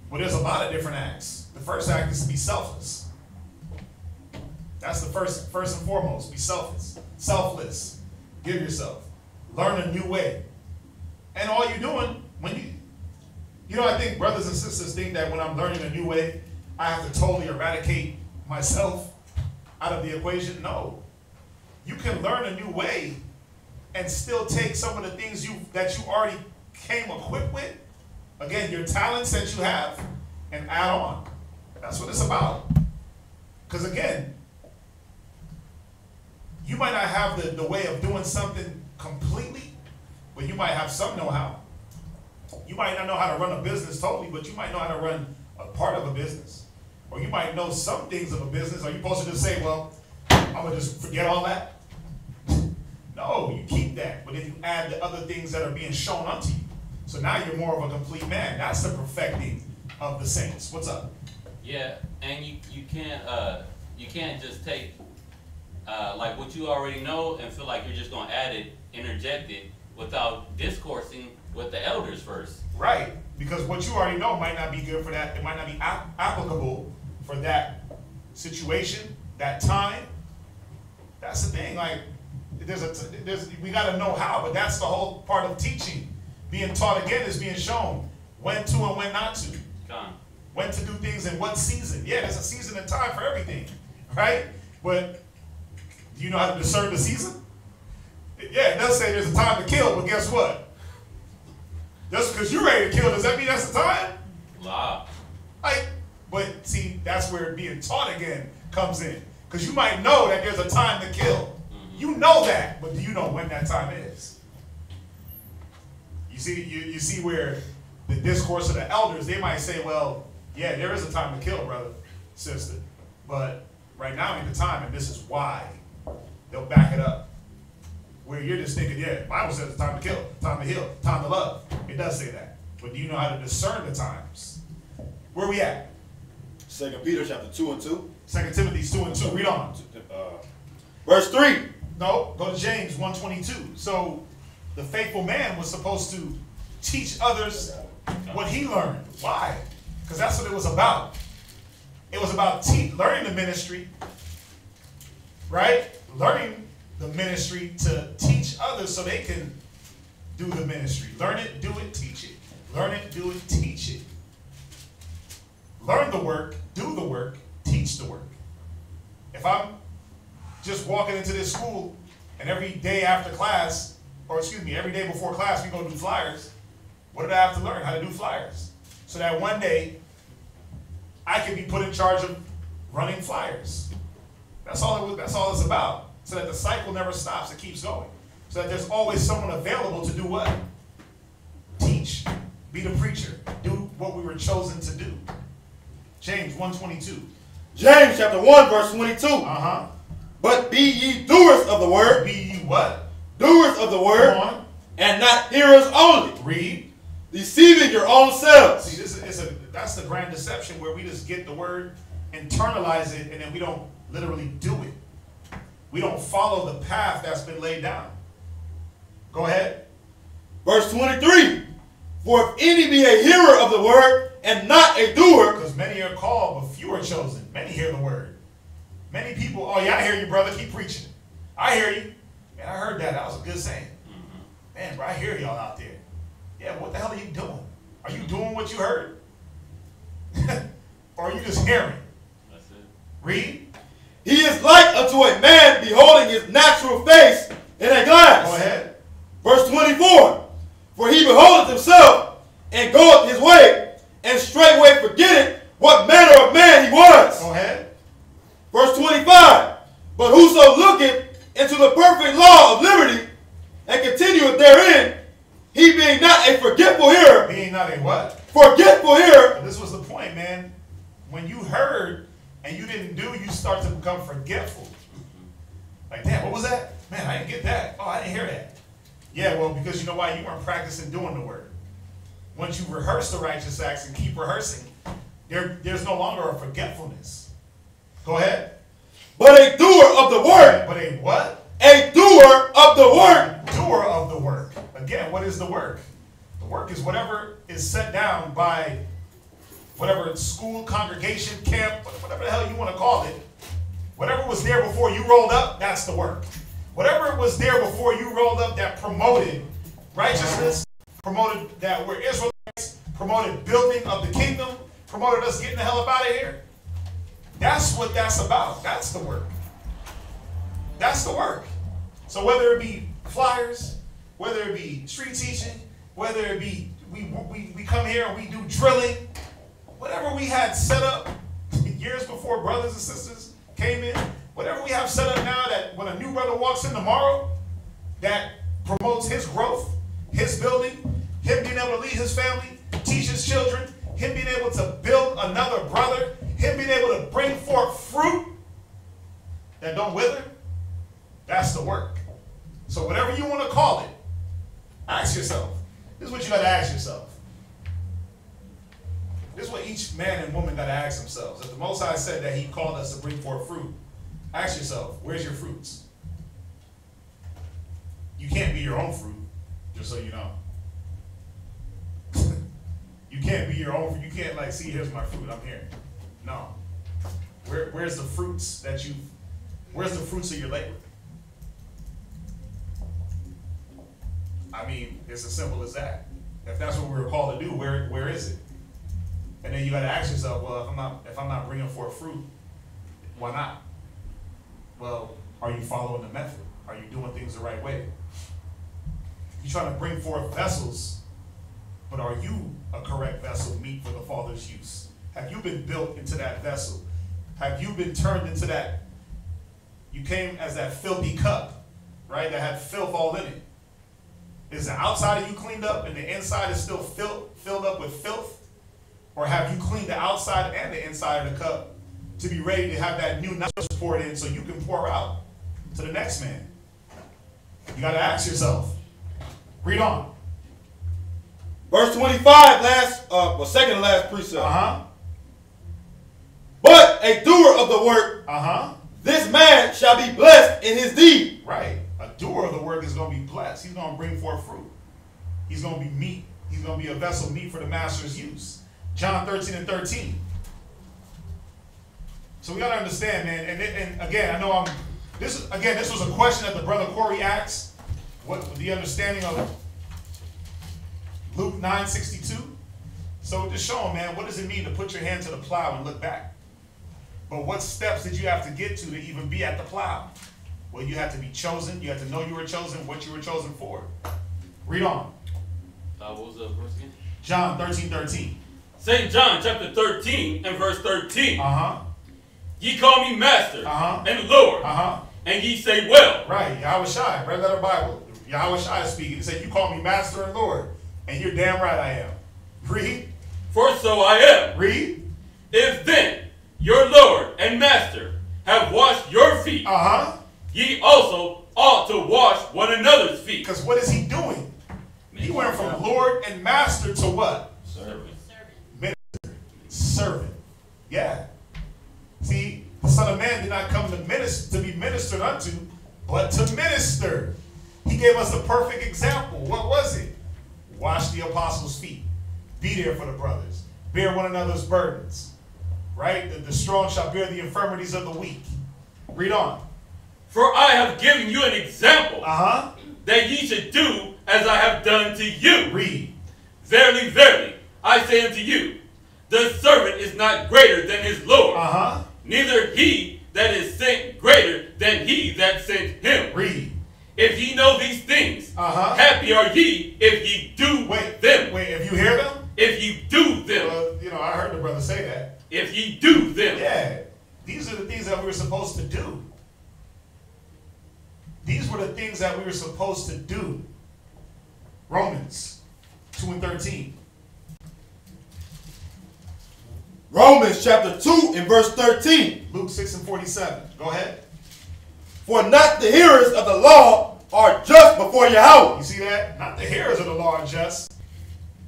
Well, there's a lot of different acts. The first act is to be selfless. That's the first and foremost. Be selfless. Selfless. Give yourself. Learn a new way. And all you're doing, when I think brothers and sisters think that when I'm learning a new way, I have to totally eradicate myself out of the equation. No. You can learn a new way and still take some of the things that you already came equipped with, again, your talents that you have, and add on. That's what it's about. Because again, you might not have the way of doing something completely, but you might have some know-how. You might not know how to run a business totally, but you might know how to run a part of a business. Or you might know some things of a business. Are you supposed to just say, well, I'm going to just forget all that? No, you keep that. But then you add the other things that are being shown unto you. So now you're more of a complete man. That's the perfecting of the saints. What's up? Yeah, and you can't just take like what you already know and feel like you're just going to add it, interject it, without discoursing with the elders first. Right, because what you already know might not be good for that. It might not be applicable for that situation, that time. That's the thing. Like, we got to know how, but that's the whole part of teaching. Being taught again is being shown when to and when not to. When to do things in what season. Yeah, there's a season and time for everything, right? But do you know how to discern the season? Yeah, it does say there's a time to kill, but guess what? Just because you're ready to kill, does that mean that's the time? Wow. But see, that's where being taught again comes in. Because you might know that there's a time to kill. Mm-hmm. You know that, but do you know when that time is? You see where the discourse of the elders, they might say, well, yeah, there is a time to kill, brother, sister. But right now ain't the time, and this is why. They'll back it up. Where you're just thinking, yeah, the Bible says it's time to kill, time to heal, time to love. It does say that. But do you know how to discern the times? Where we at? 2 Peter chapter 2 and 2. 2 Timothy 2 and 2. Read on. Verse 3. No, go to James 1:22. So the faithful man was supposed to teach others what he learned. Why? Because that's what it was about. It was about learning the ministry, right? Learning the ministry to teach others so they can do the ministry. Learn it, do it, teach it. Learn it, do it, teach it. Learn the work, do the work, teach the work. If I'm just walking into this school and every day after class, or excuse me, every day before class we go do flyers, what did I have to learn? How to do flyers. So that one day I can be put in charge of running flyers. That's all it's about. So that the cycle never stops, it keeps going. So that there's always someone available to do what? Teach. Be the preacher. Do what we were chosen to do. James 1:22. James chapter 1 verse 22. Uh-huh. But be ye doers of the word. Be ye what? Doers of the word. Come on. And not hearers only. Read. Deceiving your own selves. See, that's the grand deception where we just get the word, internalize it, and then we don't literally do it. We don't follow the path that's been laid down. Go ahead. Verse 23. For if any be a hearer of the word and not a doer. Because many are called, but few are chosen. Many hear the word. Many people, oh yeah, I hear you, brother. Keep preaching. I hear you. Man, I heard that. That was a good saying. Mm-hmm. Man, bro, I hear y'all out there. Yeah, what the hell are you doing? Are you doing what you heard? Or are you just hearing? That's it. Read. He is like unto a man beholding his natural face in a glass. Go ahead. Verse 24. For he beholdeth himself and goeth his way, and straightway forgetteth what manner of man he was. Go ahead. Verse 25. But whoso looketh into the perfect law of liberty and continueth therein, he being not a forgetful hearer. Being not a what? Forgetful hearer. But this was the point, man. When you heard and you didn't do, you start to become forgetful. Like, damn, what was that? Man, I didn't get that. Oh, I didn't hear that. Yeah, well, because you know why? You weren't practicing doing the work. Once you rehearse the righteous acts and keep rehearsing, there's no longer a forgetfulness. Go ahead. But a doer of the work. But a what? A doer of the work. Doer of the work. Again, what is the work? The work is whatever is set down by whatever school, congregation, camp, whatever the hell you want to call it. Whatever was there before you rolled up, that's the work. Whatever was there before you rolled up that promoted righteousness, promoted that we're Israelites, promoted building of the kingdom, promoted us getting the hell up out of here. That's what that's about. That's the work. That's the work. So whether it be flyers, whether it be street teaching, whether it be we come here and we do drilling, whatever we had set up years before brothers and sisters came in, whatever we have set up now that when a new brother walks in tomorrow, that promotes his growth, his building, him being able to lead his family, teach his children, him being able to build another brother, him being able to bring forth fruit that don't wither, that's the work. So whatever you want to call it, ask yourself. This is what you got to ask yourself. This is what each man and woman got to ask themselves. If the Most High said that he called us to bring forth fruit, ask yourself, where's your fruits? You can't be your own fruit, just so you know. You can't be your own fruit. You can't like, see, here's my fruit, I'm here. No. Where's the fruits that where's the fruits of your labor? I mean, it's as simple as that. If that's what we were called to do, where is it? And then you got to ask yourself, well, if I'm not bringing forth fruit, why not? Well, are you following the method? Are you doing things the right way? You're trying to bring forth vessels, but are you a correct vessel meet for the Father's use? Have you been built into that vessel? Have you been turned into that? You came as that filthy cup, right? That had filth all in it. Is the outside of you cleaned up and the inside is still filled up with filth? Or have you cleaned the outside and the inside of the cup to be ready to have that new knowledge poured in so you can pour out to the next man? You got to ask yourself. Read on. Verse 25, second to last precept. But a doer of the work, this man shall be blessed in his deed. Right. A doer of the work is going to be blessed. He's going to bring forth fruit. He's going to be meat. He's going to be a vessel meet for the master's use. John 13:13. So we got to understand, man. And again, I know this was a question that the brother Corey asked. What the understanding of Luke 9:62? So just show him, man, what does it mean to put your hand to the plow and look back? But what steps did you have to get to even be at the plow? Well, you had to be chosen. You had to know you were chosen, what you were chosen for. Read on. What was the verse again? John 13:13. St. John chapter 13 and verse 13. Ye call me master and Lord, and ye say well. Right, Yahweh Shai, red letter Bible. Yahweh Shai is speaking. He said, you call me master and Lord, and you're damn right I am. Read. For so I am. Read. If then your Lord and master have washed your feet, ye also ought to wash one another's feet. Because what is he doing? He went from Lord and master to what? Servant. Minister. Servant. Yeah. See, the Son of Man did not come to be ministered unto, but to minister. He gave us the perfect example. What was it? Wash the apostles' feet. Be there for the brothers. Bear one another's burdens. Right? The strong shall bear the infirmities of the weak. Read on. For I have given you an example that ye should do as I have done to you. Read. Verily, verily, I say unto you, the servant is not greater than his Lord, neither he that is sent greater than he that sent him. Read. If ye know these things, happy are ye if ye do them. Wait, if you hear them? If ye do them. I heard the brother say that. If ye do them. Yeah. These are the things that we were supposed to do. These were the things that we were supposed to do. Romans 2:13. Romans chapter 2 and verse 13. Luke 6:47. Go ahead. For not the hearers of the law are just before Yahweh. You see that? Not the hearers of the law are just.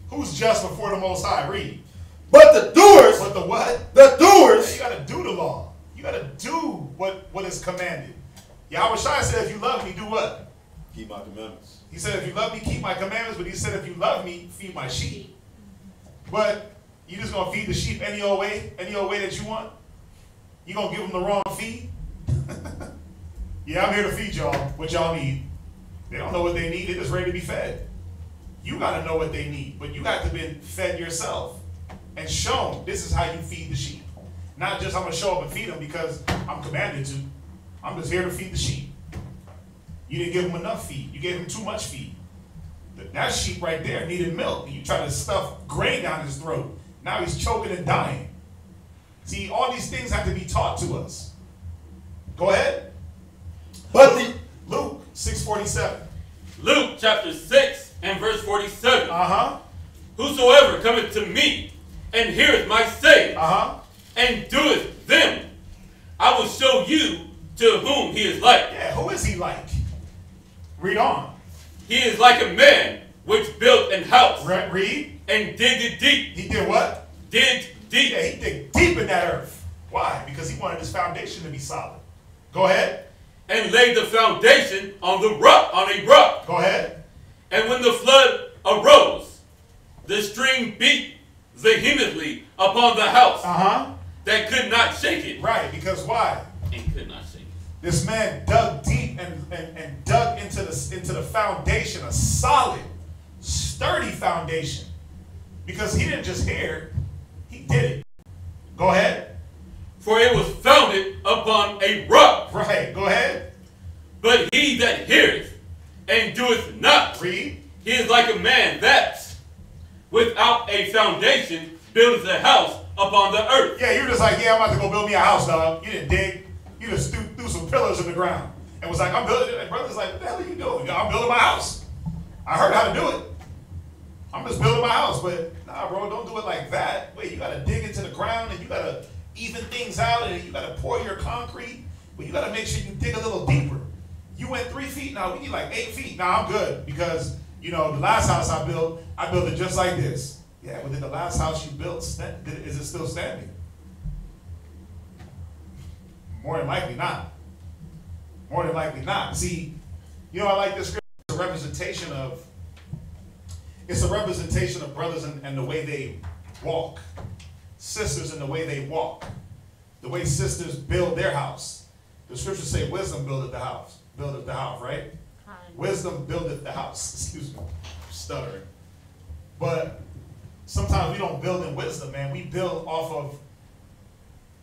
Who's just before the Most High? Read. But the doers. But the what? The doers. Yeah, you got to do the law. You got to do what is commanded. Yahweh Shai said, if you love me, do what? Keep my commandments. He said, if you love me, keep my commandments. But he said, if you love me, feed my sheep. But you just going to feed the sheep any old way that you want? You going to give them the wrong feed? Yeah, I'm here to feed y'all what y'all need. They don't know what they need. They're just ready to be fed. You got to know what they need. But you got to be fed yourself and shown this is how you feed the sheep. Not just I'm going to show up and feed them because I'm commanded to. I'm just here to feed the sheep. You didn't give them enough feed. You gave them too much feed. That sheep right there needed milk. You try to stuff grain down his throat. Now he's choking and dying. See, all these things have to be taught to us. Go ahead. But Luke 6:47. Luke chapter 6 and verse 47. Uh-huh. Whosoever cometh to me and heareth my sayings, and doeth them, I will show you to whom he is like. Yeah, who is he like? Read on. He is like a man which built an house. Read. And digged it deep. He did what? Digged deep. Yeah, he digged deep in that earth. Why? Because he wanted his foundation to be solid. Go ahead. And laid the foundation on the rock, on a rock. Go ahead. And when the flood arose, the stream beat vehemently upon the house. That could not shake it. Right, because why? And could not shake it. This man dug deep and dug into the foundation, a solid, sturdy foundation. Because he didn't just hear, he did it. Go ahead. For it was founded upon a rock. Right, go ahead. But he that heareth and doeth not, read, he is like a man that, without a foundation, buildeth a house upon the earth. Yeah, you're just like, yeah, I'm about to go build me a house, dog. You didn't dig. You just threw some pillars in the ground and was like, I'm building it. And brother's like, what the hell are you doing? I'm building my house. I heard how to do it. I'm just building my house. But nah, bro, don't do it like that. Wait, you got to dig into the ground and you got to even things out and you got to pour your concrete. But you got to make sure you dig a little deeper. You went 3 feet. Now we need like 8 feet. Now I'm good because, you know, the last house I built it just like this. Yeah, but then the last house you built, is it still standing? More than likely not. More than likely not. See, you know, I like this scripture. It's a representation of brothers and the way they walk. Sisters and the way they walk. The way sisters build their house. The scriptures say wisdom buildeth the house. Buildeth the house, right? Wisdom buildeth the house. Excuse me. I'm stuttering. But sometimes we don't build in wisdom, man. We build off of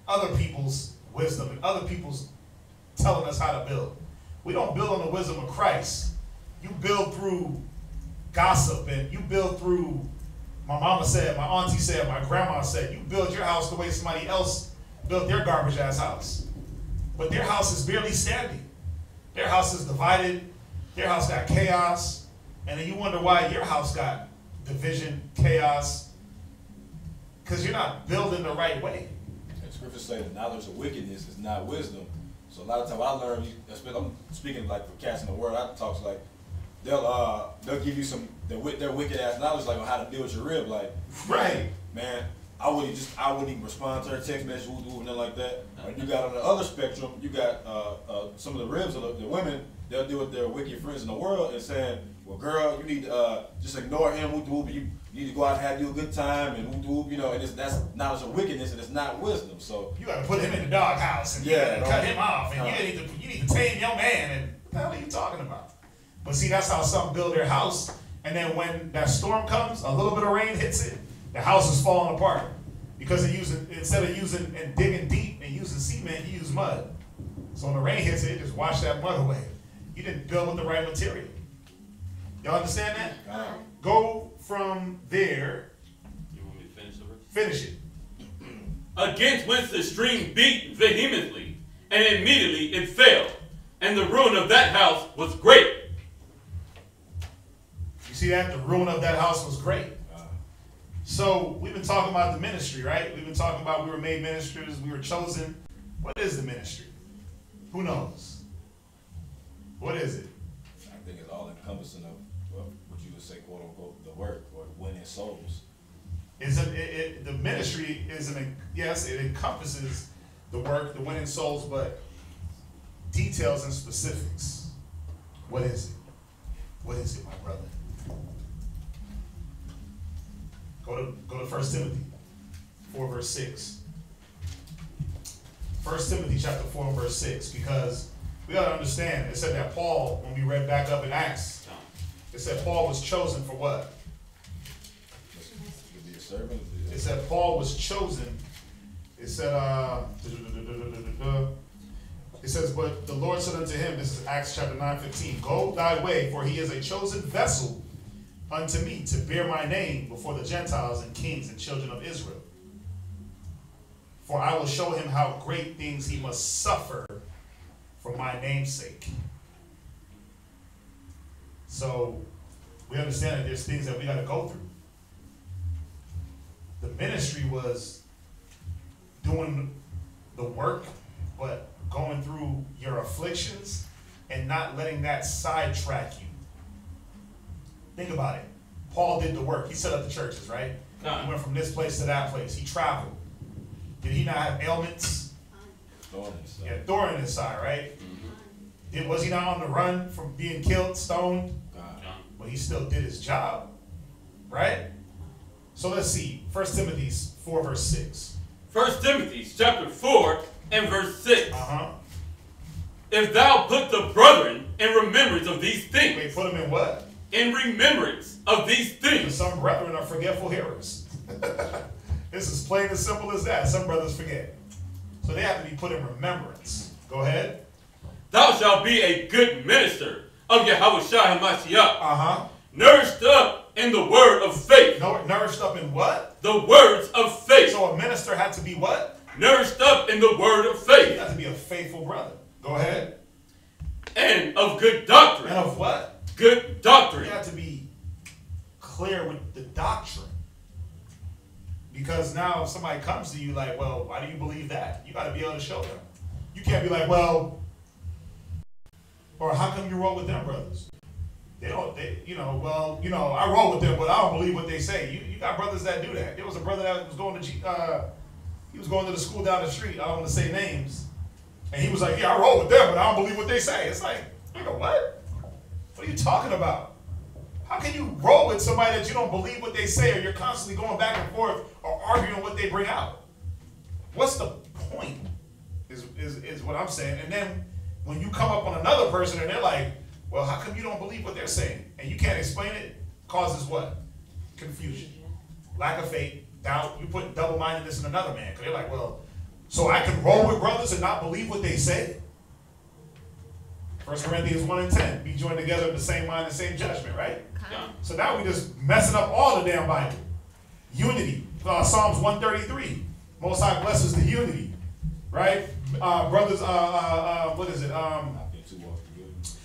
other people's wisdom and other people's telling us how to build. We don't build on the wisdom of Christ. You build through gossip and you build through my mama said, my auntie said, my grandma said. You build your house the way somebody else built their garbage ass house. But their house is barely standing. Their house is divided. Their house got chaos. And then you wonder why your house got division, chaos. Because you're not building the right way. Scriptures say the knowledge of wickedness is not wisdom. So a lot of times I learn, I'm speaking like for cats in the world, I talk like they'll give you some their wicked ass knowledge like on how to deal with your rib, like right, man. I wouldn't even respond to her text message, nothing like that. And you got on the other spectrum, you got some of the ribs of the women. They'll deal with their wicked friends in the world and saying, "Well, girl, you need to just ignore him. You need to go out and have you a good time and you know." And that's knowledge of wickedness and it's not wisdom. So you got to put him in the doghouse and you got to cut him off and you need to tame your man. And what the hell are you talking about? But see, that's how some build their house. And then when that storm comes, a little bit of rain hits it, the house is falling apart. Because instead of using and digging deep and using cement, you use mud. So when the rain hits it, just wash that mud away. You didn't build with the right material. Y'all understand that? Go from there. You want me to finish the verse? Finish it. Against whence the stream beat vehemently, and immediately it fell, and the ruin of that house was great. You see that? The ruin of that house was great. So we've been talking about the ministry, right? We've been talking about we were made ministers, we were chosen. What is the ministry? Who knows? What is it? I think it's all encompassing of what you would say, quote unquote, the work or winning souls. The ministry yes, it encompasses the work, the winning souls, but details and specifics. What is it? What is it, my brother? Go to 1 Timothy 4 verse 6. 1 Timothy chapter 4 verse 6, because we got to understand, it said that Paul, when we read back up in Acts, it said Paul was chosen for what? To be a servant. It said Paul was chosen. It said, it says, but the Lord said unto him, this is Acts chapter 9:15, go thy way, for he is a chosen vessel unto me to bear my name before the Gentiles and kings and children of Israel. For I will show him how great things he must suffer for my name's sake. So we understand that there's things that we got to go through. The ministry was doing the work, but going through your afflictions and not letting that sidetrack you. Think about it. Paul did the work. He set up the churches, right? He went from this place to that place. He traveled. Did he not have ailments? He had thorn in his side, right? Was he not on the run from being killed, stoned? But he still did his job, right? So let's see. 1 Timothy 4 verse 6. 1 Timothy chapter 4 and verse 6. If thou put the brethren in remembrance of these things. Wait, put them in what? In remembrance of these things. Some brethren are forgetful hearers. This is plain and simple as that. Some brothers forget. So they have to be put in remembrance. Go ahead. Thou shalt be a good minister of Yahushua HaMashiach. Nourished up in the word of faith. Nourished up in what? The words of faith. So a minister had to be what? Nourished up in the word of faith. He had to be a faithful brother. Go ahead. And of good doctrine. And of what? Good doctrine. You have to be clear with the doctrine. Because now if somebody comes to you like, well, why do you believe that? You got to be able to show them. You can't be like, well, or how come you roll with them brothers? I roll with them, but I don't believe what they say. You got brothers that do that. There was a brother that was going to, he was going to the school down the street. I don't want to say names. And he was like, yeah, I roll with them, but I don't believe what they say. It's like, nigga, what? What are you talking about? How can you roll with somebody that you don't believe what they say, or you're constantly going back and forth or arguing what they bring out? What's the point is what I'm saying. And then when you come up on another person and they're like, well, how come you don't believe what they're saying? And you can't explain it, causes what? Confusion. Lack of faith, doubt. You put double-mindedness in another man. Because they're like, well, so I can roll with brothers and not believe what they say? 1 Corinthians 1 and 10. Be joined together in the same mind and same judgment, right? Yeah. So now we just messing up all the damn Bible. Unity. Psalms 133. Most High blesses the unity. Right? Brothers, what is it? How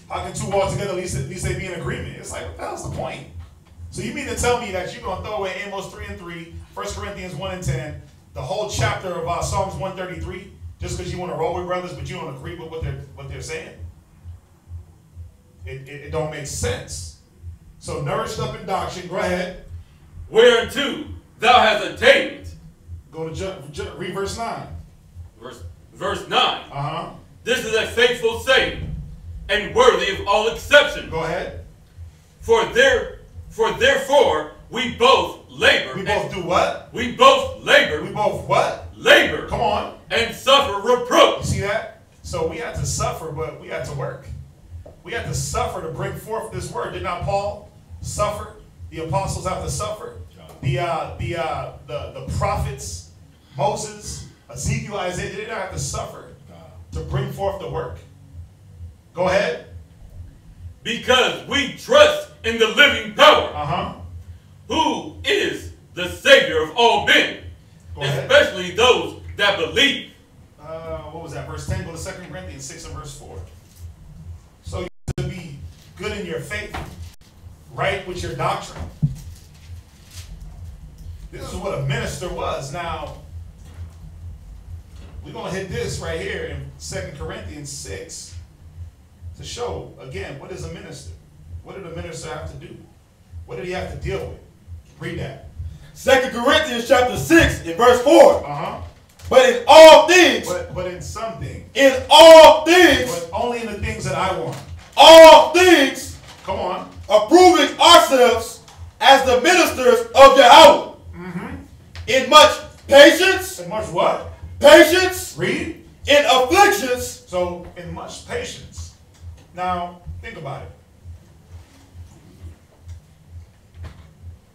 can two walk together? At least they be in agreement. It's like, what the hell's the point? So you mean to tell me that you're going to throw away Amos 3 and 3, 1 Corinthians 1 and 10, the whole chapter of Psalms 133, just because you want to roll with brothers, but you don't agree with what they're saying? It don't make sense. So nourished up in doctrine, go ahead. Whereunto thou hast attained. Go to read verse 9. Verse 9. Uh-huh. This is a faithful saying, and worthy of all exception. Go ahead. For therefore we both labor. We both do what? We both labor. We both what? Labor. Come on. And suffer reproach. You see that? So we had to suffer, but we had to work. We had to suffer to bring forth this word. Did not Paul suffer? The apostles have to suffer. The prophets, Moses, Ezekiel, Isaiah, they didn't have to suffer to bring forth the work. Go ahead. Because we trust in the living power, who is the Savior of all men, especially those that believe. What was that? Verse 10, go to 2 Corinthians 6 and verse 4. So you have to be good in your faith, right with your doctrine. This is what a minister was. Now, we're going to hit this right here in 2 Corinthians 6 to show, again, what is a minister? What did the minister have to do? What did he have to deal with? Read that. 2 Corinthians chapter 6 and verse 4. Uh-huh. But in all things. But in some things. In all things. But only in the things that I want. All things. Come on. Approving ourselves as the ministers of Yahweh. Mm-hmm. In much patience. In much what? Patience. Read. In afflictions. So, in much patience. Now, think about it.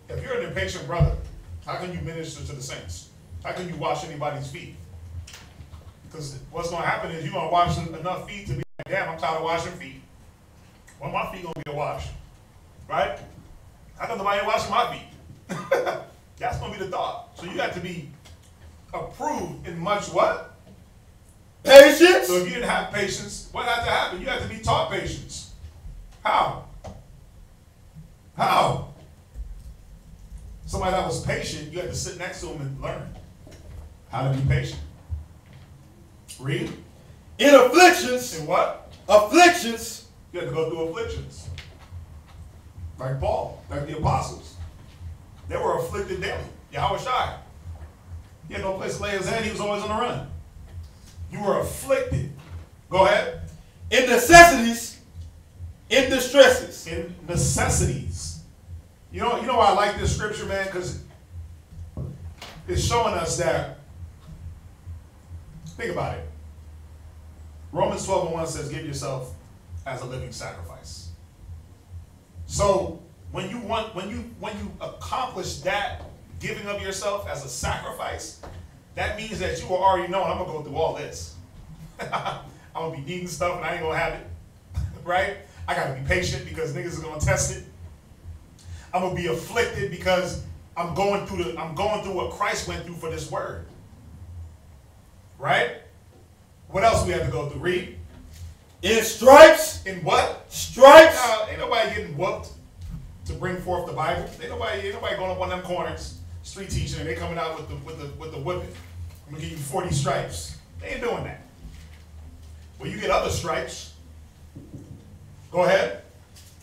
If you're an impatient brother, how can you minister to the saints? How can you wash anybody's feet? Because what's going to happen is you're going to wash enough feet to be like, damn, I'm tired of washing feet. Well, my feet going to be a wash. Right? How come nobody ain't washing my feet? That's going to be the thought. So you got to be approved in much what? Patience. So if you didn't have patience, what had to happen? You had to be taught patience. How? How? Somebody that was patient, you had to sit next to him and learn how to be patient. Read. In afflictions. In what? Afflictions. You had to go through afflictions. Like Paul, like the apostles. They were afflicted daily. Yahweh Shai. He had no place to lay his head. He was always on the run. You were afflicted. Go ahead. In necessities. In distresses. In necessities. You know why I like this scripture, man? Because it's showing us that, think about it. Romans 12:1 says, give yourself as a living sacrifice. So when you accomplish that giving of yourself as a sacrifice, that means that you will already know I'm gonna go through all this. I'm gonna be needing stuff and I ain't gonna have it. Right? I gotta be patient because niggas are gonna test it. I'm gonna be afflicted because I'm going through what Christ went through for this word. Right? What else we have to go through? Read. In stripes. In what? Stripes. Ain't nobody getting whooped to bring forth the Bible. Ain't nobody going up on them corners, street teaching, and they coming out with the whipping. I'm gonna give you 40 stripes. They ain't doing that. Well, you get other stripes. Go ahead.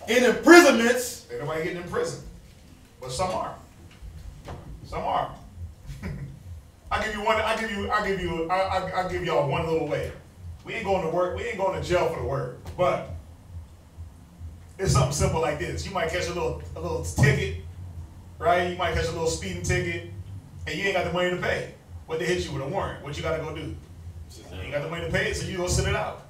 In imprisonments. Ain't nobody getting in prison. But some are. Some are. I'll give y'all one little way. We ain't going to work, we ain't going to jail for the word. But it's something simple like this. You might catch a little ticket, right? You might catch a little speeding ticket, and you ain't got the money to pay. What they hit you with a warrant, what you gotta go do? You ain't got the money to pay it, so you go sit it out.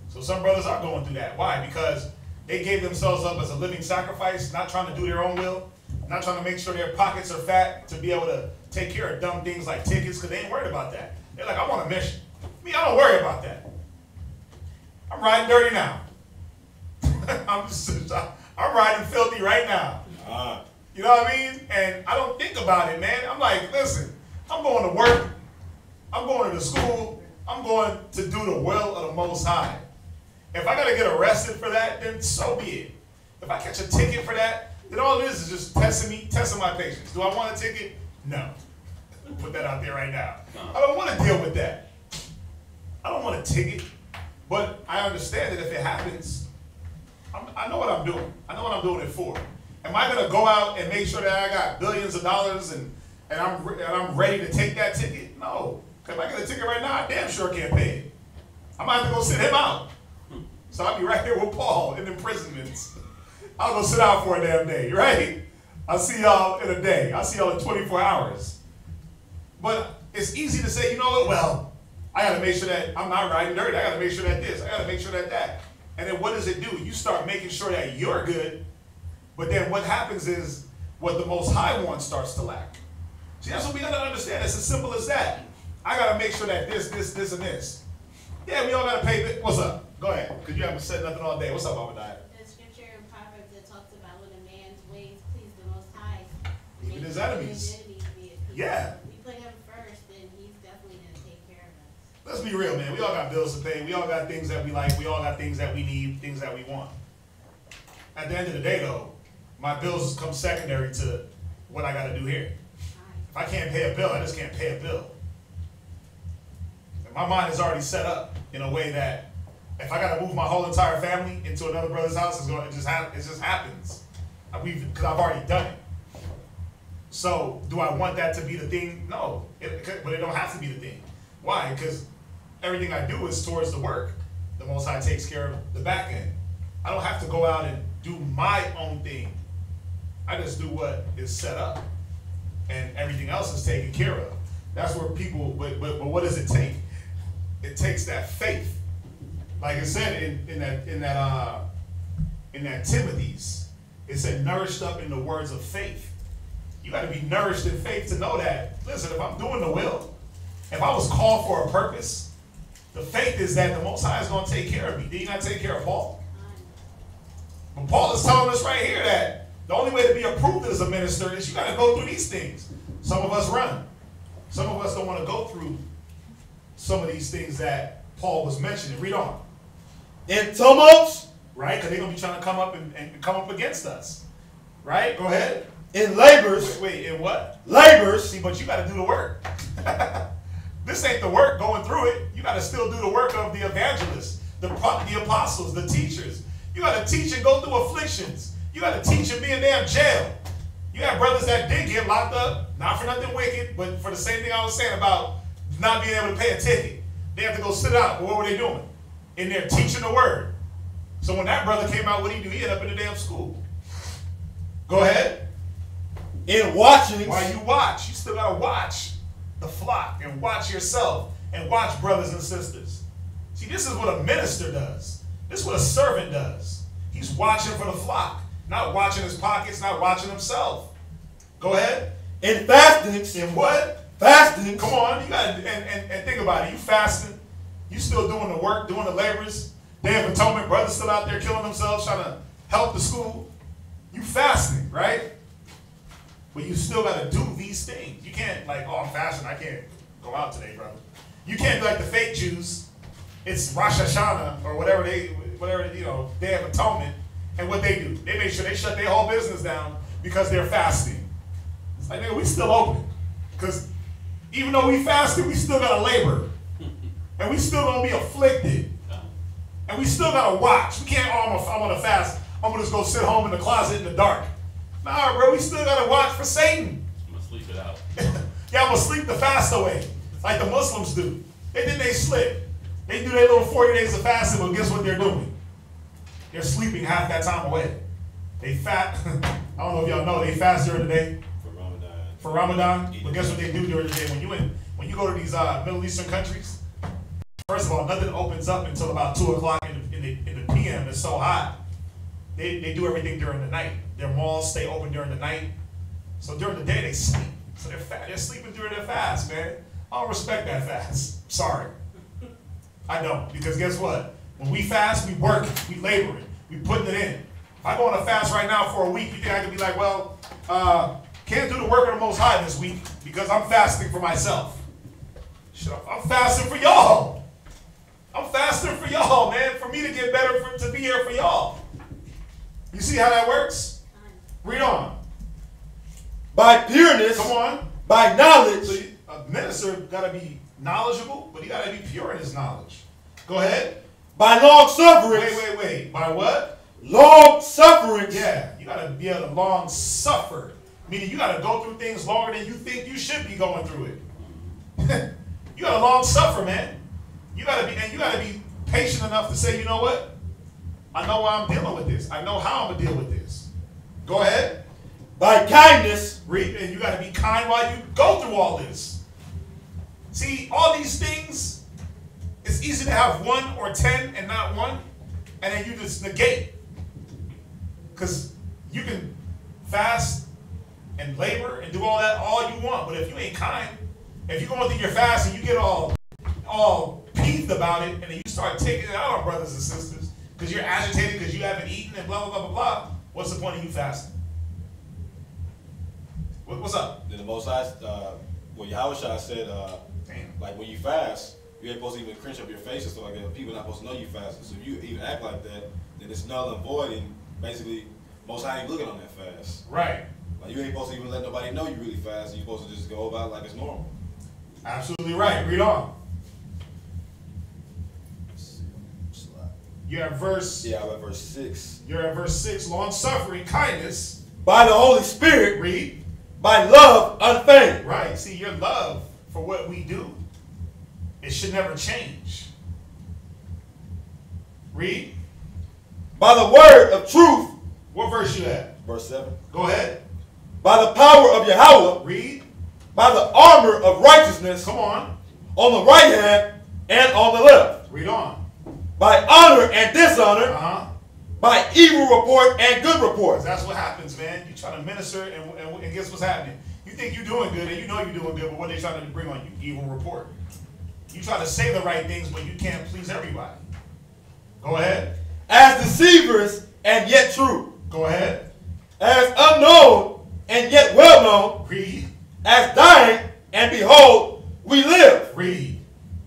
So some brothers are going through that. Why? Because they gave themselves up as a living sacrifice, not trying to do their own will, not trying to make sure their pockets are fat to be able to take care of dumb things like tickets, because they ain't worried about that. They're like, I want a mission. Me, I don't worry about that. I'm riding dirty now. I'm riding filthy right now. You know what I mean? And I don't think about it, man. I'm like, listen, I'm going to work. I'm going to the school. I'm going to do the will of the Most High. If I got to get arrested for that, then so be it. If I catch a ticket for that, then all it is just testing my patience. Do I want a ticket? No. Put that out there right now. I don't want to deal with that. I don't want a ticket. But I understand that if it happens, I know what I'm doing. I know what I'm doing it for. Am I going to go out and make sure that I got billions of dollars and I'm ready to take that ticket? No. Because if I get a ticket right now, I damn sure can't pay it. I might have to go sit him out. So I'll be right here with Paul in imprisonments. I'll go sit out for a damn day, right? I'll see y'all in a day. I'll see y'all in 24 hours. But it's easy to say, you know what, well, I got to make sure that I'm not riding dirty. I got to make sure that this. I got to make sure that that. And then what does it do? You start making sure that you're good. But then what happens is what the Most High wants starts to lack. See, that's what we got to understand. It's as simple as that. I got to make sure that this, and this. Yeah, we all got to pay. What's up? Go ahead, because you haven't said nothing all day. What's up, Mama Diet? The scripture in Proverbs that talks about when a man's ways please the Most High, even his enemies. Yeah. We put him first, then he's definitely going to take care of us. Let's be real, man. We all got bills to pay. We all got things that we like. We all got things that we need, things that we want. At the end of the day, though, my bills come secondary to what I got to do here. If I can't pay a bill, I just can't pay a bill. And my mind is already set up in a way that If I got to move my whole entire family into another brother's house, it just happens. Because I've already done it. So, do I want that to be the thing? No, but it don't have to be the thing. Why? Because everything I do is towards the work. The Most High takes care of the back end. I don't have to go out and do my own thing. I just do what is set up, and everything else is taken care of. That's where people. But what does it take? It takes that faith. Like it said in that Timothy's, it said nourished up in the words of faith. You got to be nourished in faith to know that. Listen, if I'm doing the will, if I was called for a purpose, the faith is that the Most High is going to take care of me. Did he not take care of Paul? But Paul is telling us right here that the only way to be approved as a minister is you got to go through these things. Some of us run. Some of us don't want to go through some of these things that Paul was mentioning. Read on. In tumults. Right? Because they're going to be trying to come up and come up against us. Right? Go ahead. In labors. Wait, in what? Labors. See, but you got to do the work. This ain't the work going through it. You got to still do the work of the evangelists, the apostles, the teachers. You got to teach and go through afflictions. You got to teach and be in damn jail. You have brothers that did get locked up, not for nothing wicked, but for the same thing I was saying about not being able to pay a ticket. They have to go sit out. Well, what were they doing? In there teaching the word. So when that brother came out, what did he do? He ended up in the damn school. Go ahead. In watching. While you watch, you still got to watch the flock and watch yourself and watch brothers and sisters. See, this is what a minister does. This is what a servant does. He's watching for the flock, not watching his pockets, not watching himself. Go ahead. In fastings. In what? Fasting. Come on, you got and think about it. You fasting, you still doing the work, doing the labors. Day of Atonement, brothers still out there killing themselves, trying to help the school. You fasting, right? But you still got to do these things. You can't like, oh, I'm fasting, I can't go out today, brother. You can't be like the fake Jews. It's Rosh Hashanah or whatever Day of Atonement, and what they do, they make sure they shut their whole business down because they're fasting. It's like, nigga, we still open, because even though we fasted, we still gotta labor, and we still gonna be afflicted, and we still gotta watch. We can't, oh, I'm gonna fast. I'm gonna just go sit home in the closet in the dark. Nah, bro, we still gotta watch for Satan. I'm gonna sleep it out. Yeah, I'm gonna sleep the fast away, like the Muslims do. They slip. They do their little 40 days of fasting, but guess what they're doing? They're sleeping half that time away. They fast. I don't know if y'all know, they fast during the day. For Ramadan. But guess what they do during the day? When you go to these Middle Eastern countries, first of all, nothing opens up until about 2 o'clock in the PM. It's so hot. They do everything during the night. Their malls stay open during the night. So during the day they sleep. So they're sleeping during their fast, man. I don't respect that fast. Sorry. I don't. Because guess what? When we fast, we working, we laboring, we putting it in. If I go on a fast right now for a week, you think I could be like, well, can't do the work of the Most High this week because I'm fasting for myself. Shut up. I'm fasting for y'all. I'm fasting for y'all, man, for me to get better, to be here for y'all. You see how that works? Read on. By pureness. Come on. By knowledge. So a minister got to be knowledgeable, but he got to be pure in his knowledge. Go ahead. By long suffering. Wait. By what? Long suffering. Yeah, you got to be able to long suffer. Meaning you got to go through things longer than you think you should be going through it. You got to long suffer, man. You got to be patient enough to say, you know what? I know why I'm dealing with this. I know how I'm going to deal with this. Go ahead. By kindness. Read, and you got to be kind while you go through all this. See, all these things, it's easy to have 1 or 10 and not 1, and then you just negate. Because you can fast and labor and do all that all you want, but if you ain't kind, if you're going through your fast and you get all peeved about it, and then you start taking it out on brothers and sisters because you're agitated because you haven't eaten and blah, blah, blah, blah, blah, what's the point of you fasting? What's up? Then the Most High, Yahushua said, like when you fast, you ain't supposed to even cringe up your face and stuff like that. People are not supposed to know you fasting. So if you even act like that, then it's null and void, and basically, Most High ain't looking on that fast. Right. Like you ain't supposed to even let nobody know you really fast. You're supposed to just go about it like it's normal. Absolutely right. Read on. Let's see. Slide. You're at verse. Yeah, I'm at verse 6. You're at verse 6. Long suffering, kindness. By the Holy Spirit. Read. By love unfeigned. Right. See, your love for what we do, it should never change. Read. By the word of truth. What verse you at? Verse 7. Go ahead. By the power of Yahweh. Read. By the armor of righteousness. Come on. On the right hand and on the left. Read on. By honor and dishonor. By evil report and good report. That's what happens, man. You try to minister and guess what's happening? You think you're doing good and you know you're doing good, but what they trying to bring on you? Evil report. You try to say the right things, but you can't please everybody. Go ahead. As deceivers and yet true. Go ahead. As unknown and yet well known. Read. As dying and behold, we live. Read.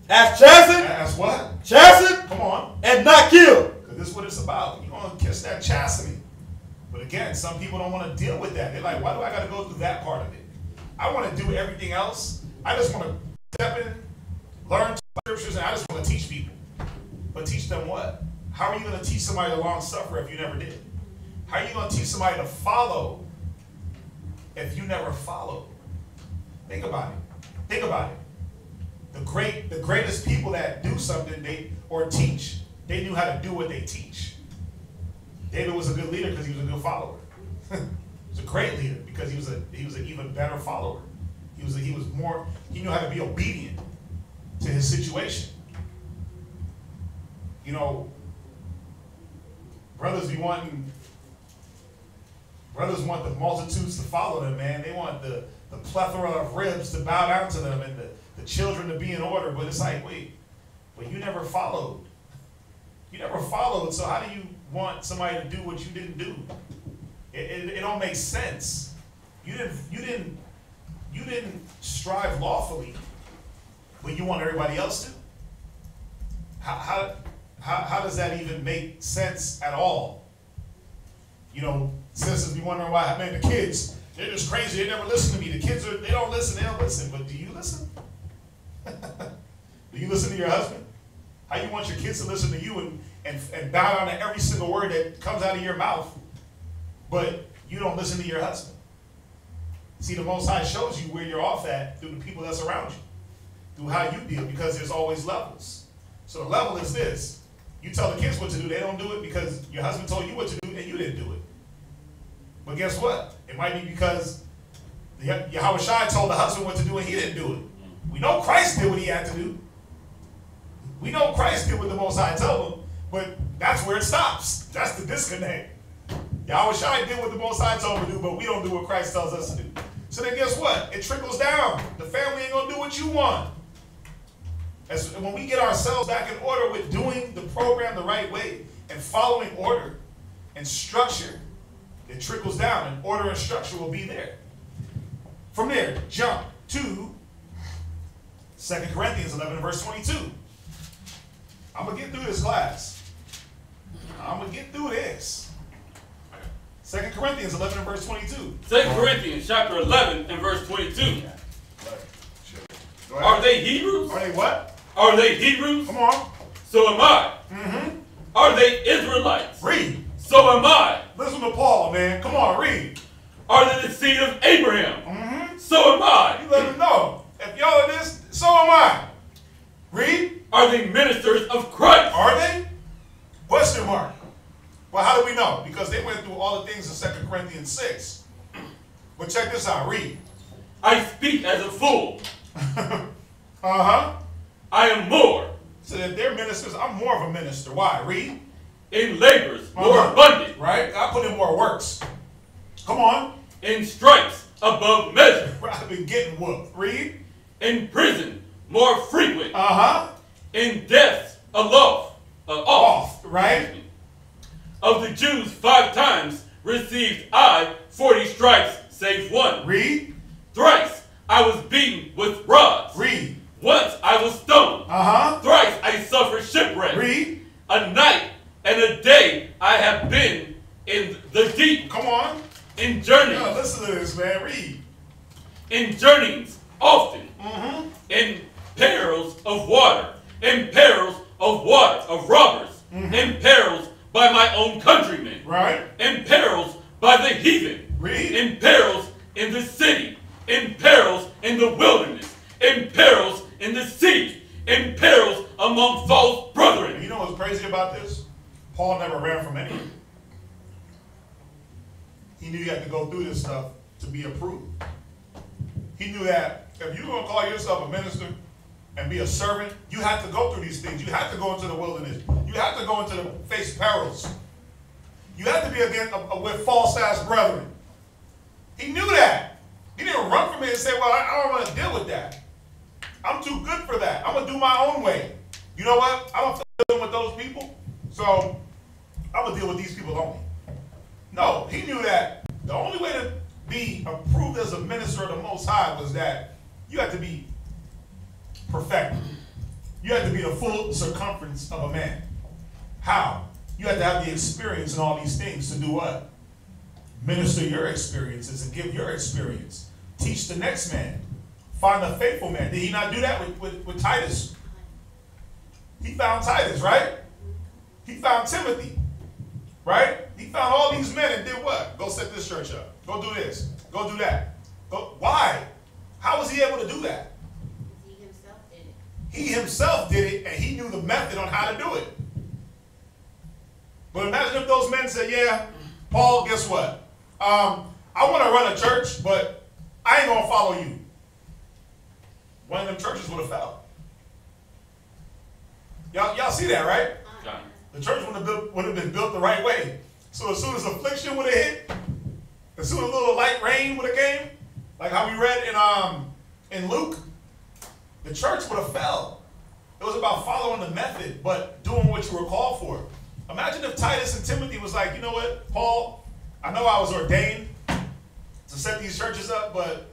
As chastened. As what? Chastened. Come on. And not killed. Because this is what it's about. You're going to kiss that chastening. But again, some people don't want to deal with that. They're like, why do I got to go through that part of it? I want to do everything else. I just want to step in, learn scriptures, and I just want to teach people. But teach them what? How are you going to teach somebody to long suffer if you never did? How are you going to teach somebody to follow if you never followed? Think about it. Think about it. The greatest people that do something or teach, they knew how to do what they teach. David was a good leader because he was a good follower. He was a great leader because he was an even better follower. He knew how to be obedient to his situation. You know, brothers want the multitudes to follow them, man. They want the plethora of ribs to bow down to them and the children to be in order. But it's like, wait, but you never followed. You never followed, so how do you want somebody to do what you didn't do? It don't make sense. You didn't strive lawfully, but you want everybody else to? How does that even make sense at all? You know, sisters be wondering why, man, the kids, they're just crazy. They never listen to me. The kids they don't listen. But do you listen? Do you listen to your husband? How you want your kids to listen to you and bow down to every single word that comes out of your mouth, but you don't listen to your husband? See, the Most High shows you where you're off at through the people that's around you, through how you deal, because there's always levels. So the level is this. You tell the kids what to do, they don't do it because your husband told you what to do and you didn't do it. But guess what? It might be because Yahweh Shai told the husband what to do and he didn't do it. We know Christ did what he had to do. We know Christ did what the Most High told him, but that's where it stops. That's the disconnect. Yahweh Shai did what the Most High told him to do, but we don't do what Christ tells us to do. So then guess what? It trickles down. The family ain't going to do what you want. When we get ourselves back in order with doing the program the right way and following order and structure, it trickles down and order and structure will be there. From there, jump to 2 Corinthians 11 verse 22. I'm going to get through this class. I'm going to get through this. 2 Corinthians 11 and verse 22. 2 Corinthians chapter 11 and verse 22. Are they Hebrews? Are they what? Are they Hebrews? Come on. So am I. Mm-hmm. Are they Israelites? Read. So am I. Listen to Paul, man. Come on, read. Are they the seed of Abraham? Mm-hmm. So am I. You let them know. If y'all are this, so am I. Read. Are they ministers of Christ? Are they? Question mark. Well, how do we know? Because they went through all the things in 2 Corinthians 6. But check this out. Read. I speak as a fool. Uh-huh. I am more. So that they're ministers, I'm more of a minister. Why? Read. In labors, more abundant. Right? I put in more works. Come on. In stripes, above measure. I've been getting whooped. Read. In prison, more frequent. Uh-huh. In deaths, off. Right? Of the Jews 5 times received I 40 stripes, save one. Read. Thrice I was beaten with rods. Read. Once I was stoned. Uh-huh. Thrice I suffered shipwreck. Read. A night and a day I have been in the deep. Come on. In journeys. No, listen to this, man. Read. In journeyings often. Mm-hmm. In perils of water. In perils of water, of robbers. in perils by my own countrymen, right? In perils by the heathen, read, in perils in the city, in perils in the wilderness, in perils in the sea, in perils among false brethren. You know what's crazy about this? Paul never ran from anything. He knew he had to go through this stuff to be approved. He knew that if you're going to call yourself a minister and be a servant, you have to go through these things. You have to go into the wilderness. You have to go into the face perils. You have to be against with false ass brethren. He knew that. He didn't run from it and say, well, I don't want to deal with that. I'm too good for that. I'm going to do my own way. You know what? I don't feel dealing with those people, so I'm going to deal with these people only. No, he knew that the only way to be approved as a minister of the Most High was that you had to be perfected. You had to be the full circumference of a man. How? You had to have the experience in all these things to do what? Minister your experiences and give your experience. Teach the next man. Find a faithful man. Did he not do that with Titus? He found Titus, right? He found Timothy, right? He found all these men and did what? Go set this church up. Go do this. Go do that. Go. Why? How was he able to do that? He himself did it. He himself did it, and he knew the method on how to do it. But imagine if those men said, yeah, Paul, guess what? I want to run a church, but I ain't going to follow you. One of them churches would have fell. Y'all see that, right? The church would have been built the right way. So as soon as affliction would have hit, as soon as a little light rain would have came, like how we read in Luke, the church would have fell. It was about following the method, but doing what you were called for. Imagine if Titus and Timothy was like, you know what, Paul, I know I was ordained to set these churches up, but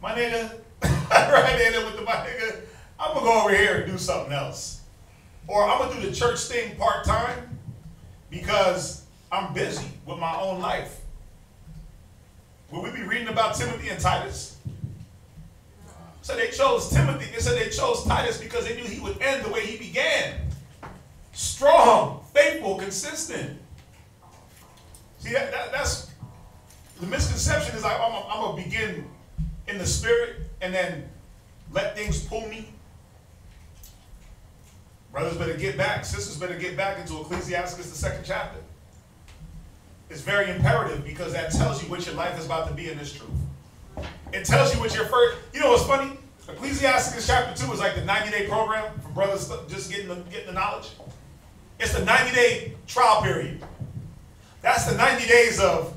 my nigga, right there with my nigga, I'm going to go over here and do something else. Or I'm going to do the church thing part-time because I'm busy with my own life. Will we be reading about Timothy and Titus? So they chose Timothy. They said they chose Titus because they knew he would end the way he began. Strong, faithful, consistent. See, that's the misconception is like, I'm going to begin in the spirit and then let things pull me. Brothers better get back. Sisters better get back into Ecclesiastes, the 2nd chapter. It's very imperative because that tells you what your life is about to be in this truth. It tells you what your first... You know what's funny? Ecclesiastes chapter 2 is like the 90-day program for brothers just getting the knowledge. It's the 90-day trial period. That's the 90 days of,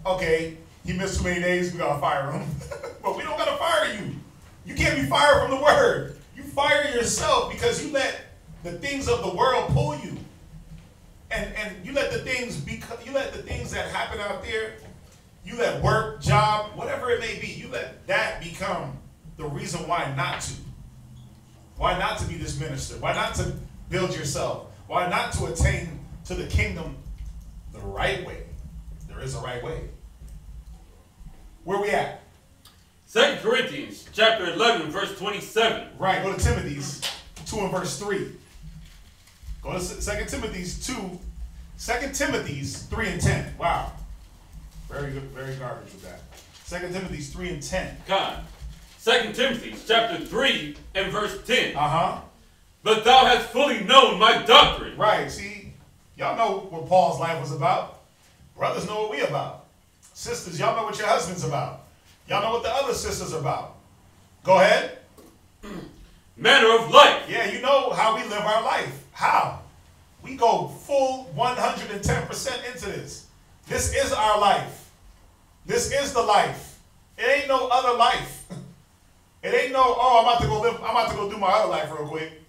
okay, he missed too many days, we got to fire him. But we don't got to fire you. You can't be fired from the word. You fire yourself because you let the things of the world pull you. And you let the things that happen out there, you let work, job, whatever it may be, you let that become the reason why not to. Why not to be this minister? Why not to build yourself? Why not to attain to the kingdom the right way? There is a right way. Where we at? 2 Corinthians chapter 11, verse 27. Right, go to Timothy's 2 and verse 3. Go to 2 Timothy's 2, 2 Timothy's 3 and 10. Wow. Very good, very garbage with that. 2 Timothy's 3 and 10. Con. 2 Timothy chapter 3 and verse 10. Uh-huh. But thou hast fully known my doctrine. Right, see, y'all know what Paul's life was about. Brothers know what we about. Sisters, y'all know what your husband's about. Y'all know what the other sisters are about. Go ahead. Manner of life. Yeah, you know how we live our life. How? We go full 110% into this. This is our life. This is the life. It ain't no other life. It ain't no, oh, I'm about to go do my other life real quick.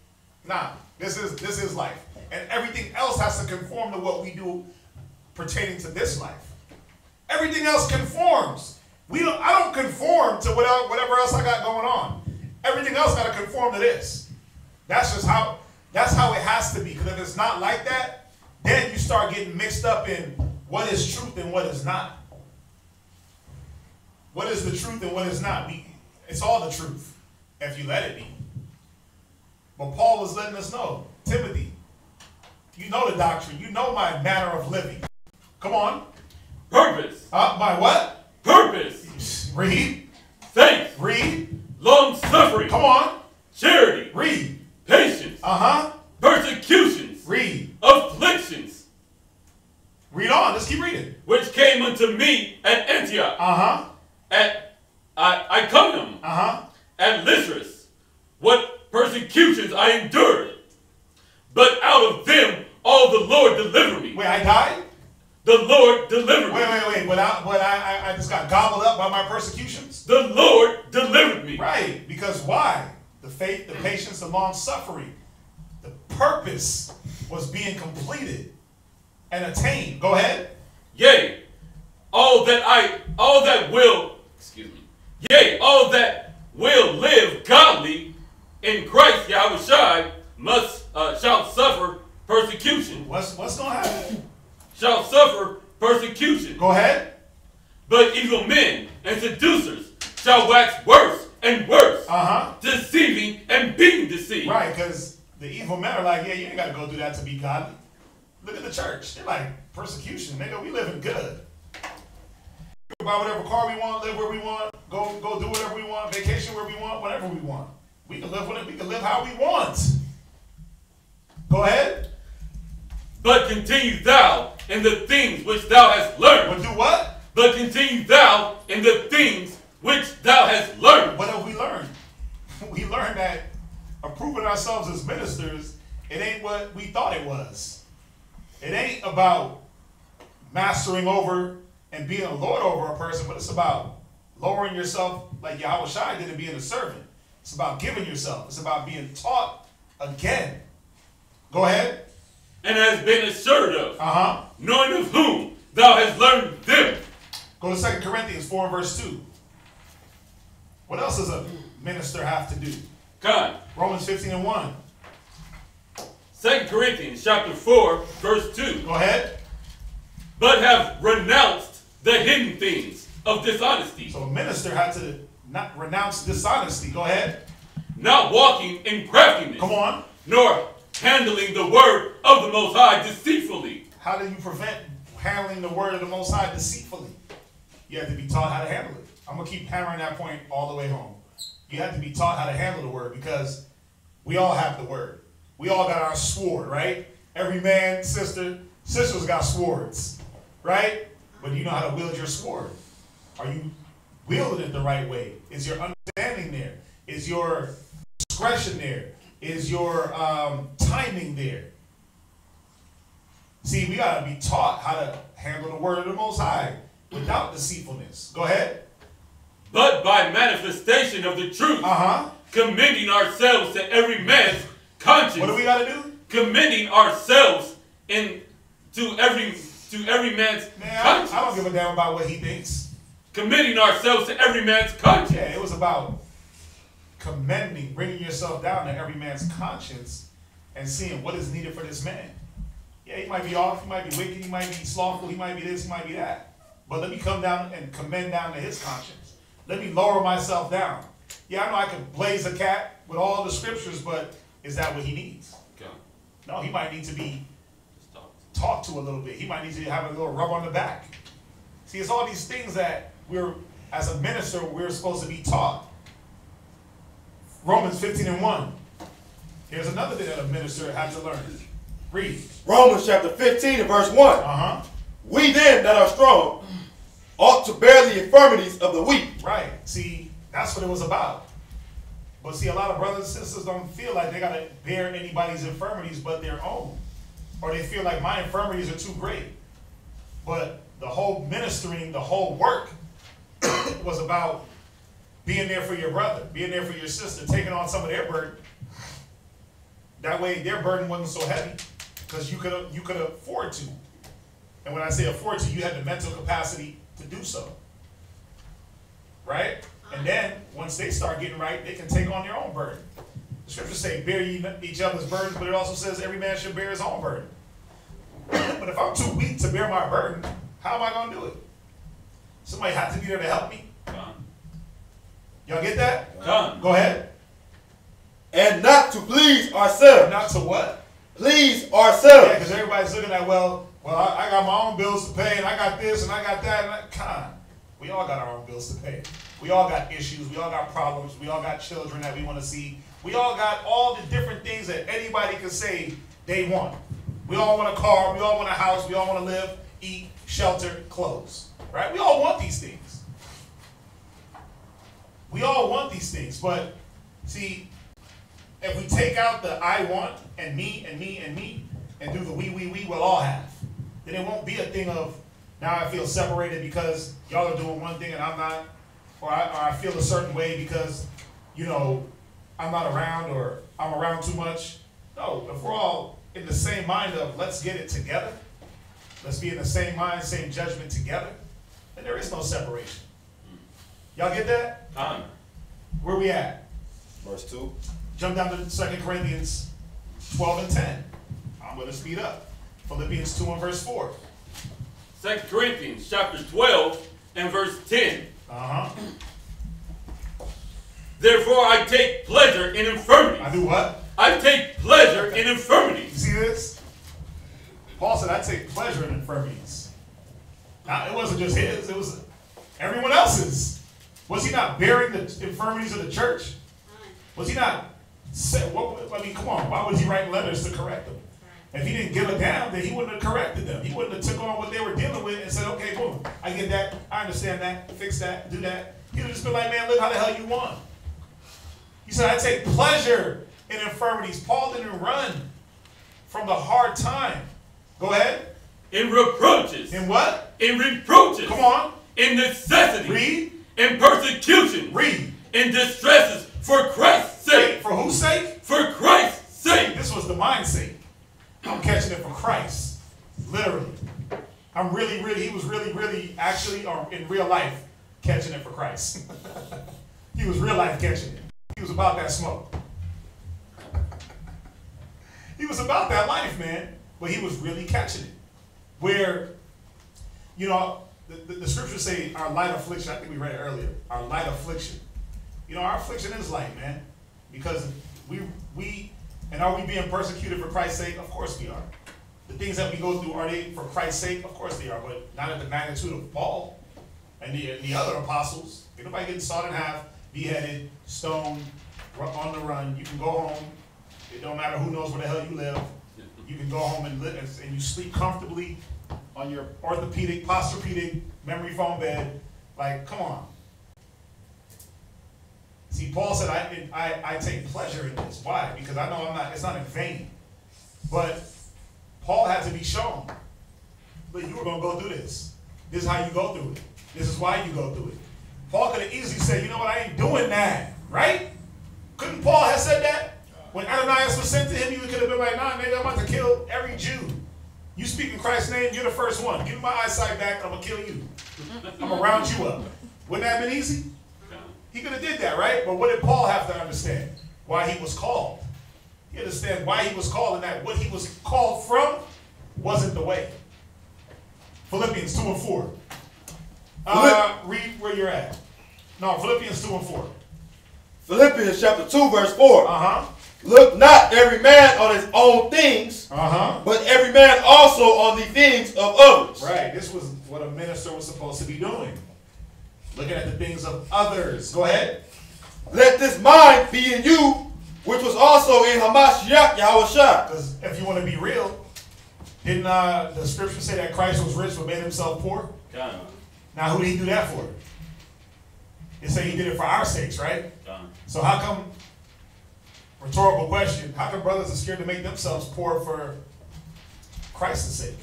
Nah, this is life. And everything else has to conform to what we do pertaining to this life. Everything else conforms. I don't conform to whatever else I got going on. Everything else got to conform to this. That's how it has to be. Because if it's not like that, then you start getting mixed up in what is truth and what is not. What is the truth and what is not? It's all the truth if you let it be. But Paul was letting us know, Timothy, You know the doctrine. You know my manner of living. Come on. Purpose. My what? Purpose. Read. Faith. Read. Long suffering. Come on. Charity. Read. Patience. Persecutions. Read. Afflictions. Read on. Let's keep reading. Which came unto me at Antioch. At Iconium. At Lystra. What persecutions I endured. But out of them all the Lord delivered me. Wait, I died? The Lord delivered me. Wait. But I just got gobbled up by my persecutions? The Lord delivered me. Right. Because why? The faith, the patience, the long suffering. The purpose was being completed and attained. Go ahead. Yea, all that will live godly in Christ Yahushua shall suffer persecution. What's going to happen? Shall suffer persecution. Go ahead. But evil men and seducers shall wax worse and worse, deceiving and being deceived. Right, because the evil men are like, yeah, you ain't got to go do that to be godly. Look at the church. They're like, persecution, nigga, we living good. Buy whatever car we want, live where we want, go do whatever we want, vacation where we want, whatever we want. We can live with it. We can live how we want. Go ahead. But continue thou in the things which thou hast learned. But do what? But continue thou in the things which thou hast learned. What have we learned? We learned that approving ourselves as ministers, it ain't what we thought it was. It ain't about mastering over and being a lord over a person, but it's about lowering yourself like Yahushua did and being a servant. It's about giving yourself. It's about being taught again. Go ahead. And has been assured of, knowing of whom thou hast learned them. Go to 2 Corinthians 4 verse 2. What else does a minister have to do? God. Romans 15:1. 2 Corinthians chapter 4 verse 2. Go ahead. But have renounced the hidden things of dishonesty. So a minister had to not renounce dishonesty. Go ahead. Not walking in craftiness. Come on. Nor handling the word of the Most High deceitfully. How do you prevent handling the word of the Most High deceitfully? You have to be taught how to handle it. I'm going to keep hammering that point all the way home. You have to be taught how to handle the word because we all have the word. We all got our sword, right? Every man, sisters got swords, right? But you know how to wield your sword. Are you wielding it the right way? Is your understanding there? Is your discretion there? Is your timing there? See, we got to be taught how to handle the word of the Most High without deceitfulness. Go ahead. But by manifestation of the truth, commending ourselves to every man's conscience. What do we got to do? Commending ourselves to every man's conscience. I don't give a damn about what he thinks. Commending ourselves to every man's conscience. Yeah, it was about commending, bringing yourself down to every man's conscience and seeing what is needed for this man. Yeah, he might be off, he might be wicked, he might be slothful, he might be this, he might be that. But let me come down and commend down to his conscience. Let me lower myself down. Yeah, I know I could blaze a cat with all the scriptures, but is that what he needs? Okay. No, he might need to be talked to a little bit. He might need to have a little rub on the back. See, it's all these things that as a minister, we're supposed to be taught. Romans 15:1. Here's another thing that a minister had to learn. Read. Romans chapter 15 and verse 1. We then that are strong ought to bear the infirmities of the weak. Right. See, that's what it was about. But see, a lot of brothers and sisters don't feel like they got to bear anybody's infirmities but their own. Or they feel like my infirmities are too great. But the whole ministering, the whole work was about being there for your brother, being there for your sister, taking on some of their burden. That way their burden wasn't so heavy because you could afford to. And when I say afford to, you had the mental capacity to do so. Right? And then once they start getting right, they can take on their own burden. The scriptures say, bear each other's burdens, but it also says every man should bear his own burden. But if I'm too weak to bear my burden, how am I going to do it? Somebody has to be there to help me. Y'all get that? Come. Go ahead. And not to please ourselves. Not to what? please ourselves. Yeah, because everybody's looking at, well, I got my own bills to pay, and I got this, and I got that, and we all got our own bills to pay. We all got issues. We all got problems. We all got children that we want to see. We all got all the different things that anybody can say they want. We all want a car. We all want a house. We all want to live, eat, shelter, clothes. Right? We all want these things. We all want these things. But, see, if we take out the I want and me and me and me and do the we will all have, then it won't be a thing of now I feel separated because y'all are doing one thing and I'm not, or I feel a certain way because, you know, I'm not around or I'm around too much. No, if we're all in the same mind of let's get it together, let's be in the same mind, same judgment together, then there is no separation. Y'all get that? Where we at? Verse 2. Jump down to 2 Corinthians 12 and 10. I'm going to speed up. Philippians 2 and verse 4. 2 Corinthians chapter 12 and verse 10. Therefore I take pleasure in infirmities. I do what? I take pleasure in infirmities. You see this? Paul said I take pleasure in infirmities. Now, it wasn't just his. It was everyone else's. Was he not bearing the infirmities of the church? Was he not? I mean, come on. Why was he writing letters to correct them? If he didn't give a damn, then he wouldn't have corrected them. He wouldn't have took on what they were dealing with and said, okay, boom, I get that. I understand that. Fix that. Do that. He would have just been like, man, look how the hell you want. He said, I take pleasure in infirmities. Paul didn't run from the hard time. Go ahead. In reproaches. In what? In reproaches. Come on. In necessity. Read. In persecution. Read. In distresses. For Christ's sake. Wait, for whose sake? For Christ's sake. This was the mind's sake. I'm catching it for Christ. Literally. He was really, actually, or in real life, catching it for Christ. He was real life catching it. He was about that smoke. He was about that life, man. But he was really catching it. Where, you know, the scriptures say our light affliction, I think we read it earlier, our light affliction. You know, our affliction is light, man. Because and are we being persecuted for Christ's sake? Of course we are. The things that we go through, are they for Christ's sake? Of course they are, but not at the magnitude of Paul and the other apostles. Ain't nobody getting sawed in half, beheaded, stoned, on the run. You can go home. It don't matter who knows where the hell you live. You can go home and live, and you sleep comfortably on your orthopedic, posturepedic, memory foam bed. Like, come on. See, Paul said, I take pleasure in this. Why? Because I know it's not in vain. But Paul had to be shown. But you were going to go through this. This is how you go through it. This is why you go through it. Paul could have easily said, you know what, I ain't doing that. Right? Couldn't Paul have said that? When Ananias was sent to him, he could have been like, nah, nigga, I'm about to kill every Jew. You speak in Christ's name, you're the first one. Give me my eyesight back, I'm going to kill you. I'm going to round you up. Wouldn't that have been easy? He could have did that, right? But what did Paul have to understand? Why he was called. He understand why he was called and that what he was called from wasn't the way. Philippians 2 and 4. Read where you're at. No, Philippians 2 and 4. Philippians chapter 2, verse 4. Look not every man on his own things, but every man also on the things of others. Right. This was what a minister was supposed to be doing. Looking at the things of others. Go ahead. Let this mind be in you, which was also in Hamashiach Yahushua. Because if you want to be real, didn't the scripture say that Christ was rich but made himself poor? Now who did he do that for? It say he did it for our sakes, right? So how come, rhetorical question, how come brothers are scared to make themselves poor for Christ's sake?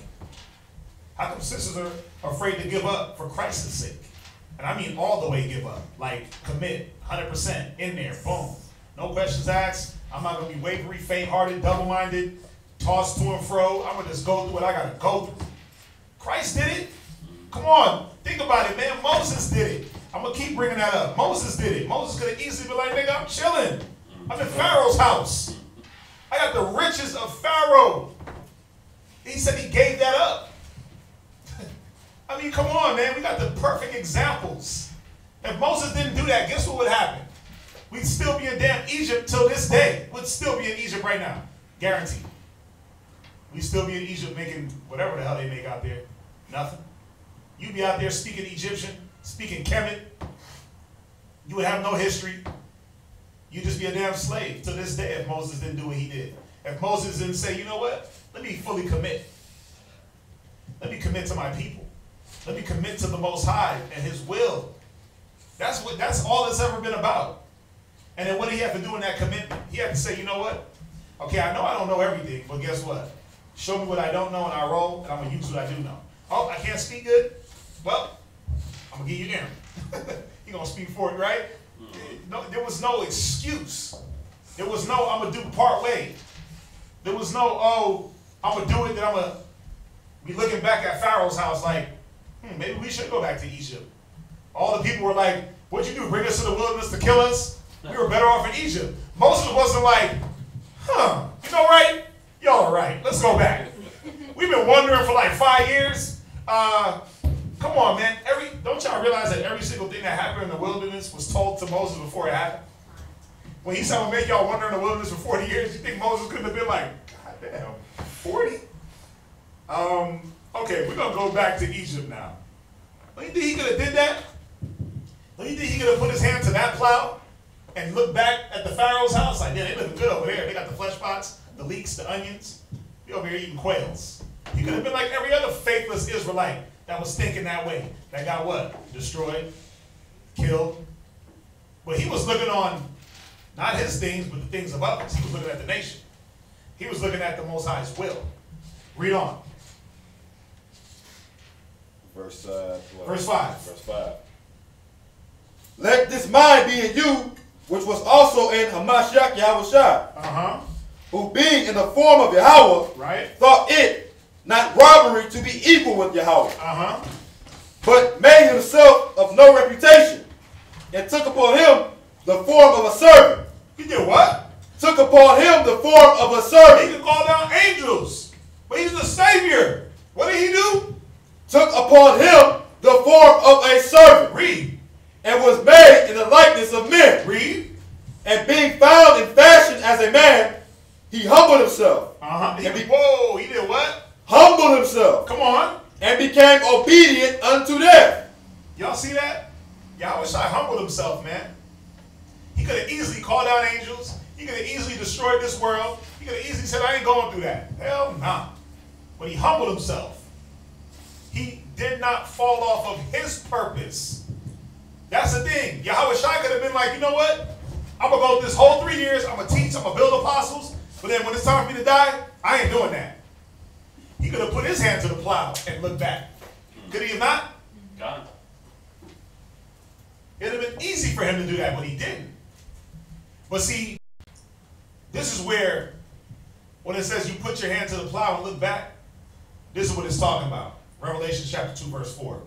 How come sisters are afraid to give up for Christ's sake? And I mean all the way give up. Like commit, 100% in there, boom. No questions asked. I'm not going to be wavery, faint-hearted, double-minded, tossed to and fro. I'm going to just go through what I got to go through. Christ did it. Come on, think about it, man. Moses did it. I'm going to keep bringing that up. Moses did it. Moses could have easily been like, nigga, I'm chilling. I'm in Pharaoh's house. I got the riches of Pharaoh. He said he gave that up. I mean, come on, man. We got the perfect examples. If Moses didn't do that, guess what would happen? We'd still be in damn Egypt till this day. We'd still be in Egypt right now. Guaranteed. We still be in Egypt making whatever the hell they make out there. Nothing. You'd be out there speaking Egyptian, speaking Kemet. You would have no history. You'd just be a damn slave to this day if Moses didn't do what he did. If Moses didn't say, you know what? Let me fully commit. Let me commit to my people. Let me commit to the Most High and His will. That's all it's ever been about. And then what did he have to do in that commitment? He had to say, you know what? Okay, I know I don't know everything, but guess what? Show me what I don't know and I roll, and I'm going to use what I do know. Oh, I can't speak good? Well, I'm going to give you Aaron. You're going to speak for it, right? No, there was no excuse. There was no, I'm going to do part way. There was no, oh, I'm going to do it, then I'm going to be looking back at Pharaoh's house like, maybe we should go back to Egypt. All the people were like, what'd you do, bring us to the wilderness to kill us? We were better off in Egypt. Moses wasn't like, you know right? Y'all are right. Let's go back. We've been wandering for like 5 years. Come on, man. Don't y'all realize that every single thing that happened in the wilderness was told to Moses before it happened? When he said, I'm going to make y'all wander in the wilderness for 40 years, you think Moses couldn't have been like, God damn, 40? Okay, we're going to go back to Egypt now. Don't you think he could have did that? Don't you think he could have put his hand to that plow and looked back at the Pharaoh's house? Like, yeah, they looking good over there. They got the flesh pots, the leeks, the onions. We over here eating quails. He could have been like every other faithless Israelite that was thinking that way. That got what? Destroyed, killed. But he was looking on not his things, but the things of others. He was looking at the nation. He was looking at the Most High's will. Read on. Verse 5. Verse 5. Let this mind be in you, which was also in Hamashiach Yahushua, who being in the form of Yahweh, thought it not robbery to be equal with Yahweh, but made himself of no reputation, and took upon him the form of a servant. He did what? Took upon him the form of a servant. He could call down angels, but he's the Savior. What did he do? Took upon him the form of a servant. Read. And was made in the likeness of men. Read. And being found in fashion as a man, he humbled himself. Whoa, he did what? Humbled himself. Come on. And became obedient unto death. Y'all see that? Yahweh Shai humbled himself, man. He could have easily called out angels. He could have easily destroyed this world. He could have easily said, I ain't going through that. Hell nah. But he humbled himself. He did not fall off of his purpose. That's the thing. Yahweh Shai could have been like, you know what? I'm going to go this whole 3 years. I'm going to teach. I'm going to build apostles. But then when it's time for me to die, I ain't doing that. He could have put his hand to the plow and looked back. Could he have not? God. It would have been easy for him to do that, but he didn't. But see, this is where, when it says you put your hand to the plow and look back, this is what it's talking about. Revelation chapter 2, verse 4.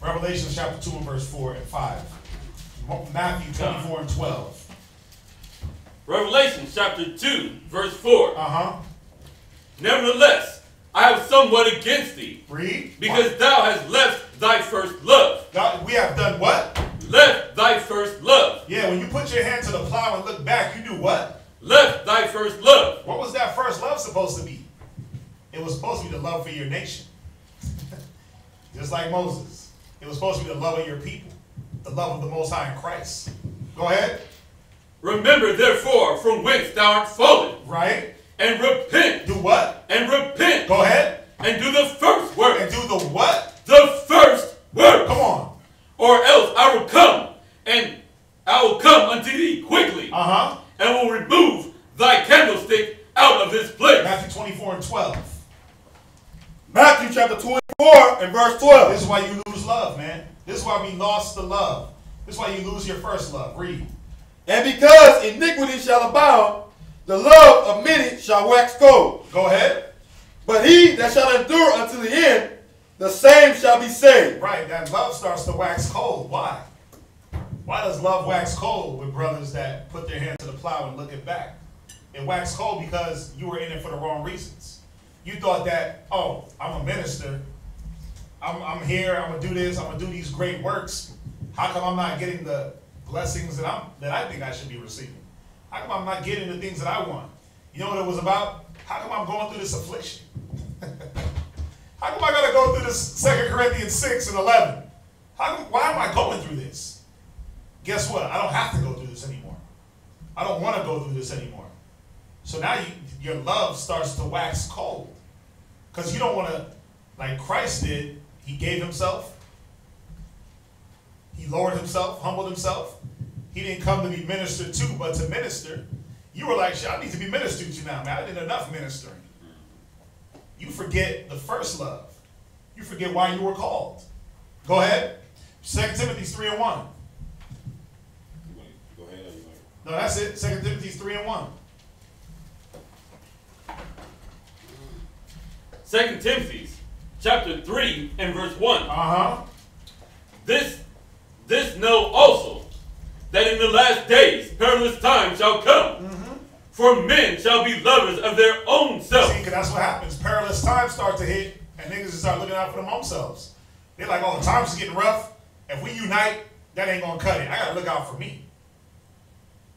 Revelation chapter 2 and verse 4 and 5. Matthew 24 and 12. Revelation chapter 2, verse 4. Nevertheless, I have somewhat against thee. Read. Because thou hast left thy first love. We have done what? Left thy first love. Yeah, when you put your hand to the plow and look back, you do what? Left thy first love. What was that first love supposed to be? It was supposed to be the love for your nation. Just like Moses. It was supposed to be the love of your people. The love of the Most High in Christ. Go ahead. Remember, therefore, from whence thou art fallen. Right. And repent. Do what? And repent. Go ahead. And do the first work. And do the what? The first work. Come on. Or else I will come, and I will come unto thee quickly. And will remove thy candlestick out of this place. Matthew 24 and 12. Matthew chapter 24 and verse 12. This is why you lose love, man. This is why we lost the love. This is why you lose your first love. Read. And because iniquity shall abound, the love of many shall wax cold. Go ahead. But he that shall endure unto the end, the same shall be saved. Right, that love starts to wax cold. Why? Why does love wax cold with brothers that put their hand to the plow and look it back? It waxed cold because you were in it for the wrong reasons. You thought that, oh, I'm a minister. I'm here. I'm going to do this. I'm going to do these great works. How come I'm not getting the blessings that I think I should be receiving? How come I'm not getting the things that I want? You know what it was about? how come I'm going through this affliction? How come I got to go through this 2 Corinthians 6 and 11? Why am I going through this? Guess what? I don't have to go through this anymore. I don't want to go through this anymore. So now your love starts to wax cold. Because you don't want to, like Christ did, he gave himself. He lowered himself, humbled himself. He didn't come to be ministered to, but to minister. You were like, shit, I need to be ministered to now, man. I did enough ministering. You forget the first love. You forget why you were called. Go ahead. 2 Timothy 3 and 1. Go ahead. No, that's it. 2 Timothy 3 and 1. 2 Timothy chapter 3 and verse 1. Uh-huh. This know also, that in the last days perilous times shall come. For men shall be lovers of their own self. See, because that's what happens. Perilous times start to hit, and niggas just start looking out for them own selves. They're like, oh, the times is getting rough. If we unite, that ain't going to cut it. I got to look out for me.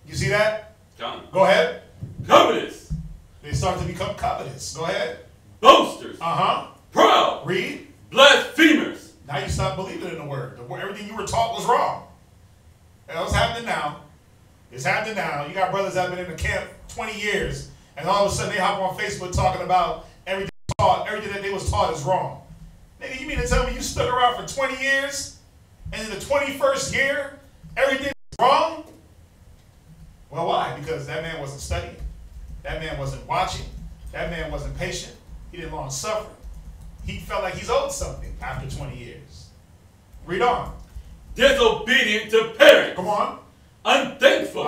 You see that? Go ahead. Covetous. They start to become covetous. Go ahead. Boasters. Uh-huh. Proud. Read. Blasphemers. Now you stop believing in the word. Everything you were taught was wrong. And what's happening now? It's happening now. You got brothers that have been in the camp 20 years, and all of a sudden they hop on Facebook talking about everything that they was taught is wrong. Nigga, you mean to tell me you stuck around for 20 years, and in the 21st year, everything is wrong? Well, why? Because that man wasn't studying. That man wasn't watching. That man wasn't patient. He didn't long suffer. He felt like he's owed something after 20 years. Read on. Disobedient to parents. Come on. Unthankful.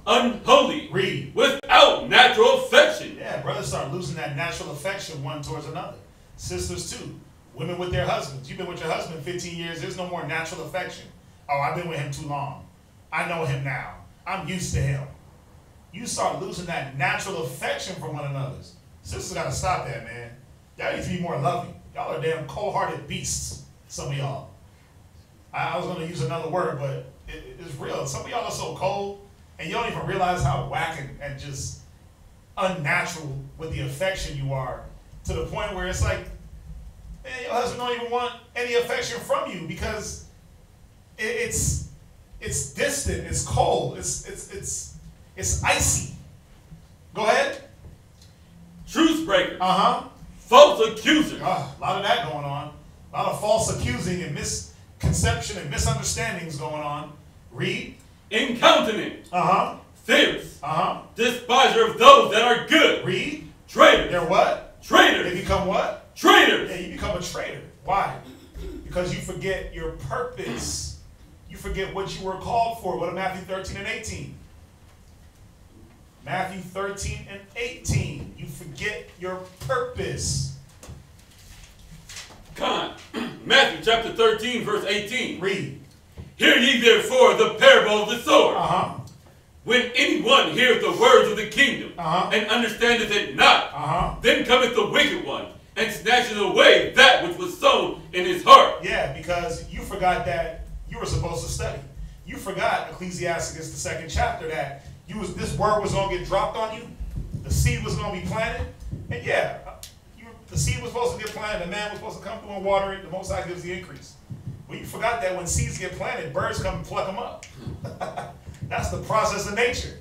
Unholy. Read. Without natural affection. Yeah, brothers start losing that natural affection one towards another. Sisters too. Women with their husbands. You've been with your husband 15 years. There's no more natural affection. Oh, I've been with him too long. I know him now. I'm used to him. You start losing that natural affection for one another. Sisters got to stop that, man. Y'all need to be more loving. Y'all are damn cold-hearted beasts, some of y'all. I was going to use another word, but it's real. Some of y'all are so cold, and you don't even realize how whack and just unnatural with the affection you are, to the point where it's like, man, your husband don't even want any affection from you because it's distant, it's cold, it's icy. Go ahead. Truce breakers. Uh-huh. False accusers. A lot of that going on. A lot of false accusing and misconception and misunderstandings going on. Read. Incontinent. Uh-huh. Fierce. Uh-huh. Despiser of those that are good. Read. Traitors. They're what? Traitors. They become what? Traitors. Yeah, you become a traitor. Why? Because you forget your purpose. You forget what you were called for. Go to Matthew 13 and 18. Matthew 13 and 18. You forget your purpose. Matthew chapter 13, verse 18. Read. Hear ye therefore the parable of the sower. Uh-huh. When anyone heareth the words of the kingdom, and understandeth it not, then cometh the wicked one, and snatcheth away that which was sown in his heart. Yeah, because you forgot that you were supposed to study. You forgot Ecclesiasticus, the 2nd chapter, that this word was going to get dropped on you. The seed was going to be planted. And yeah, the seed was supposed to get planted. The man was supposed to come through and water it. The Most High gives the increase. But you forgot that when seeds get planted, birds come and pluck them up. That's the process of nature.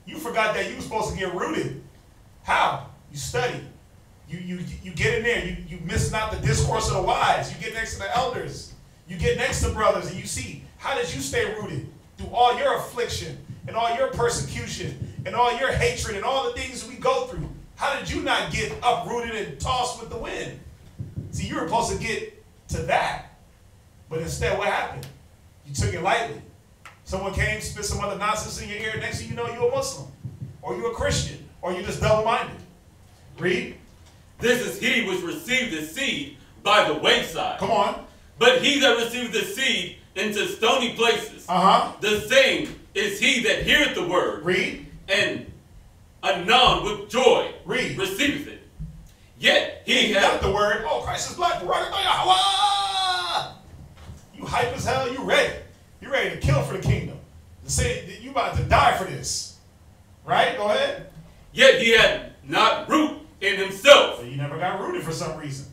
You forgot that you were supposed to get rooted. How? You study. You get in there. You miss not the discourse of the wise. You get next to the elders. You get next to brothers and you see, how did you stay rooted through all your affliction and all your persecution and all your hatred and all the things we go through? How did you not get uprooted and tossed with the wind? See, you were supposed to get to that. But instead, what happened? You took it lightly. Someone came, spit some other nonsense in your ear. Next thing you know, you're a Muslim. Or you're a Christian. Or you're just double-minded. Read. This is he which received the seed by the wayside. Come on. But he that received the seed into stony places, the same is he that heareth the word. Read. And anon with joy receiveth it. Yet he got the word. Oh, Christ is black. You hype as hell. You ready. You're ready to kill for the kingdom. To say that you about to die for this. Right? Go ahead. Yet he had not root in himself. So you never got rooted for some reason.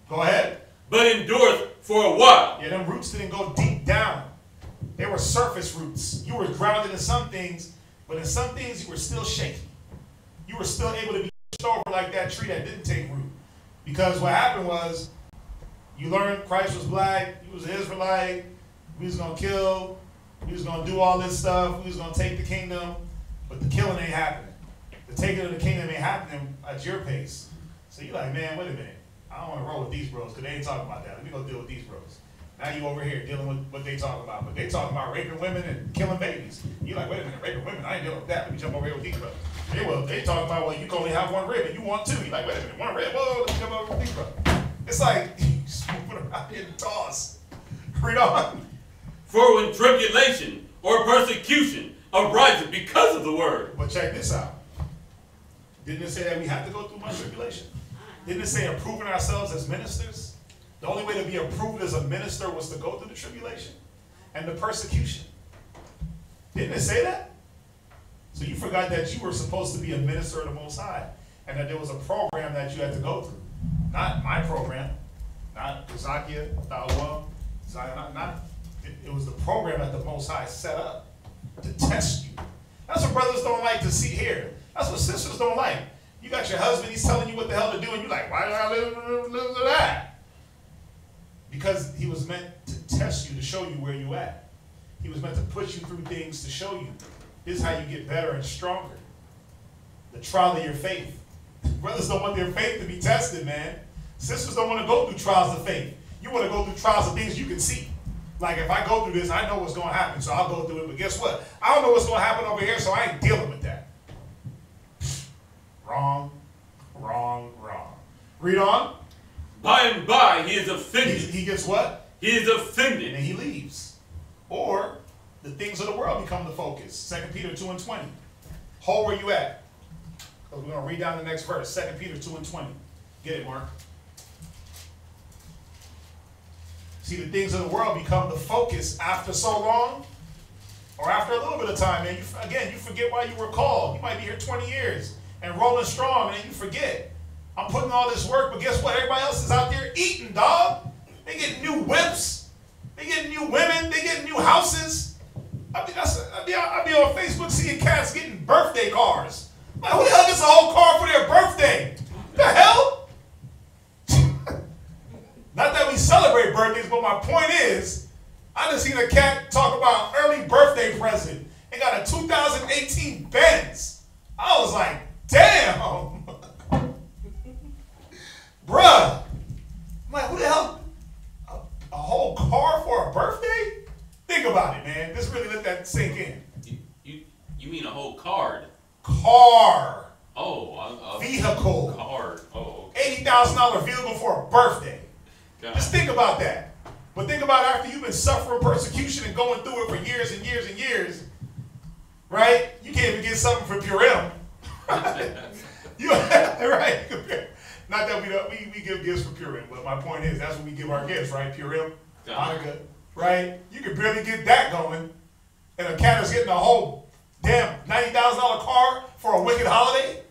Go ahead. But endureth for a while. Yeah, them roots didn't go deep down. They were surface roots. You were grounded in some things, but in some things you were still shaky. You were still able to be pushed over like that tree that didn't take root. Because what happened was, you learned Christ was black, he was an Israelite, we was going to kill, we was going to do all this stuff, we was going to take the kingdom, but the killing ain't happening. The taking of the kingdom ain't happening at your pace. So you're like, man, wait a minute. I don't want to roll with these bros because they ain't talking about that. Let me go deal with these bros. Now you over here dealing with what they talking about. But they talking about raping women and killing babies. You're like, wait a minute, raping women? I ain't dealing with that. Let me jump over here with these bros. They talking about, well, you can only have one rib and you want two. You're like, wait a minute, one rib? Whoa, let me jump over with these bros. It's like, you just moving around here and toss. Read on. For when tribulation or persecution arises because of the word. But check this out. Didn't it say that we have to go through much tribulation? Didn't it say approving ourselves as ministers? The only way to be approved as a minister was to go through the tribulation and the persecution. Didn't it say that? So you forgot that you were supposed to be a minister of the Most High and that there was a program that you had to go through. Not my program, not Zakia, Dawah, Zion, it was the program that the Most High set up to test you. That's what brothers don't like to see here. That's what sisters don't like. You got your husband, he's telling you what the hell to do, and you're like, why did I live to that? Because he was meant to test you, to show you where you at. He was meant to put you through things to show you. This is how you get better and stronger. The trial of your faith. Brothers don't want their faith to be tested, man. Sisters don't want to go through trials of faith. You want to go through trials of things you can see. Like, if I go through this, I know what's going to happen, so I'll go through it. But guess what? I don't know what's going to happen over here, so I ain't dealing with that. Wrong, wrong, wrong. Read on. By and by, he is offended. He gets what? He is offended. And he leaves. Or the things of the world become the focus. 2 Peter 2:20. Hold where you at. Because we're going to read down the next verse. 2 Peter 2:20. Get it, Mark. See, the things of the world become the focus after so long, or after a little bit of time, man. You forget why you were called. You might be here 20 years and rolling strong, and then you forget. I'm putting all this work, but guess what? Everybody else is out there eating, dog. They getting new whips. They getting new women. They getting new houses. I be on Facebook seeing cats getting birthday cars. Like, who the hell gets a whole car for their birthday? The hell? Not that we celebrate birthdays, but my point is, I just seen a cat talk about early birthday present and got a 2018 Benz. I was like, damn. Bruh. I'm like, who the hell? A whole car for a birthday? Think about it, man. Just really let that sink in. You mean a whole card? Car. Oh. Vehicle. Card. Oh, okay. $80,000 vehicle for a birthday. God. Just think about that. But think about after you've been suffering persecution and going through it for years and years and years, right? You can't even get something for Purell. Right? Not that we give gifts for Purell, but my point is that's what we give our gifts, right? Purell, Hanukkah, right? You can barely get that going, and a cat is getting a whole damn $90,000 car for a wicked holiday.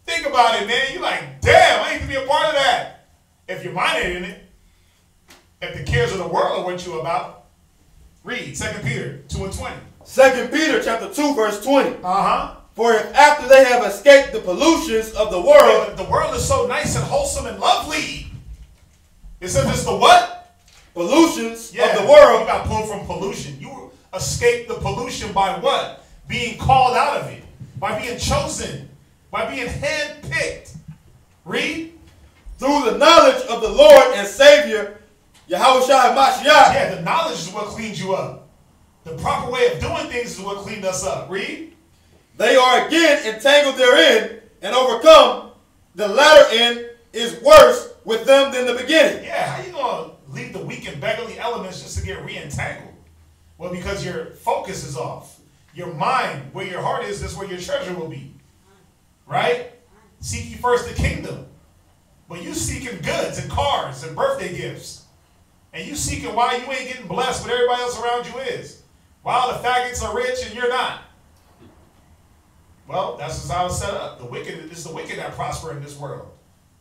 Think about it, man. You're like, damn, I need to be a part of that. If your mind ain't in it. If the cares of the world are what you about, read 2 Peter 2:20. 2 Peter chapter 2, verse 20. Uh-huh. For if after they have escaped the pollutions of the world. Yeah, the world is so nice and wholesome and lovely. It says it's the what? Pollutions of the world. You got pulled from pollution. You escaped the pollution by what? Being called out of it. By being chosen. By being handpicked. Read. Through the knowledge of the Lord and Savior, Yahushua Mashiach. Yeah, the knowledge is what cleans you up. The proper way of doing things is what cleaned us up. Read. They are again entangled therein and overcome. The latter end is worse with them than the beginning. Yeah, how you going to leave the weak and beggarly elements just to get re-entangled? Well, because your focus is off. Your mind, where your heart is, that's where your treasure will be. Right? Seek ye first the kingdom. But you seeking goods and cars and birthday gifts. And you seeking why you ain't getting blessed, but everybody else around you is. While the faggots are rich and you're not. Well, that's just how it's set up. It's the wicked that prosper in this world.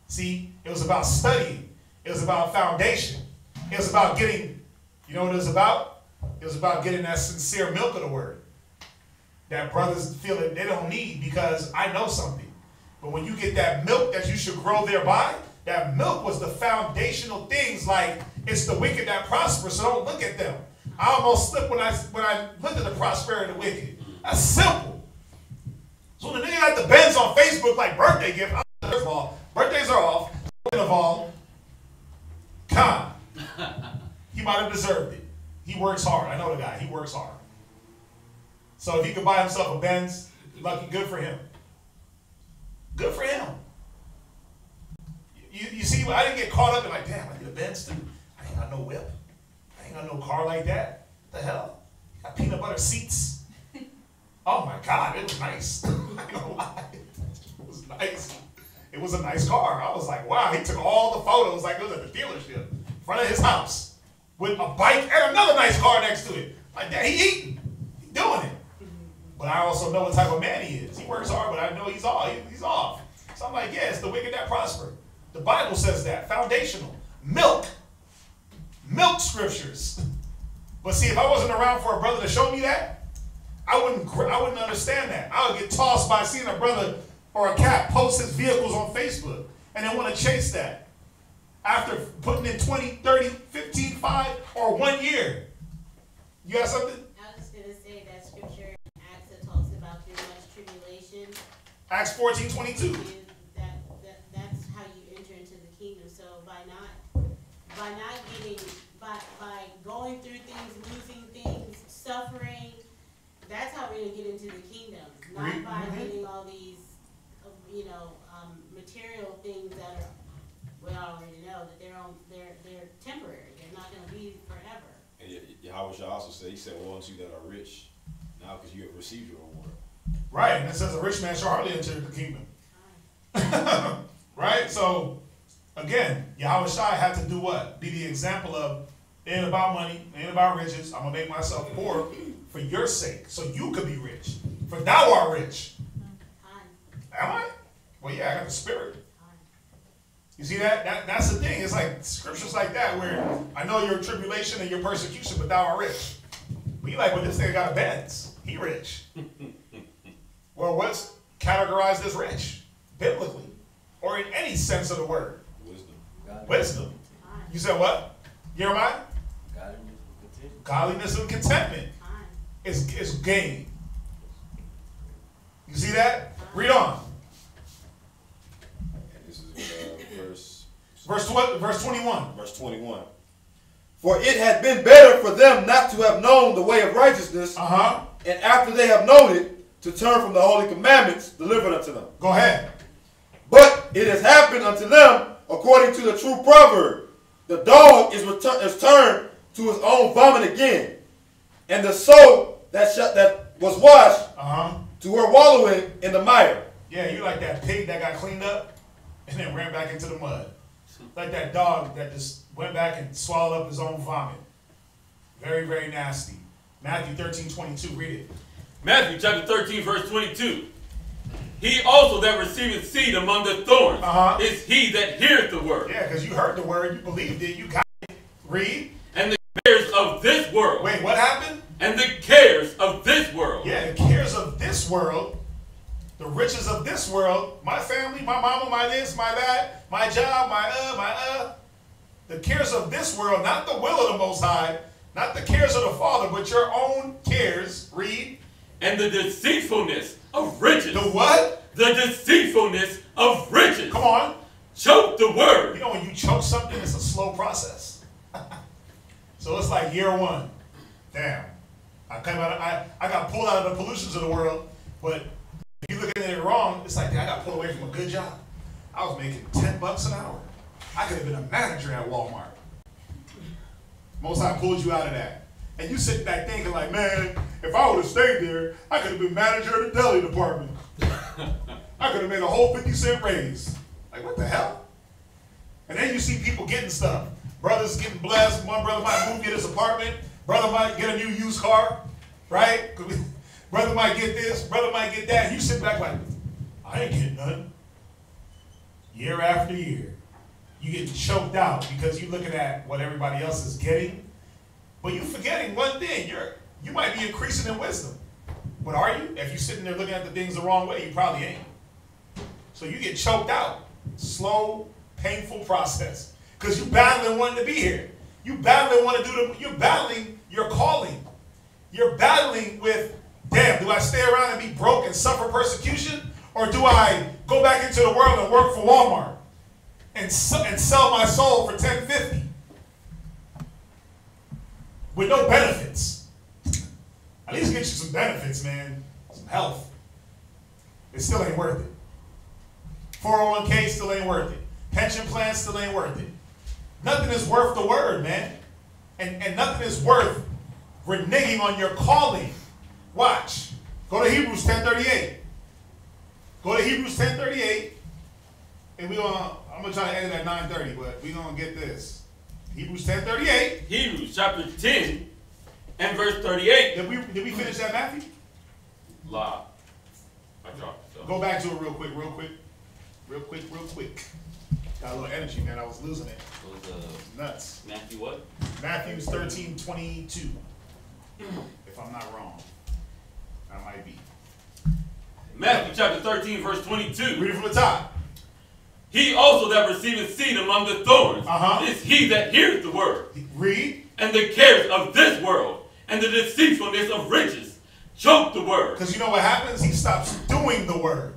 See, it was about studying. It was about foundation. It was about getting, you know what it was about? It was about getting that sincere milk of the word that brothers feel that they don't need because I know something. But when you get that milk that you should grow thereby, that milk was the foundational things, like it's the wicked that prosper, so don't look at them. I almost slipped when I looked at the prosperity of the wicked. That's simple. So when the nigga got the Benz on Facebook like birthday gift, first of all, birthdays are off. Second of all, Khan, he might have deserved it. He works hard. I know the guy. He works hard. So if he could buy himself a Benz, lucky, good for him. Good for him. You see, I didn't get caught up in like, damn, I need a Benz too. I ain't got no whip. I ain't got no car like that. What the hell? Got peanut butter seats. Oh my God, it was nice. I ain't gonna lie. It was nice. It was a nice car. I was like, wow, he took all the photos like it was at the dealership in front of his house with a bike and another nice car next to it. Like that, he eating. He doing it. But I also know what type of man he is. He works hard, but I know he's off. He's off. So I'm like, yeah, it's the wicked that prosper. The Bible says that. Foundational. Milk. Milk scriptures. But see, if I wasn't around for a brother to show me that, I wouldn't understand that. I would get tossed by seeing a brother or a cat post his vehicles on Facebook and then want to chase that. After putting in 20, 30, 15, 5, or 1 year. You got something? I was going to say that scripture in Acts that talks about through much tribulation. Acts 14:22. That's how you enter into the kingdom. So by going through things, losing things, suffering, that's how we're going to get into the kingdom. Not by getting all these, material things that are, we already know that they're temporary. They're not going to be forever. And Yahweh also said, he said, woe unto you that are rich now because you have received your reward. Right, and it says a rich man shall hardly enter the kingdom. Right? So, again, Yahweh Shai had to do what? Be the example of, it ain't about money, it ain't about riches. I'm going to make myself poor for your sake, so you could be rich. For thou art rich. Am I? Well, yeah, I got the spirit. You see that? That's the thing. It's like scriptures like that where I know your tribulation and your persecution, but thou art rich. But you like, well, this nigga got a Benz. He rich. Well, what's categorized as rich? Biblically. Or in any sense of the word. Wisdom. You said what? Jeremiah? Godliness and contentment is gain. You see that? Read on. And this is verse 21. Verse 21. For it had been better for them not to have known the way of righteousness, and after they have known it, to turn from the holy commandments delivered unto them. Go ahead. But it has happened unto them according to the true proverb. The dog is turned to his own vomit again, and the soul that was washed to her wallowing in the mire. Yeah, you like that pig that got cleaned up and then ran back into the mud. Like that dog that just went back and swallowed up his own vomit. Very, very nasty. Matthew 13:22, read it. Matthew chapter 13, verse 22. He also that receiveth seed among the thorns is he that heareth the word. Yeah, because you heard the word, you believed it, you got it. Read. And the cares of this world. Wait, what happened? And the cares of this world. Yeah, the cares of this world, the riches of this world, my family, my mama, my this, my that, my job, the cares of this world, not the will of the Most High, not the cares of the Father, but your own cares. Read. And the deceitfulness of riches. The what? The deceitfulness of riches. Come on. Choke the word. You know when you choke something, it's a slow process. So it's like year one. Damn. I got pulled out of the pollutions of the world, but if you looking at it wrong, it's like, I got pulled away from a good job. I was making $10 an hour. I could have been a manager at Walmart. Most High pulled you out of that. And you sit back thinking like, man, if I would have stayed there, I could have been manager of the deli department. I could have made a whole 50-cent raise. Like, what the hell? And then you see people getting stuff. Brothers getting blessed. One brother might move, get his apartment. Brother might get a new used car, right? Brother Brother might get this, brother might get that. You sit back like, I ain't getting nothing. Year after year, you get choked out because you're looking at what everybody else is getting, but you're forgetting one thing. You might be increasing in wisdom, but are you? If you're sitting there looking at the things the wrong way, you probably ain't. So you get choked out. Slow, painful process because you battling wanting to be here. You battling want to do you're battling your calling. You're battling with, damn, do I stay around and be broke and suffer persecution? Or do I go back into the world and work for Walmart and sell my soul for $10.50 with no benefits? At least get you some benefits, man. Some health. It still ain't worth it. 401k still ain't worth it. Pension plan still ain't worth it. Nothing is worth the word, man. And nothing is worth reneging on your calling. Watch. Go to Hebrews 10:38. Go to Hebrews 10:38. And I'm going to try to end it at 9:30, but we're going to get this. Hebrews 10:38. Hebrews chapter 10 and verse 38. Did we finish that, Matthew? Lie. I dropped it. So. Go back to it real quick. Got a little energy, man. I was losing it. Nuts. Matthew what? Matthew's 13:22. If I'm not wrong. I might be. Matthew chapter 13, verse 22. Read it from the top. He also that receiveth seed among the thorns is he that heareth the word. Read. And the cares of this world and the deceitfulness of riches choke the word. Because you know what happens? He stops doing the word.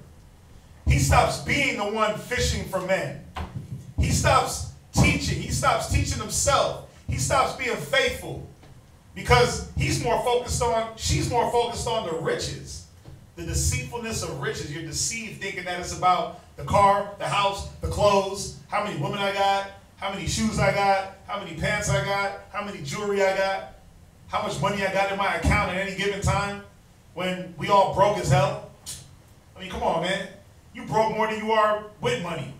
He stops being the one fishing for men. He stops teaching. He stops teaching himself. He stops being faithful. Because she's more focused on the riches. The deceitfulness of riches. You're deceived thinking that it's about the car, the house, the clothes, how many women I got, how many shoes I got, how many pants I got, how many jewelry I got, how much money I got in my account at any given time when we all broke as hell. I mean, come on, man. You broke more than you are with money.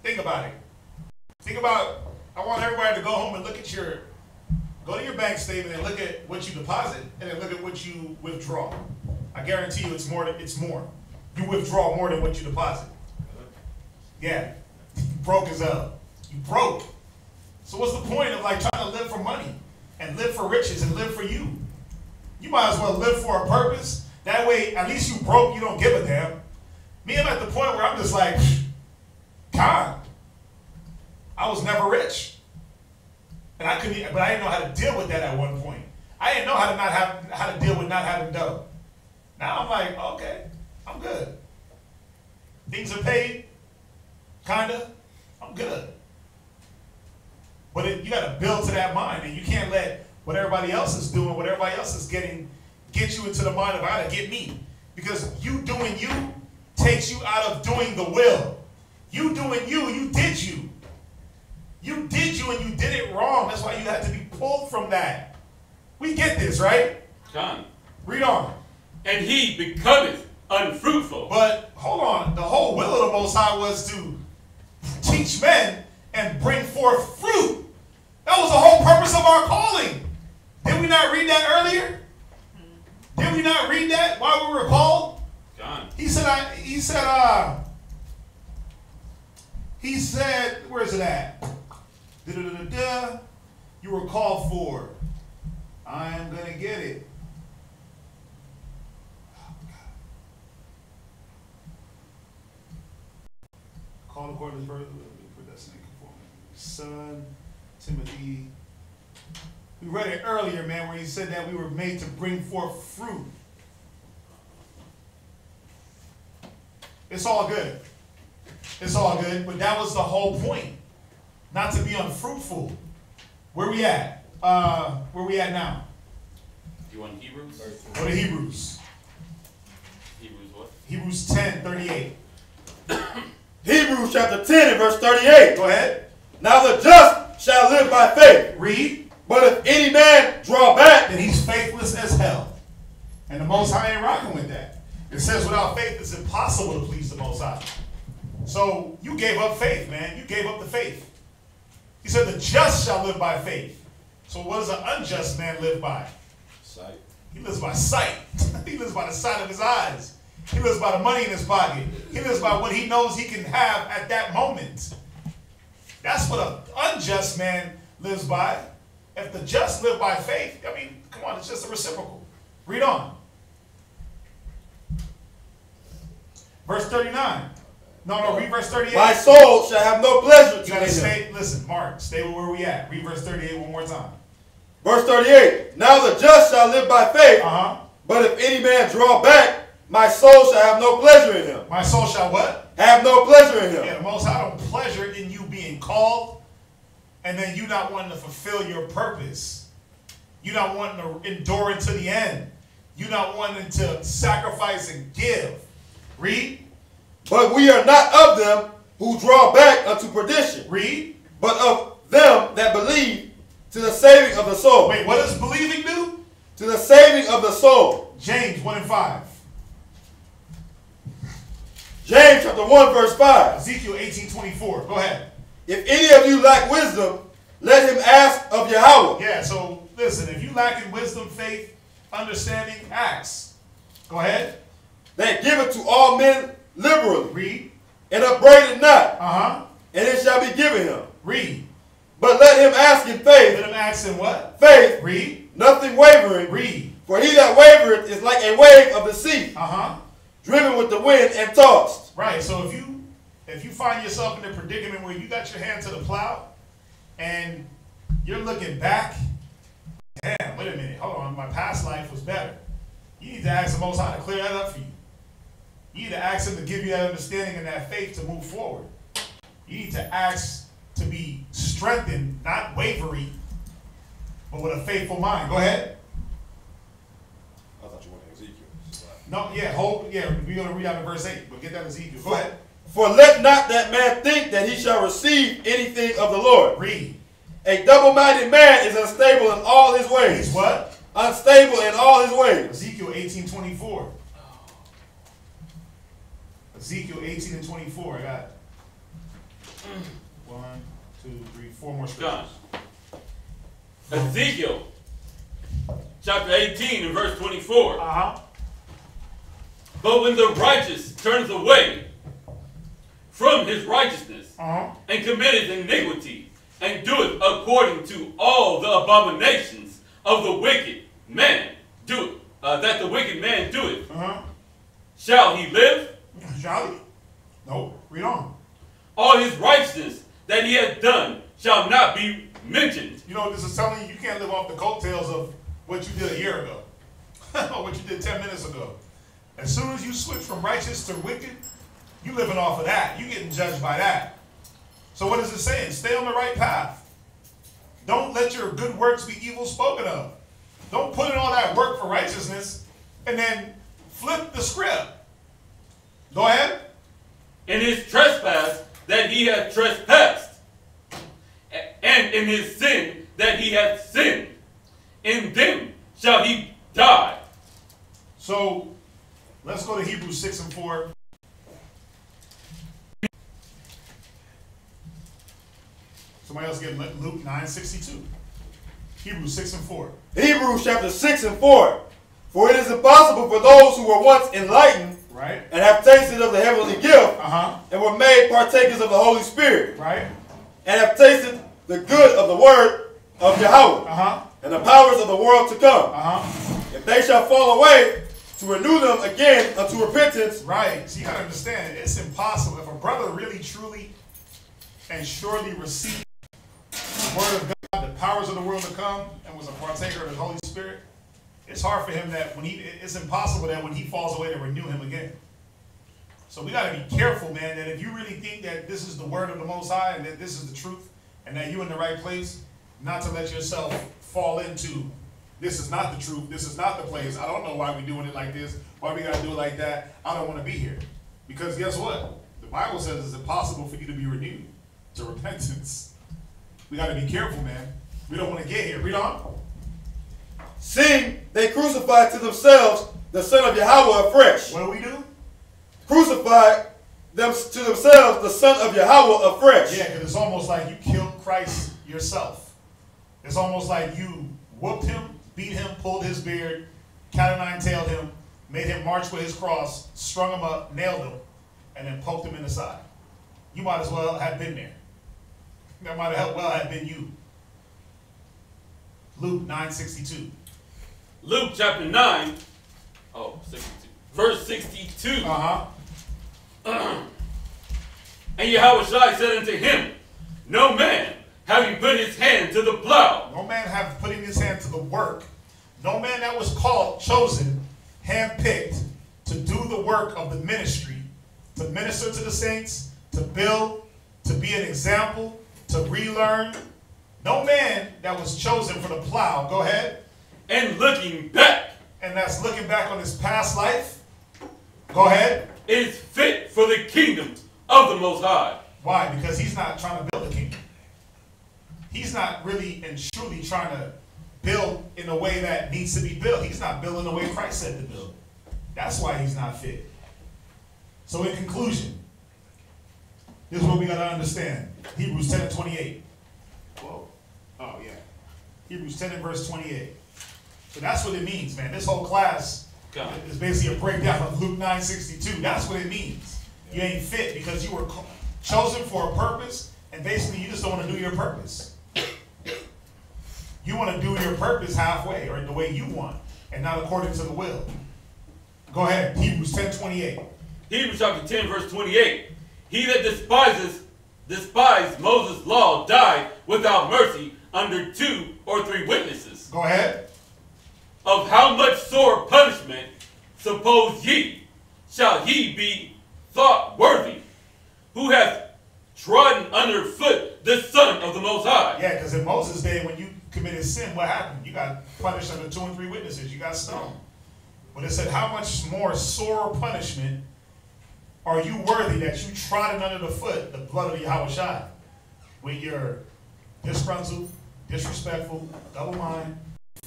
Think about it. I want everybody to go home and go to your bank statement and look at what you deposit and then look at what you withdraw. I guarantee you it's more. You withdraw more than what you deposit. Yeah. You broke as hell. You broke. So what's the point of trying to live for money and live for riches and live for you? You might as well live for a purpose. That way, at least you broke, you don't give a damn. Me, I'm at the point where I'm just like, God, I was never rich. But I didn't know how to deal with that at one point. I didn't know how to deal with not having dough. Now I'm like, okay, I'm good. Things are paid, kinda. I'm good. But you got to build to that mind, and you can't let what everybody else is doing, what everybody else is getting, get you into the mind of how to get me. Because you doing you takes you out of doing the will. You doing you did you. You did you and you did it wrong. That's why you had to be pulled from that. We get this, right? John. Read on. And he becometh unfruitful. But hold on. The whole will of the Most High was to teach men and bring forth fruit. That was the whole purpose of our calling. Did we not read that earlier? Did we not read that while we were called? John. He said, where is it at? You were called for. I am going to get it. Called according to the predestinated conformity. Son, Timothy. We read it earlier, man, where he said that we were made to bring forth fruit. It's all good. It's all good, but that was the whole point. Not to be unfruitful. Where we at? Where we at now? You want Hebrews? Go to Hebrews. Hebrews what? Hebrews 10:38. Hebrews chapter 10 and verse 38. Go ahead. Now the just shall live by faith. Read. But if any man draw back, then he's faithless as hell. And the Most High ain't rocking with that. It says without faith it's impossible to please the Most High. So you gave up faith, man. You gave up the faith. He said the just shall live by faith. So what does an unjust man live by? Sight. He lives by sight. He lives by the sight of his eyes. He lives by the money in his pocket. He lives by what he knows he can have at that moment. That's what an unjust man lives by. If the just live by faith, I mean, come on, it's just a reciprocal. Read on. Verse 39. No, read verse 38. My soul shall have no pleasure You gotta stay, listen, Mark, stay where we at. Read verse 38 one more time. Verse 38. Now the just shall live by faith. But if any man draw back, my soul shall have no pleasure in him. My soul shall what? Have no pleasure in him. Yeah, the Most High don't pleasure in you being called and then you not wanting to fulfill your purpose. You not wanting to endure unto the end. You not wanting to sacrifice and give. Read. But we are not of them who draw back unto perdition. Read. But of them that believe to the saving of the soul. Wait, what does believing do? To the saving of the soul. James 1 and 5. James chapter 1 verse 5. Ezekiel 18:24. Go ahead. If any of you lack wisdom, let him ask of Yahweh. Yeah, so listen, if you lack in wisdom, faith, understanding, ask. Go ahead. That giveth to all men liberally. Read. And upbraideth not. And it shall be given him. Read. But let him ask in faith. Let him ask in what? Faith. Read. Nothing wavering. Read. For he that wavereth is like a wave of the sea. Driven with the wind and tossed. Right. So if you find yourself in a predicament where you got your hand to the plow and you're looking back, damn, wait a minute, hold on, my past life was better. You need to ask the Most High to clear that up for you. You need to ask him to give you that understanding and that faith to move forward. You need to ask to be strengthened, not wavering, but with a faithful mind. Go ahead. I thought you wanted Ezekiel. No, we're going to read out in verse 8, but get that Ezekiel. Go ahead. For let not that man think that he shall receive anything of the Lord. Read. A double-minded man is unstable in all his ways. He's what? Unstable in all his ways. Ezekiel 18:24. Ezekiel 18 and 24. I got 1, 2, 3, 4 more scriptures. Ezekiel chapter 18 and verse 24. But when the righteous turns away from his righteousness and committeth iniquity and doeth according to all the abominations of the wicked man that the wicked man doeth, shall he live? Shall he? No. Read on. All his righteousness that he hath done shall not be mentioned. You know what this is telling you? You can't live off the coattails of what you did a year ago or what you did 10 minutes ago. As soon as you switch from righteous to wicked, you living off of that. You getting judged by that. So what is it saying? Stay on the right path. Don't let your good works be evil spoken of. Don't put in all that work for righteousness and then flip the script. Go ahead. In his trespass that he hath trespassed, and in his sin that he hath sinned, in them shall he die. So let's go to Hebrews 6 and 4. Somebody else get Luke 9:62. Hebrews 6 and 4. Hebrews chapter 6 and 4. For it is impossible for those who were once enlightened and have tasted of the heavenly gift and were made partakers of the Holy Spirit and have tasted the good of the word of Yahweh and the powers of the world to come. If they shall fall away, to renew them again unto repentance. Right. So you got to understand, it's impossible. If a brother really, truly, and surely received the word of God, the powers of the world to come, and was a partaker of the Holy Spirit, it's hard for him that it's impossible that when he falls away to renew him again. So we got to be careful, man, that if you really think that this is the word of the Most High and that this is the truth and that you're in the right place, not to let yourself fall into this is not the truth, this is not the place, I don't know why we're doing it like this, why we got to do it like that, I don't want to be here. Because guess what? The Bible says it's impossible for you to be renewed to repentance. We got to be careful, man. We don't want to get here. Read on. Seeing they crucified to themselves the Son of Yahweh afresh. What do we do? Crucify them to themselves the Son of Yahweh afresh. Yeah, because it's almost like you killed Christ yourself. It's almost like you whooped him, beat him, pulled his beard, cat-o'-nine-tailed him, made him march with his cross, strung him up, nailed him, and then poked him in the side. You might as well have been there. That might have well have been you. Luke 9:62. Luke chapter 9, 62. Verse 62. And Yahushua said unto him, no man, having put his hand to the plow. No man have putting his hand to the work. No man that was called, chosen, handpicked to do the work of the ministry, to minister to the saints, to build, to be an example, to relearn. No man that was chosen for the plow, go ahead. And looking back. And that's looking back on his past life. Go ahead. Is fit for the kingdom of the Most High. Why? Because he's not trying to build a kingdom. He's not really and truly trying to build in a way that needs to be built. He's not building the way Christ said to build. That's why he's not fit. So in conclusion, this is what we got to understand. Hebrews 10:28. Whoa. Oh, yeah. Hebrews 10 and verse 28. So that's what it means, man. This whole class is basically a breakdown of Luke 9:62. That's what it means. You ain't fit because you were chosen for a purpose, and basically you just don't want to do your purpose. You want to do your purpose halfway, or the way you want, and not according to the will. Go ahead. Hebrews 10:28. Hebrews chapter 10, verse 28. He that despised Moses' law died without mercy under 2 or 3 witnesses. Go ahead. Of how much sore punishment, suppose ye, shall he be thought worthy, who hath trodden under foot the Son of the Most High? Yeah, because in Moses' day, when you committed sin, what happened? You got punished under 2 and 3 witnesses. You got stoned. But it said, how much more sore punishment are you worthy that you trodden under the foot the blood of Yahushua, with your disgruntled, disrespectful, double mind,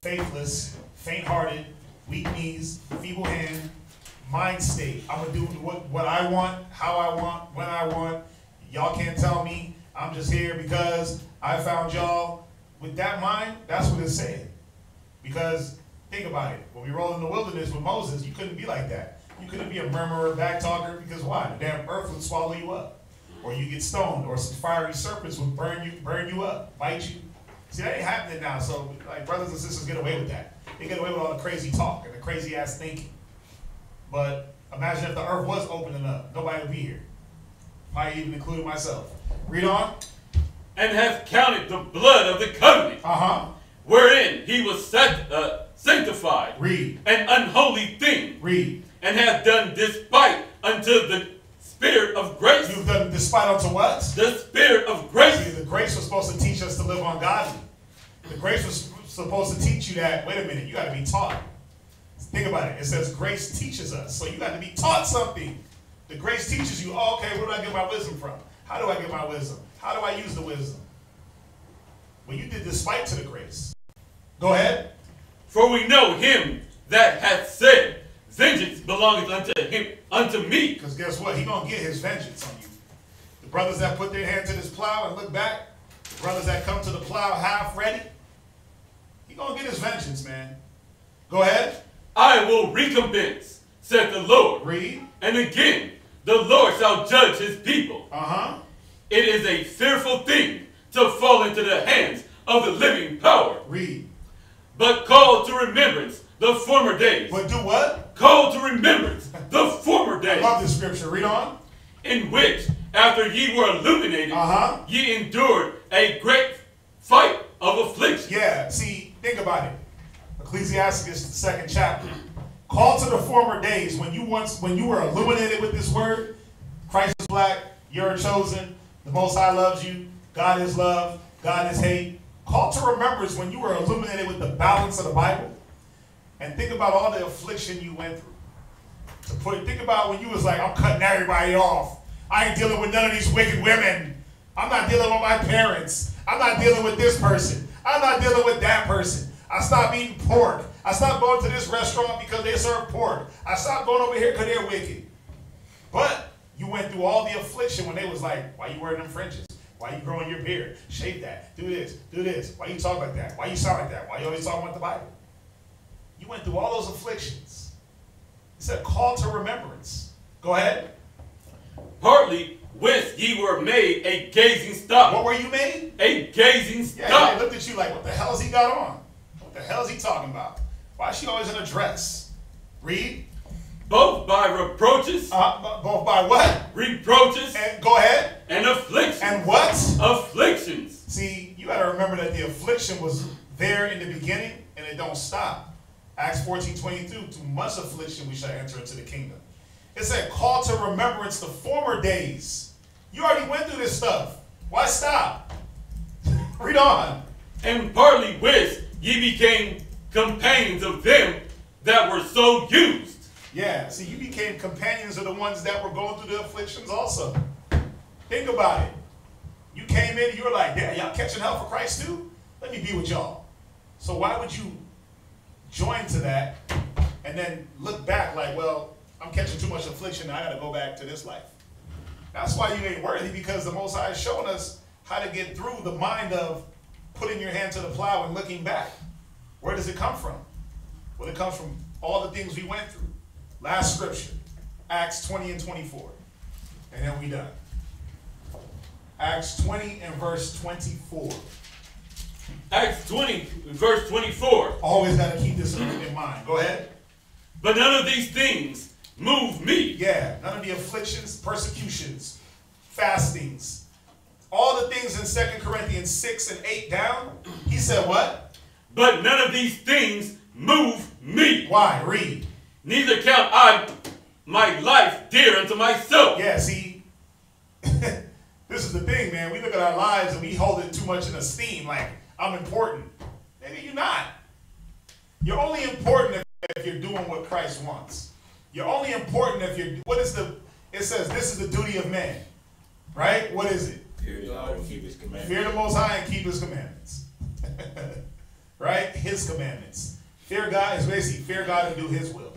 faithless, faint-hearted, weak knees, feeble hand, mind state. I'm going to do what I want, how I want, when I want. Y'all can't tell me. I'm just here because I found y'all. With that mind, that's what it's saying. Because think about it. When we rolled in the wilderness with Moses, you couldn't be like that. You couldn't be a murmurer, backtalker, because why? The damn earth would swallow you up. Or you get stoned, or some fiery serpents would burn you up, bite you. See, that ain't happening now. So, like, brothers and sisters get away with that. They get away with all the crazy talk and the crazy ass thinking. But imagine if the earth was opening up, nobody would be here. Might even include myself. Read on. And hath counted the blood of the covenant, wherein he was sanctified, read, an unholy thing, read, and hath done despite unto the Spirit of grace. You've done despite unto what? The Spirit of grace. See, the grace was supposed to teach us to live ungodly. The grace was supposed to teach you that, wait a minute, you got to be taught. Think about it. It says grace teaches us. So you got to be taught something. The grace teaches you, oh, okay, where do I get my wisdom from? How do I get my wisdom? How do I use the wisdom? Well, you did despite to the grace. Go ahead. For we know him that hath said, vengeance belongeth unto him, unto me. Because guess what? He's going to get his vengeance on you. The brothers that put their hand to this plow and look back, the brothers that come to the plow half ready, he's going to get his vengeance, man. Go ahead. I will recompense, said the Lord. Read. And again, the Lord shall judge his people. It is a fearful thing to fall into the hands of the living power. Read. But call to remembrance the former days. But do what? Call to remembrance the former days. I love this scripture. Read on. In which, after ye were illuminated, ye endured a great fight of affliction. Yeah, see, think about it. Ecclesiastes, the 2nd chapter. Call to the former days when you were illuminated with this word. Christ is black, you're chosen, the Most High loves you, God is love, God is hate. Call to remembrance when you were illuminated with the balance of the Bible. And think about all the affliction you went through. Think about when you was like, I'm cutting everybody off. I ain't dealing with none of these wicked women. I'm not dealing with my parents. I'm not dealing with this person. I'm not dealing with that person. I stopped eating pork. I stopped going to this restaurant because they serve pork. I stopped going over here because they're wicked. But you went through all the affliction when they was like, why you wearing them fringes? Why you growing your beard? Shave that. Do this. Do this. Why you talk like that? Why you sound like that? Why you always talking about the Bible? You went through all those afflictions. It said call to remembrance. Go ahead. Partly whence ye were made a gazing stock. What were you made? A gazing stock. Yeah, they looked at you like, what the hell has he got on? What the hell is he talking about? Why is she always in a dress? Read. Both by reproaches. Both by what? Reproaches. And go ahead. And afflictions. And what? Afflictions. See, you got to remember that the affliction was there in the beginning and it don't stop. Acts 14:22, too much affliction we shall enter into the kingdom. It said, call to remembrance the former days. You already went through this stuff. Why stop? Read on. And partly whence ye became companions of them that were so used. Yeah, see, you became companions of the ones that were going through the afflictions also. Think about it. You came in and you were like, damn, y'all catching hell for Christ too? Let me be with y'all. So why would you join to that and then look back like, well, I'm catching too much affliction, I got to go back to this life. That's why you ain't worthy, because the Most High is showing us how to get through the mind of putting your hand to the plow and looking back. Where does it come from? Well, it comes from all the things we went through. Last scripture, Acts 20 and 24. And then we done. Acts 20 and verse 24. Acts 20 verse 24. Always got to keep this in mind. Go ahead. But none of these things move me. Yeah, none of the afflictions, persecutions, fastings, all the things in 2 Corinthians 6 and 8 down. He said what? But none of these things move me. Why? Read. Neither count I my life dear unto myself. Yeah, see, this is the thing, man. We look at our lives and we hold it too much in esteem, like, I'm important. Maybe you're not. You're only important if you're doing what Christ wants. You're only important if you're, it says this is the duty of man, right? What is it? Fear the Lord and keep his commandments. Fear the Most High and keep his commandments. Right? His commandments. Fear God is basically fear God and do his will.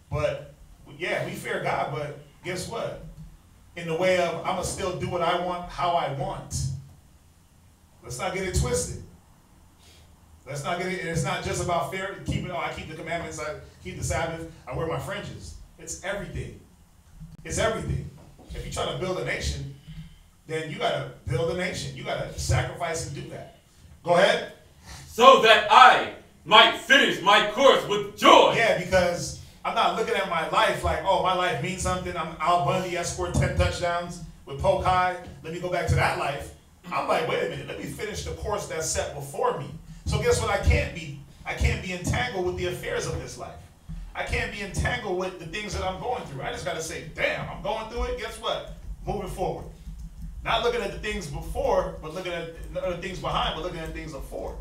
But, yeah, we fear God, but guess what? In the way of, I'm going to still do what I want, how I want. Let's not get it twisted. Let's not get it, it's not just about fear, I keep the commandments, I keep the Sabbath, I wear my fringes. It's everything. It's everything. If you're trying to build a nation, then you got to build a nation. You got to sacrifice and do that. Go ahead. So that I might finish my course with joy. Yeah, because I'm not looking at my life like, oh, my life means something. I'm Al Bundy, I scored 10 touchdowns with Polk High. Let me go back to that life. I'm like, wait a minute, let me finish the course that's set before me. So guess what I can't be? I can't be entangled with the affairs of this life. I can't be entangled with the things that I'm going through. I just got to say, damn, I'm going through it. Guess what? Moving forward. Not looking at the things before, but looking at the things behind, but looking at things before.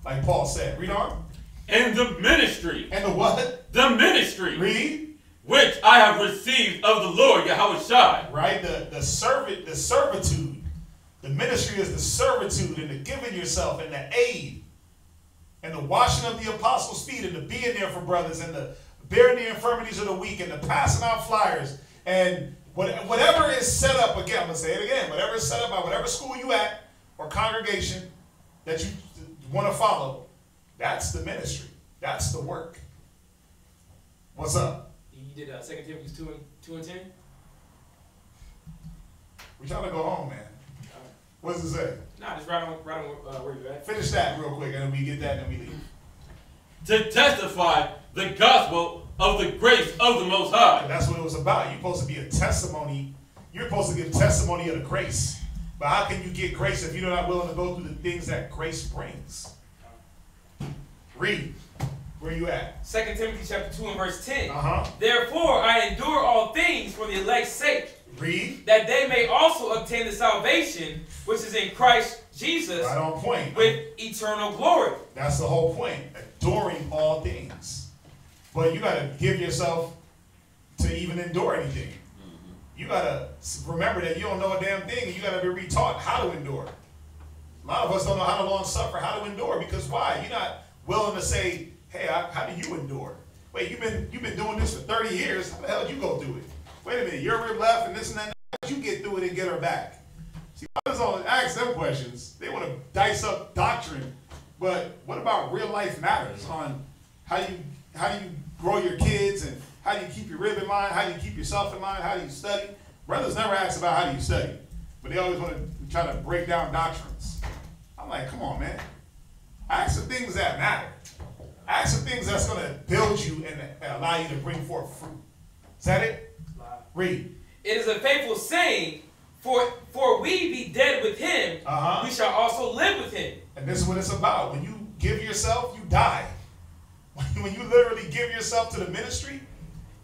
Like Paul said. Read on. And the ministry. And the what? The ministry. Read. Which I have received of the Lord Yahushua. Right? The servitude. The ministry is the servitude and the giving yourself and the aid and the washing of the apostles' feet and the being there for brothers and the bearing the infirmities of the weak and the passing out flyers and whatever is set up, again, I'm going to say it again, whatever is set up by whatever school you at or congregation that you want to follow, that's the ministry. That's the work. What's up? You did 2 Timothy 2 and 10? We're trying to go home, man. What does it say? Nah, just right on where you're at. Finish that real quick, and then we get that, and then we leave. To testify the gospel of the grace of the Most High. And that's what it was about. You're supposed to be a testimony. You're supposed to give testimony of the grace. But how can you get grace if you're not willing to go through the things that grace brings? Read. Where you at? 2 Timothy chapter 2 and verse 10. Uh-huh. Therefore I endure all things for the elect's sake. Read. That they may also obtain the salvation which is in Christ Jesus. Right on point. With eternal glory. That's the whole point. Enduring all things. But you got to give yourself to even endure anything. You got to remember that you don't know a damn thing, and you got to be retaught how to endure. A lot of us don't know how to long suffer, how to endure, because why? You're not willing to say, hey, how do you endure? Wait, you've been doing this for 30 years. How the hell did you go through it? Wait a minute, your rib left and this and that. How did you get through it and get her back? See, others don't ask them questions. They want to dice up doctrine. But what about real life matters on how do you grow your kids, and how do you keep your rib in mind? How do you keep yourself in mind? How do you study? Brothers never ask about how do you study, but they always want to try to break down doctrines. I'm like, come on, man. Ask the things that matter. Ask the things that's going to build you and allow you to bring forth fruit. Is that it? Read. It is a faithful saying, for we be dead with him, we shall also live with him. And this is what it's about. When you give yourself, you die. When you literally give yourself to the ministry,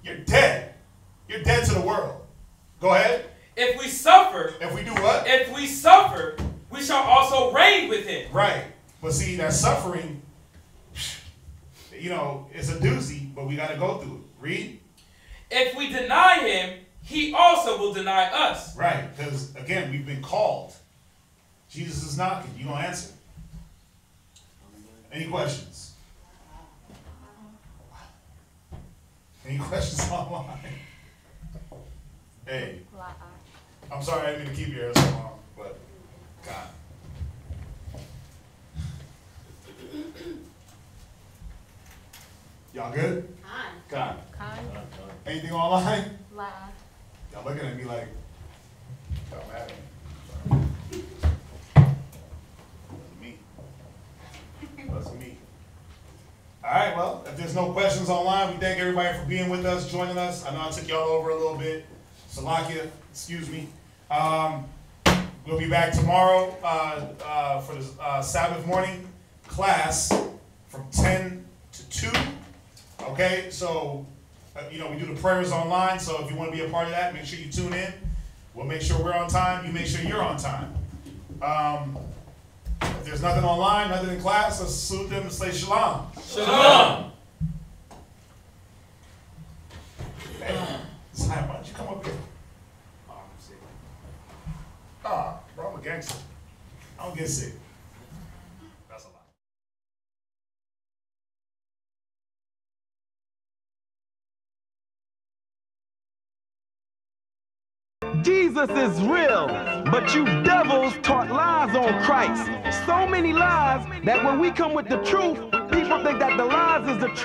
you're dead. You're dead to the world. Go ahead. If we suffer. If we do what? If we suffer, we shall also reign with him. Right. But see, that suffering, you know, it's a doozy, but we got to go through it. Read. If we deny him, he also will deny us. Right. Because, again, we've been called. Jesus is knocking. You don't answer. Any questions? Any questions online? Hey. I'm sorry I didn't mean to keep your hair so long, but God. Y'all good? God. Anything online? Y'all looking at me like, y'all mad at me. That's me. All right, well, if there's no questions online, we thank everybody for being with us, joining us. I know I took y'all over a little bit. Salakia, excuse me. We'll be back tomorrow for the Sabbath morning class from 10 to 2. Okay, so, you know, we do the prayers online, so if you want to be a part of that, make sure you tune in. We'll make sure we're on time. You make sure you're on time. If there's nothing online, nothing in class, let's salute them and say shalom. Shalom. Hey, Zion, why don't you come up here? Oh, I'm sick. Ah, bro, I'm a gangster. I don't get sick. That's a lie. Jesus is real, but you devils taught lies on Christ. So many lies that when we come with the truth, people think that the lies is the truth.